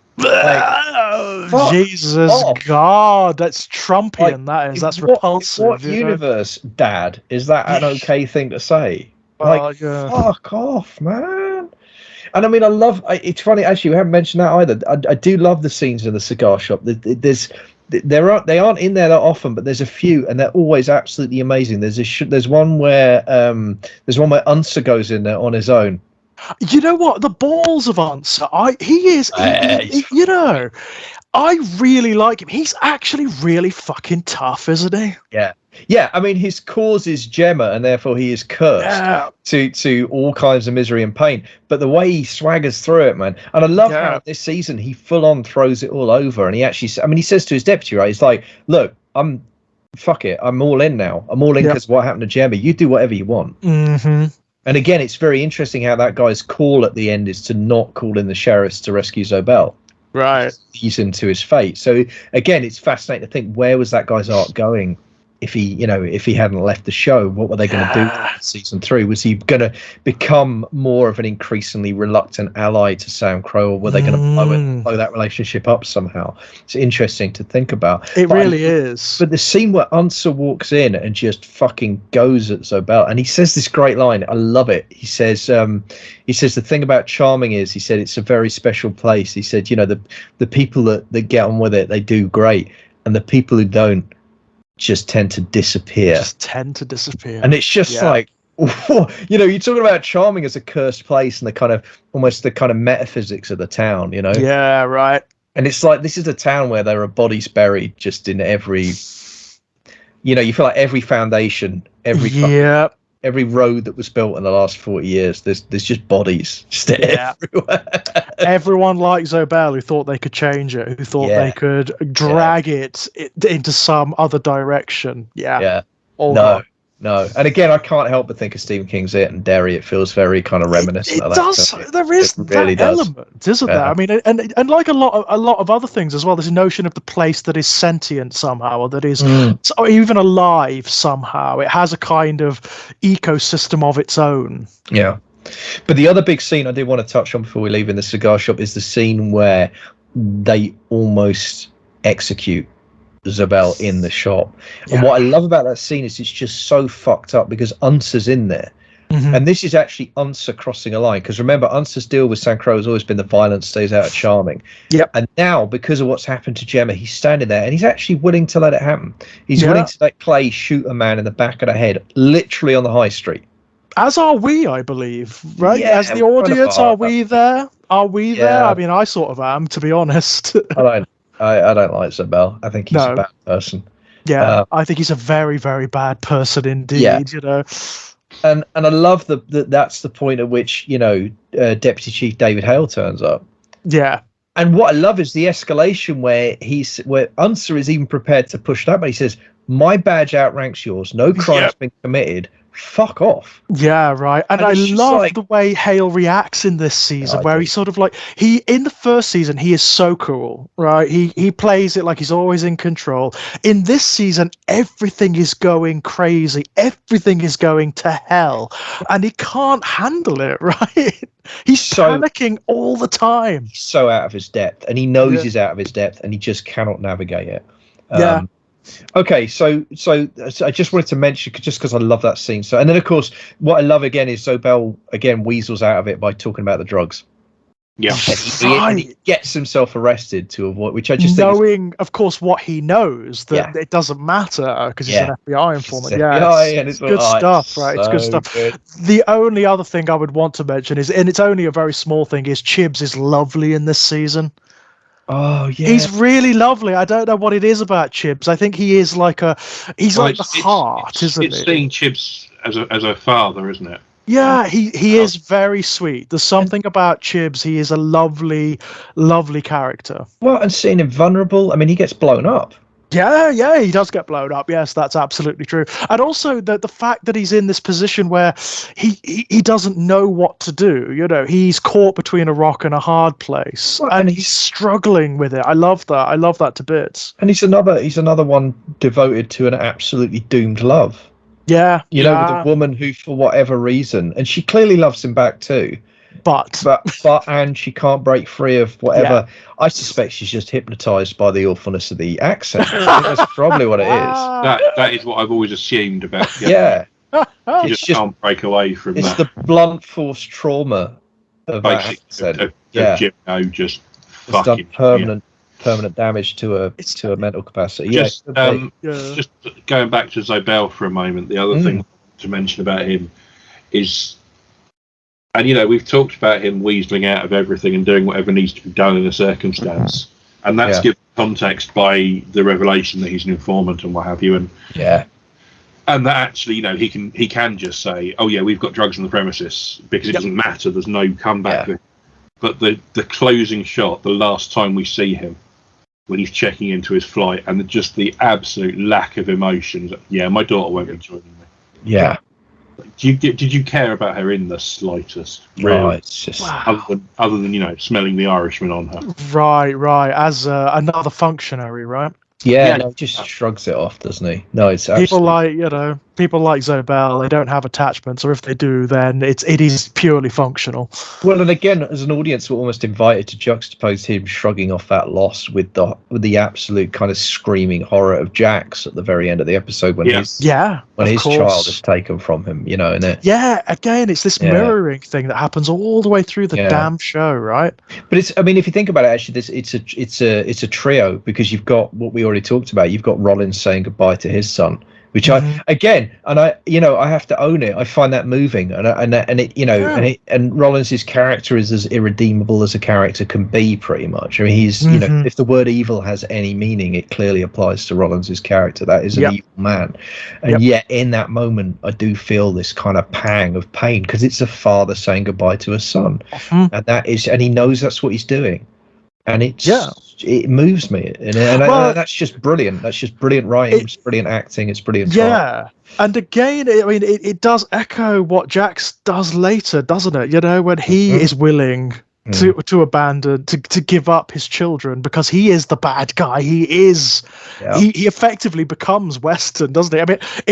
Jesus God, that's Trumpian. That's repulsive. What universe, Dad? Is that an okay thing to say? Fuck off, man. And I mean, it's funny actually. We haven't mentioned that either. I do love the scenes in the cigar shop. There's they aren't in there that often, but there's a few, and they're always absolutely amazing. There's one where Unser goes in there on his own. You know what? The balls of Unser. I really like him. He's actually really fucking tough, isn't he? Yeah. I mean, his cause is Gemma, and therefore he is cursed to all kinds of misery and pain. But the way he swaggers through it, man, and I love how this season he full on throws it all over. And he actually, I mean, he says to his deputy, right? He's like, "Look, fuck it, I'm all in now. I'm all in because of what happened to Gemma. You do whatever you want." Mm-hmm. And again, it's very interesting how that guy's call at the end is to not call in the sheriffs to rescue Zobel. Right. He's into his fate. So again, it's fascinating to think, where was that guy's arc going if he hadn't left the show? What were they going to do in season 3? Was he going to become more of an increasingly reluctant ally to Sam Crow, or were they going to blow that relationship up somehow? It's interesting to think about. It really is. But the scene where Unser walks in and just fucking goes at Zobel, and he says this great line, I love it. He says the thing about Charming is, he said, it's a very special place. He said, the people that get on with it, they do great, and the people who don't just tend to disappear. And it's just like, you're talking about Charming as a cursed place, and the kind of metaphysics of the town, Yeah, right. And it's like, this is a town where there are bodies buried just in every, you feel like every foundation, every road that was built in the last 40 years, there's just bodies just everywhere. Everyone like Zobel, who thought they could change it, who thought they could drag it into some other direction. No. And again, I can't help but think of Stephen King's It and Derry. It feels very kind of reminiscent of that. There is that element, isn't there? I mean, and like a lot of other things as well, there's a notion of the place that is sentient somehow, or that is or even alive somehow. It has a kind of ecosystem of its own. Yeah. But the other big scene I did want to touch on before we leave in the cigar shop is the scene where they almost execute Zobel in the shop. And what I love about that scene is it's just so fucked up, because Unser's in there. And this is actually Unser crossing a line, because remember, Unser's deal with Sam Crow has always been the violence stays out of Charming. And now, because of what's happened to Gemma, he's standing there and he's actually willing to let it happen. He's willing to let Clay shoot a man in the back of the head, literally on the high street. As are we, I believe, right? As the audience, are we there? Are we there? I mean, I sort of am, to be honest. I don't like Zobel. I think he's a bad person. I think he's a very, very bad person indeed. And I love that's the point at which Deputy Chief David Hale turns up. And what I love is the escalation where Unser is even prepared to push that, but he says, "My badge outranks yours. No crime's been committed. Fuck off." And I love the way Hale reacts in this season, where he's sort of like, in the first season he is so cool, right? He plays it like he's always in control. In this season, everything is going crazy, everything is going to hell, and he can't handle it, right? He's panicking all the time. He's so out of his depth, and he knows he's out of his depth, and he just cannot navigate it. Okay, so I just wanted to mention, just because I love that scene. So, and then of course, what I love again is Zobel again weasels out of it by talking about the drugs. And he gets himself arrested to avoid, which I just knowing, of course, what he knows, that it doesn't matter because he's an FBI informant. It's good stuff, right? It's good stuff. The only other thing I would want to mention is, and it's only a very small thing, is Chibbs is lovely in this season. Oh yeah, he's really lovely. I don't know what it is about Chibbs. I think he is like the heart, isn't it? It's seeing Chibbs as a father, isn't it? Yeah, he is very sweet. There's something about Chibbs. He is a lovely, lovely character. Well, and seeing him vulnerable, I mean, he gets blown up. Yeah, he does get blown up. Yes, that's absolutely true. And also the fact that he's in this position where he doesn't know what to do. He's caught between a rock and a hard place, and he's struggling with it. I love that. I love that to bits. And he's another one devoted to an absolutely doomed love. Yeah, with a woman who, for whatever reason, and she clearly loves him back too. But and she can't break free of whatever. I suspect she's just hypnotized by the awfulness of the accent. I think that's probably what it is. That is what I've always assumed about. She just can't break away from that. It's the blunt force trauma of that accent. Jim just fucking done permanent permanent damage to a mental capacity. Just, Yeah. just going back to Zobel for a moment. The other thing to mention about him is, and we've talked about him weaseling out of everything and doing whatever needs to be done in a circumstance, and that's given context by the revelation that he's an informant and what have you, and and that actually, he can just say, "Oh yeah, we've got drugs on the premises," because it doesn't matter. There's no comeback. Yeah. But the closing shot, the last time we see him, when he's checking into his flight, and just the absolute lack of emotions. Yeah, my daughter won't be joining me. Yeah. Did you care about her in the slightest? Really? Oh, it's just other than smelling the Irishman on her. Right. As another functionary, right? Yeah, no, he just shrugs it off, doesn't he? No, it's people like Zobel. They don't have attachments, or if they do, then it is purely functional. Well, and again, as an audience, we're almost invited to juxtapose him shrugging off that loss with the absolute kind of screaming horror of Jax at the very end of the episode when his child is taken from him. And again, it's this mirroring thing that happens all the way through the damn show, right? But if you think about it, actually, it's a trio, because you've got what we already talked about. You've got Rollins saying goodbye to his son, which I have to own it. I find that moving, and Rollins's character is as irredeemable as a character can be, pretty much. I mean, he's if the word evil has any meaning, it clearly applies to Rollins's character. That is an evil man, and yet in that moment, I do feel this kind of pang of pain, because it's a father saying goodbye to a son, and he knows that's what he's doing. And it moves me, and that's just brilliant. That's just brilliant writing, it's brilliant acting, it's brilliant. And again, I mean, it does echo what Jax does later, doesn't it? When he is willing to abandon, to give up his children, because he is the bad guy. He is. He effectively becomes Western, doesn't he? I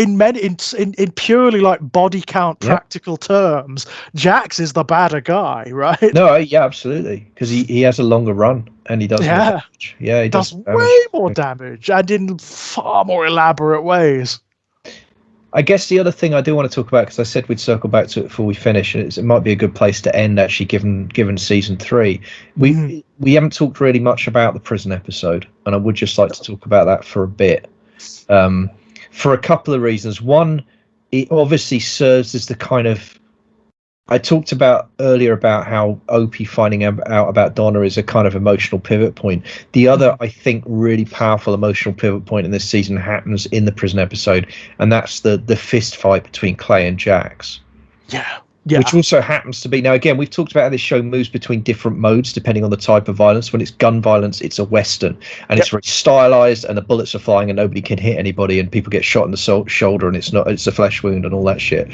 mean, in purely like body count practical terms, Jax is the badder guy, right? No, yeah, absolutely, because he has a longer run and he does more damage. Yeah, he does way more damage, and in far more elaborate ways. I guess the other thing I do want to talk about, because I said we'd circle back to it before we finish, and it might be a good place to end, actually, given season 3. We haven't talked really much about the prison episode, and I would just like to talk about that for a bit, for a couple of reasons. One, it obviously serves as the kind of, I talked about earlier about how Opie finding out about Donna is a kind of emotional pivot point. The other, I think, really powerful emotional pivot point in this season happens in the prison episode, and that's the fist fight between Clay and Jax. Yeah. Which also happens to be, now again, we've talked about how this show moves between different modes depending on the type of violence. When it's gun violence, it's a Western, and it's very stylized, and the bullets are flying and nobody can hit anybody, and people get shot in the shoulder, and it's a flesh wound and all that shit.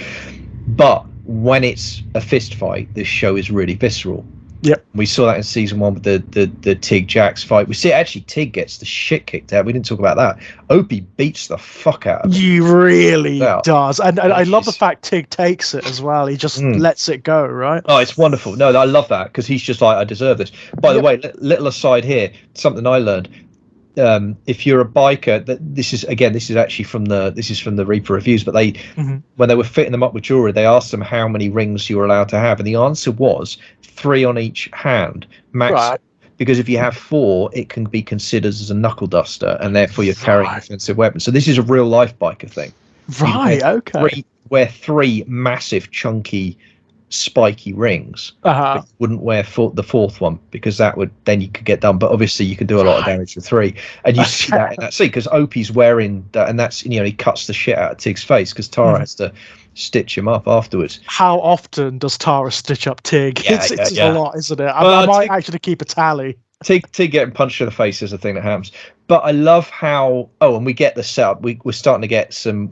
But when it's a fist fight, this show is really visceral. Yep. We saw that in season 1 with the Tig Jax fight. We see actually Tig gets the shit kicked out. We didn't talk about that. Opie beats the fuck out of him. He really does. And I love the fact Tig takes it as well. He just lets it go, right? Oh, it's wonderful. No, I love that, because he's just like, I deserve this. By the way, little aside here, something I learned. If you're a biker, this is actually from the Reaper reviews, but they when they were fitting them up with jewelry, they asked them how many rings you were allowed to have, and the answer was 3 on each hand max. Right. Because if you have 4, it can be considered as a knuckle duster, and therefore you're carrying an offensive weapon. So this is a real life biker thing. Right. Okay. Wear 3 massive chunky spiky rings, but you wouldn't wear the 4th one, because then you could get done. But obviously you can do a lot of damage with 3, and you see that in that scene, because Opie's wearing that, and that's he cuts the shit out of Tig's face, because Tara has to stitch him up afterwards. How often does Tara stitch up Tig? It's a lot, isn't it? I might actually keep a tally. Tig getting punched in the face is a thing that happens. But I love how and we get the setup. We do start to get some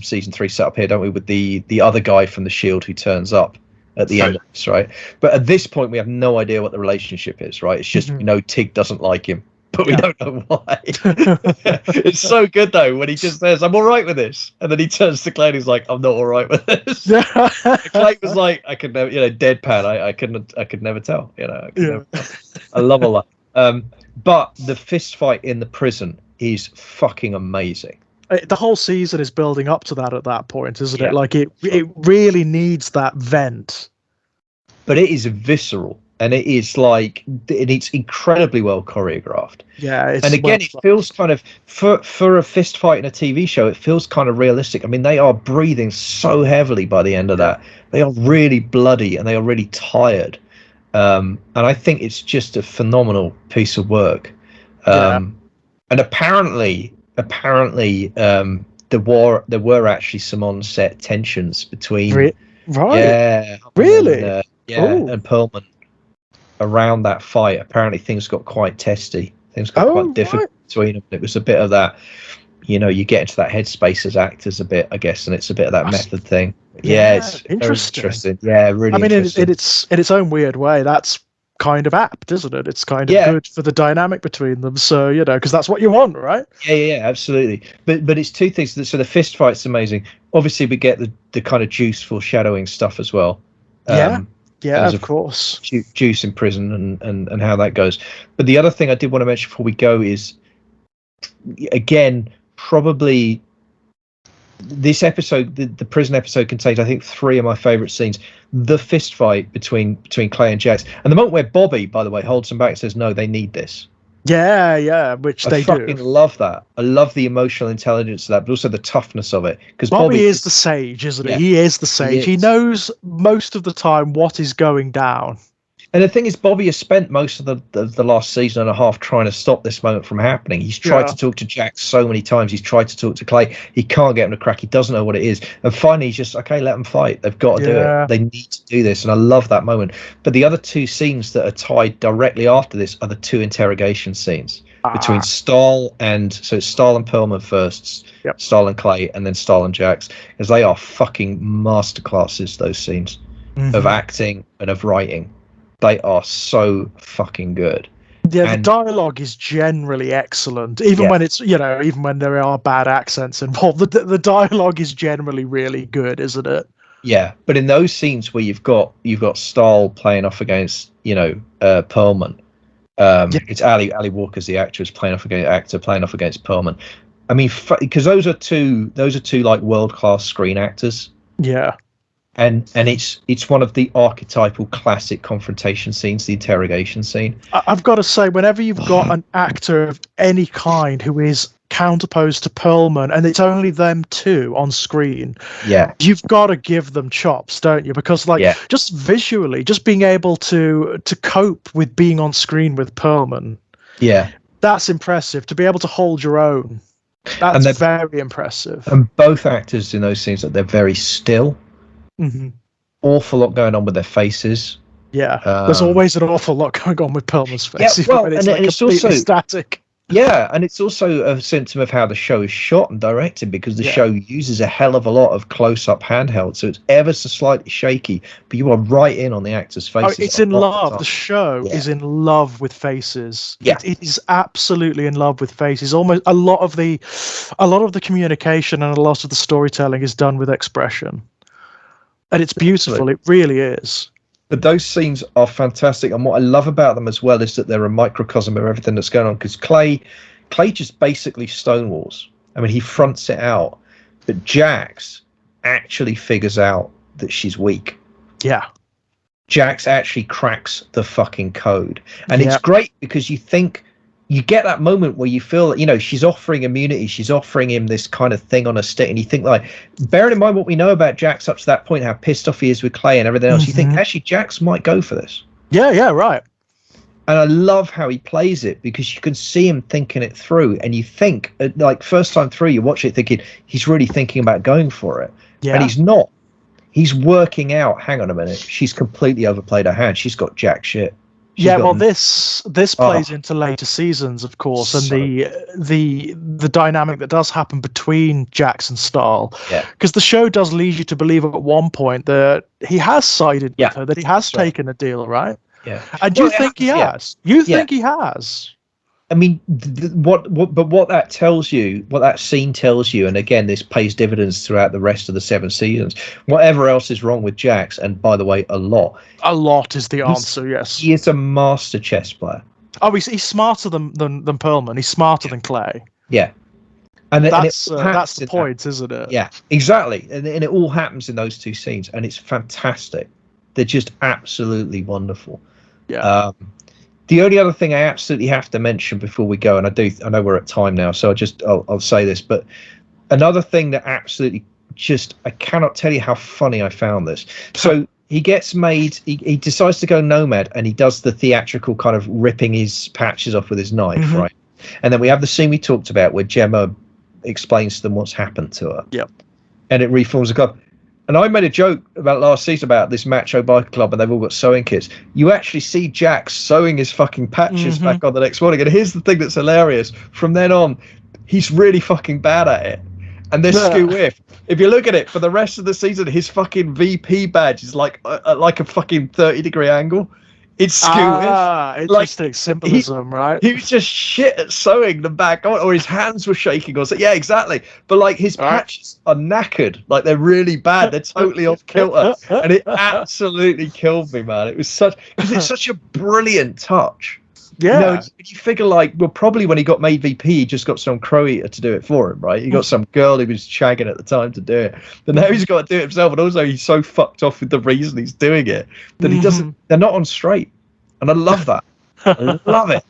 season 3 setup here, don't we, with the other guy from the Shield who turns up at the end of this, right? But at this point we have no idea what the relationship is, right? It's just Tig doesn't like him, but we don't know why. It's so good though when he just says, "I'm all right with this," and then he turns to Clay and he's like, "I'm not all right with this." Clay was like, "I could never," deadpan. I could never tell. Never tell. I love all that. But the fist fight in the prison is fucking amazing. The whole season is building up to that at that point, isn't it? Like it really needs that vent. But it is visceral. and it is like, and it's incredibly well choreographed. Yeah, and again, it feels kind of for a fist fight in a TV show. It feels kind of realistic. I mean, they are breathing so heavily by the end of that. They are really bloody and they are really tired. And I think it's just a phenomenal piece of work. And apparently, there were actually some on-set tensions between right, really, and Perlman around that fight. Apparently, things got quite testy. Things got quite difficult between them. It was a bit of that, you get into that headspace as actors a bit, I guess, and it's a bit of that method thing. Yeah, it's interesting. Yeah, really. I mean, in its own weird way, that's kind of apt, isn't it? It's kind of good for the dynamic between them. So because that's what you want, right? Yeah, absolutely. But it's two things. So the fist fight's amazing. Obviously, we get the kind of Juice foreshadowing stuff as well. Of course. Juice in prison and how that goes. But the other thing I did want to mention before we go is, again, probably this episode, the prison episode, contains, I think, 3 of my favorite scenes. The fist fight between Clay and Jax, and the moment where Bobby, by the way, holds them back and says, "No, they need this." Which they do. I fucking love that. I love the emotional intelligence of that, but also the toughness of it. Because Bobby is the sage, isn't he? He is the sage. He knows most of the time what is going down. And the thing is, Bobby has spent most of the last season and a half trying to stop this moment from happening. He's tried to talk to Jax so many times. He's tried to talk to Clay. He can't get him to crack. He doesn't know what it is. And finally, he's just, okay, let them fight. They've got to do it. They need to do this. And I love that moment. But the other 2 scenes that are tied directly after this are the 2 interrogation scenes between Stahl and, so it's Stahl and Perlman first, Stahl and Clay, and then Stahl and Jax, because they are fucking masterclasses, those scenes of acting and of writing. They are so fucking good. Yeah, the dialogue is generally excellent, even when it's even when there are bad accents involved. The dialogue is generally really good, isn't it? Yeah, but in those scenes where you've got Stahl playing off against Perlman, it's Ali Walker's the actress playing off against Perlman. I mean, because those are two like world-class screen actors. Yeah. And it's one of the archetypal classic confrontation scenes, the interrogation scene. I've got to say, whenever you've got an actor of any kind who is counterposed to Perlman, and it's only them 2 on screen, you've got to give them chops, don't you? Because just visually, just being able to cope with being on screen with Perlman, that's impressive. To be able to hold your own, that's very impressive. And both actors in those scenes, they're very still. Awful lot going on with their faces. There's always an awful lot going on with Perlman's face. It's also static. And it's also a symptom of how the show is shot and directed, because the show uses a hell of a lot of close-up handheld, so it's ever so slightly shaky, but you are right in on the actors' faces. It's in love. The show is in love with faces. It is absolutely in love with faces. Almost a lot of the communication and a lot of the storytelling is done with expression. And it's beautiful. It really is. But those scenes are fantastic. And what I love about them as well is that they're a microcosm of everything that's going on. Because Clay just basically stonewalls. I mean, he fronts it out. But Jax actually figures out that she's weak. Yeah. Jax actually cracks the fucking code. And it's great because you get that moment where you feel that, she's offering immunity. She's offering him this kind of thing on a stick. And you think, bearing in mind what we know about Jax up to that point, how pissed off he is with Clay and everything else, you think, actually, Jax might go for this. Yeah, right. And I love how he plays it, because you can see him thinking it through. And you think, first time through, you watch it thinking, he's really thinking about going for it. Yeah. And he's not. He's working out, hang on a minute, she's completely overplayed her hand. She's got jack shit. This plays into later seasons, of course, and the dynamic that does happen between Jax and Stahl. Because the show does lead you to believe at one point that he has sided with her, that he has taken a deal, right? Yeah. And you think he has? You think he has? I mean, what that tells you, what that scene tells you, and again, this pays dividends throughout the rest of the 7 seasons. Whatever else is wrong with Jax, and by the way, a lot is the answer. Yes, he is a master chess player. Oh, he's smarter than Perlman. He's smarter than Clay. Yeah, and that's the point, isn't it? Yeah, exactly. And it all happens in those 2 scenes, and it's fantastic. They're just absolutely wonderful. Yeah. The only other thing I absolutely have to mention before we go, and I know we're at time now, so I'll say this, but another thing that absolutely I cannot tell you how funny I found this. So he gets made, he decides to go nomad, and he does the theatrical kind of ripping his patches off with his knife, right? And then we have the scene we talked about where Gemma explains to them what's happened to her. Yep. And it reforms the club. And I made a joke about last season about this macho biker club, and they've all got sewing kits. You actually see Jack sewing his fucking patches back on the next morning. And here's the thing that's hilarious. From then on, he's really fucking bad at it. And this skew whiff. If you look at it, for the rest of the season, his fucking VP badge is like a fucking 30-degree angle. It's skew whiff. Interesting symbolism, right? He was just shit at sewing them back on, or his hands were shaking, or so. Yeah, exactly. But like his patches are knackered, like they're really bad. They're totally off kilter, and it absolutely killed me, man. It was because it's such a brilliant touch. Yeah. You know, you figure like, well, probably when he got made VP, he just got some crow eater to do it for him, right? He got some girl he was shagging at the time to do it. But now he's got to do it himself. And also he's so fucked off with the reason he's doing it that he doesn't, they're not on straight. And I love that. I love it.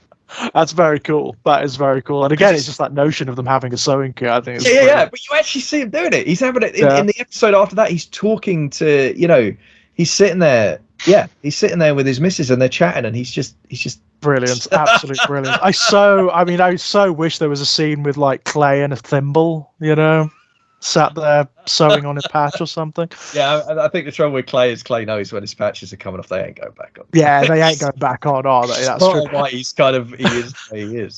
That's very cool. That is very cool. And again, it's just that notion of them having a sewing kit. I think it's yeah. But you actually see him doing it. He's having it in the episode after that. He's talking to, he's sitting there. Yeah, he's sitting there with his missus and they're chatting, and he's just brilliant, absolutely brilliant. I so wish there was a scene with like Clay and a thimble, sat there sewing on his patch or something. Yeah, I think the trouble with Clay is Clay knows when his patches are coming off, they ain't going back on. Yeah, they ain't going back on, are they? That's true. Why he's he is the way he is,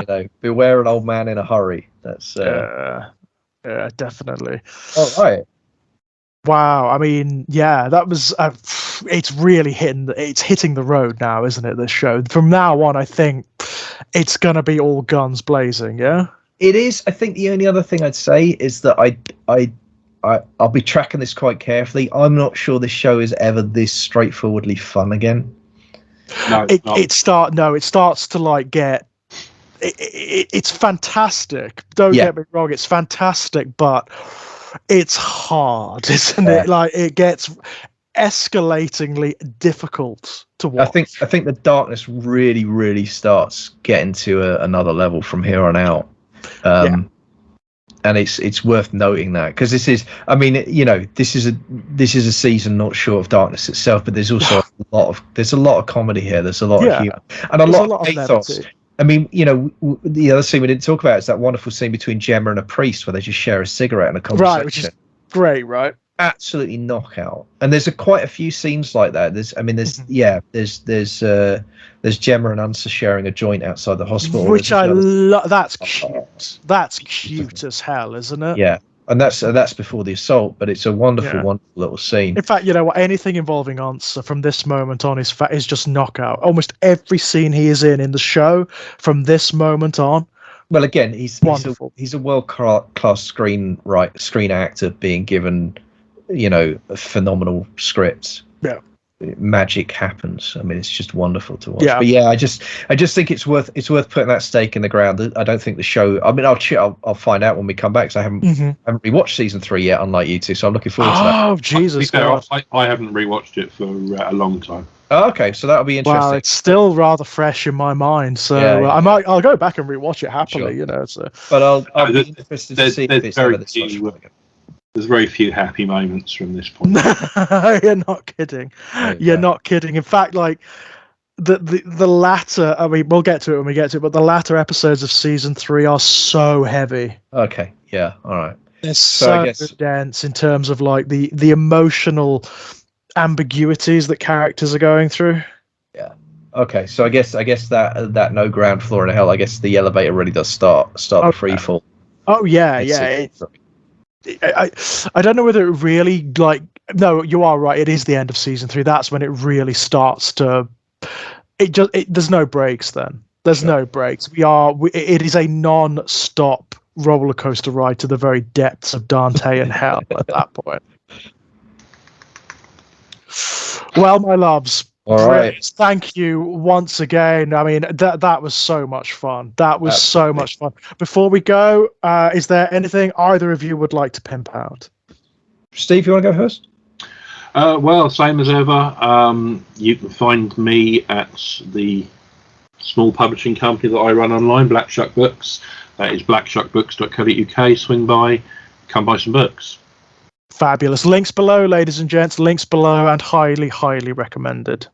like, beware an old man in a hurry. That's yeah, definitely. Oh, right. Wow, I mean, yeah, that was it's really hitting the road now, isn't it, this show? From now on, I think it's going to be all guns blazing, yeah? It is. I think the only other thing I'd say is that I'll be tracking this quite carefully. I'm not sure this show is ever this straightforwardly fun again. No, it starts to like get it's fantastic. Don't get me wrong, it's fantastic, but it's hard, isn't it? Like it gets escalatingly difficult to watch. I think the darkness really, really starts getting to another level from here on out. And it's worth noting that, because this is, I mean, this is a season not short of darkness itself, but there's also a lot of comedy here. There's a lot of humor and a lot of pathos. I mean, the other scene we didn't talk about is that wonderful scene between Gemma and a priest where they just share a cigarette and a conversation. Right, which is great, right? Absolutely knockout. And there's quite a few scenes like that. There's Gemma and Unsa sharing a joint outside the hospital, which I love. That's cute. That's cute as hell, isn't it? Yeah. And that's before the assault, but it's a wonderful, wonderful little scene. In fact, anything involving Ansa from this moment on is just knockout. Almost every scene he is in the show from this moment on. Well, again, he's wonderful. He's a world-class screen actor being given, a phenomenal script. Yeah. Magic happens. I mean, it's just wonderful to watch. Yeah. But yeah, I just think it's worth putting that stake in the ground. I don't think the show. I mean, I'll find out when we come back, because I haven't rewatched season 3 yet, unlike you two. So I'm looking forward to that. Oh Jesus! I haven't rewatched it for a long time. Oh, okay, so that'll be interesting. Wow, it's still rather fresh in my mind. So I'll go back and rewatch it happily. Sure. So. But I'll be interested to see if it's ever this much fun again. There's very few happy moments from this point. You're not kidding. You're not kidding. In fact, like the latter, I mean, we'll get to it when we get to it, but the latter episodes of season 3 are so heavy. Okay. Yeah. All right. They're so dense in terms of like the emotional ambiguities that characters are going through. Yeah. Okay. So I guess that no ground floor in hell. I guess the elevator really does start the free fall. Oh yeah, I don't know whether it really no, you are right, it is the end of season 3. That's when it really starts to there's no breaks then. There's no breaks. It is a non-stop roller coaster ride to the very depths of Dante and hell at that point. Well, my loves, all right. Thank you once again. I mean, that was so much fun. That was so much fun. Before we go, is there anything either of you would like to pimp out? Steve, you want to go first? Well, same as ever. You can find me at the small publishing company that I run online, Black Shuck Books. That is blackshuckbooks.co.uk. Swing by, come buy some books. Fabulous. Links below, ladies and gents. Links below, and highly, highly recommended.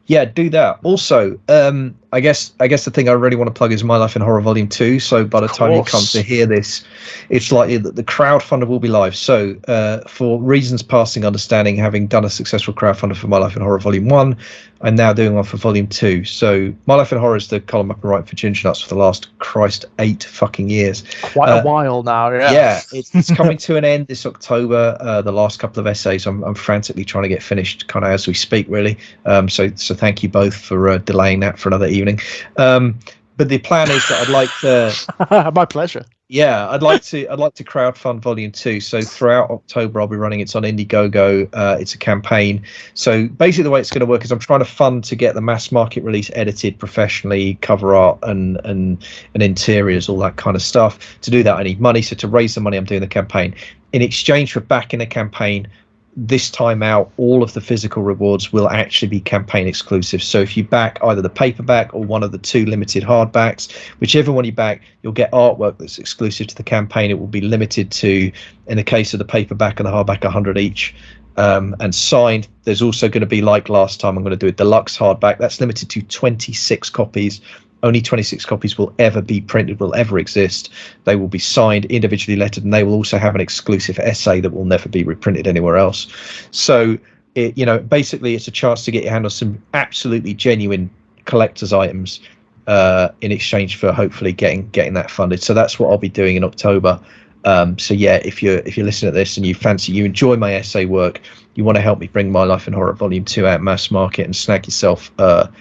Yeah, do that. Also, I guess the thing I really want to plug is My Life in Horror Volume 2. So by the time you come to hear this, it's likely that the crowdfunder will be live. So for reasons passing understanding, having done a successful crowdfunder for My Life in Horror Volume 1, I'm now doing one for Volume 2. So My Life in Horror is the column I've been writing for Ginger Nuts for the last 8 fucking years. Quite a while now, yeah. Yeah, it's coming to an end this October. The last couple of essays I'm frantically trying to get finished kind of as we speak, really. So thank you both for delaying that for another evening. But the plan is that I'd like to... My pleasure. Yeah, I'd like to crowdfund Volume 2. So throughout October, I'll be running it on Indiegogo. It's a campaign. So basically, the way it's going to work is I'm trying to fund to get the mass market release edited professionally, cover art and interiors, all that kind of stuff. To do that, I need money. So to raise the money, I'm doing the campaign. In exchange for backing the campaign, this time out, all of the physical rewards will actually be campaign exclusive. So if you back either the paperback or one of the 2 limited hardbacks, whichever one you back, you'll get artwork that's exclusive to the campaign. It will be limited to, in the case of the paperback and the hardback, 100 each, and signed. There's also going to be, like last time, I'm going to do a deluxe hardback. That's limited to 26 copies. Only 26 copies will ever be printed, will ever exist. They will be signed, individually lettered, and they will also have an exclusive essay that will never be reprinted anywhere else. So, basically, it's a chance to get your hand on some absolutely genuine collector's items in exchange for hopefully getting that funded. So that's what I'll be doing in October. So yeah, if you're listening to this and you enjoy my essay work, you want to help me bring My Life in Horror Volume 2 out mass market and snag yourself a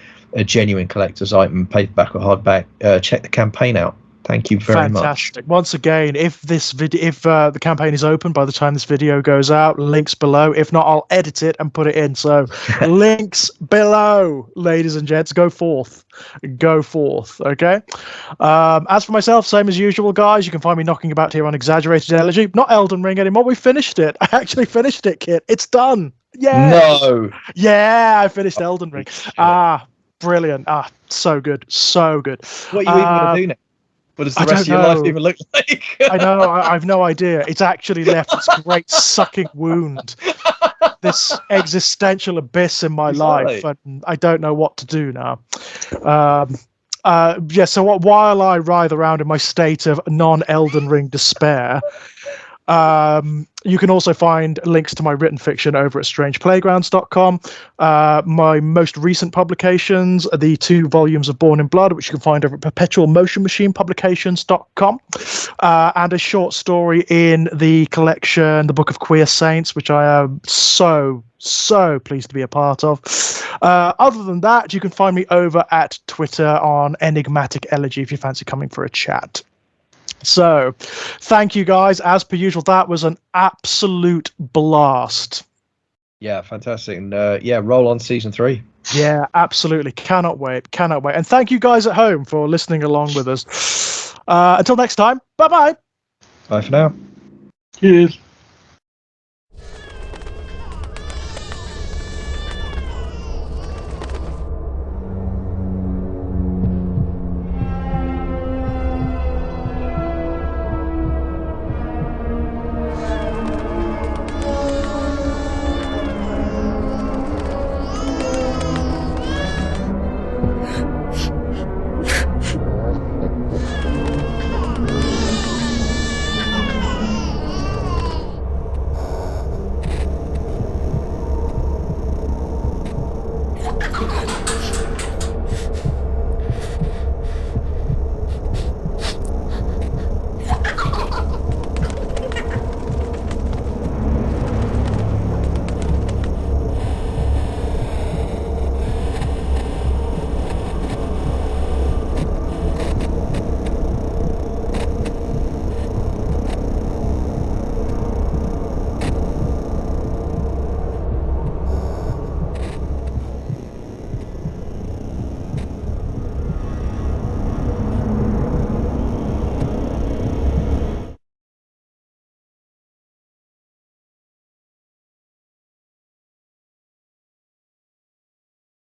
genuine collector's item, paperback or hardback, check the campaign out. Thank you very much. Fantastic. Once again, if the campaign is open by the time this video goes out, links below. If not, I'll edit it and put it in. So links below, ladies and gents. Go forth. Okay. As for myself, same as usual, guys. You can find me knocking about here on Exaggerated Elegy. Not Elden Ring anymore. We finished it. I actually finished it, Kit. It's done. Yeah. No. Yeah, I finished Elden Ring. Brilliant. So good. So good. What are you even going to do now? What does the rest of your life even look like? I know. I've no idea. It's actually left this great sucking wound, this existential abyss in my life, and I don't know what to do now. So while I writhe around in my state of non-Elden Ring despair, you can also find links to my written fiction over at strangeplaygrounds.com. My most recent publications are the 2 volumes of Born in Blood, which you can find over at perpetualmotionmachinepublications.com, and a short story in the collection, The Book of Queer Saints, which I am so pleased to be a part of. Other than that, you can find me over at Twitter on Enigmatic Elegy if you fancy coming for a chat. So, thank you guys. As per usual, that was an absolute blast. Yeah, fantastic. And roll on season 3. Yeah, absolutely. Cannot wait. And thank you guys at home for listening along with us. Until next time, bye-bye. Bye for now. Cheers.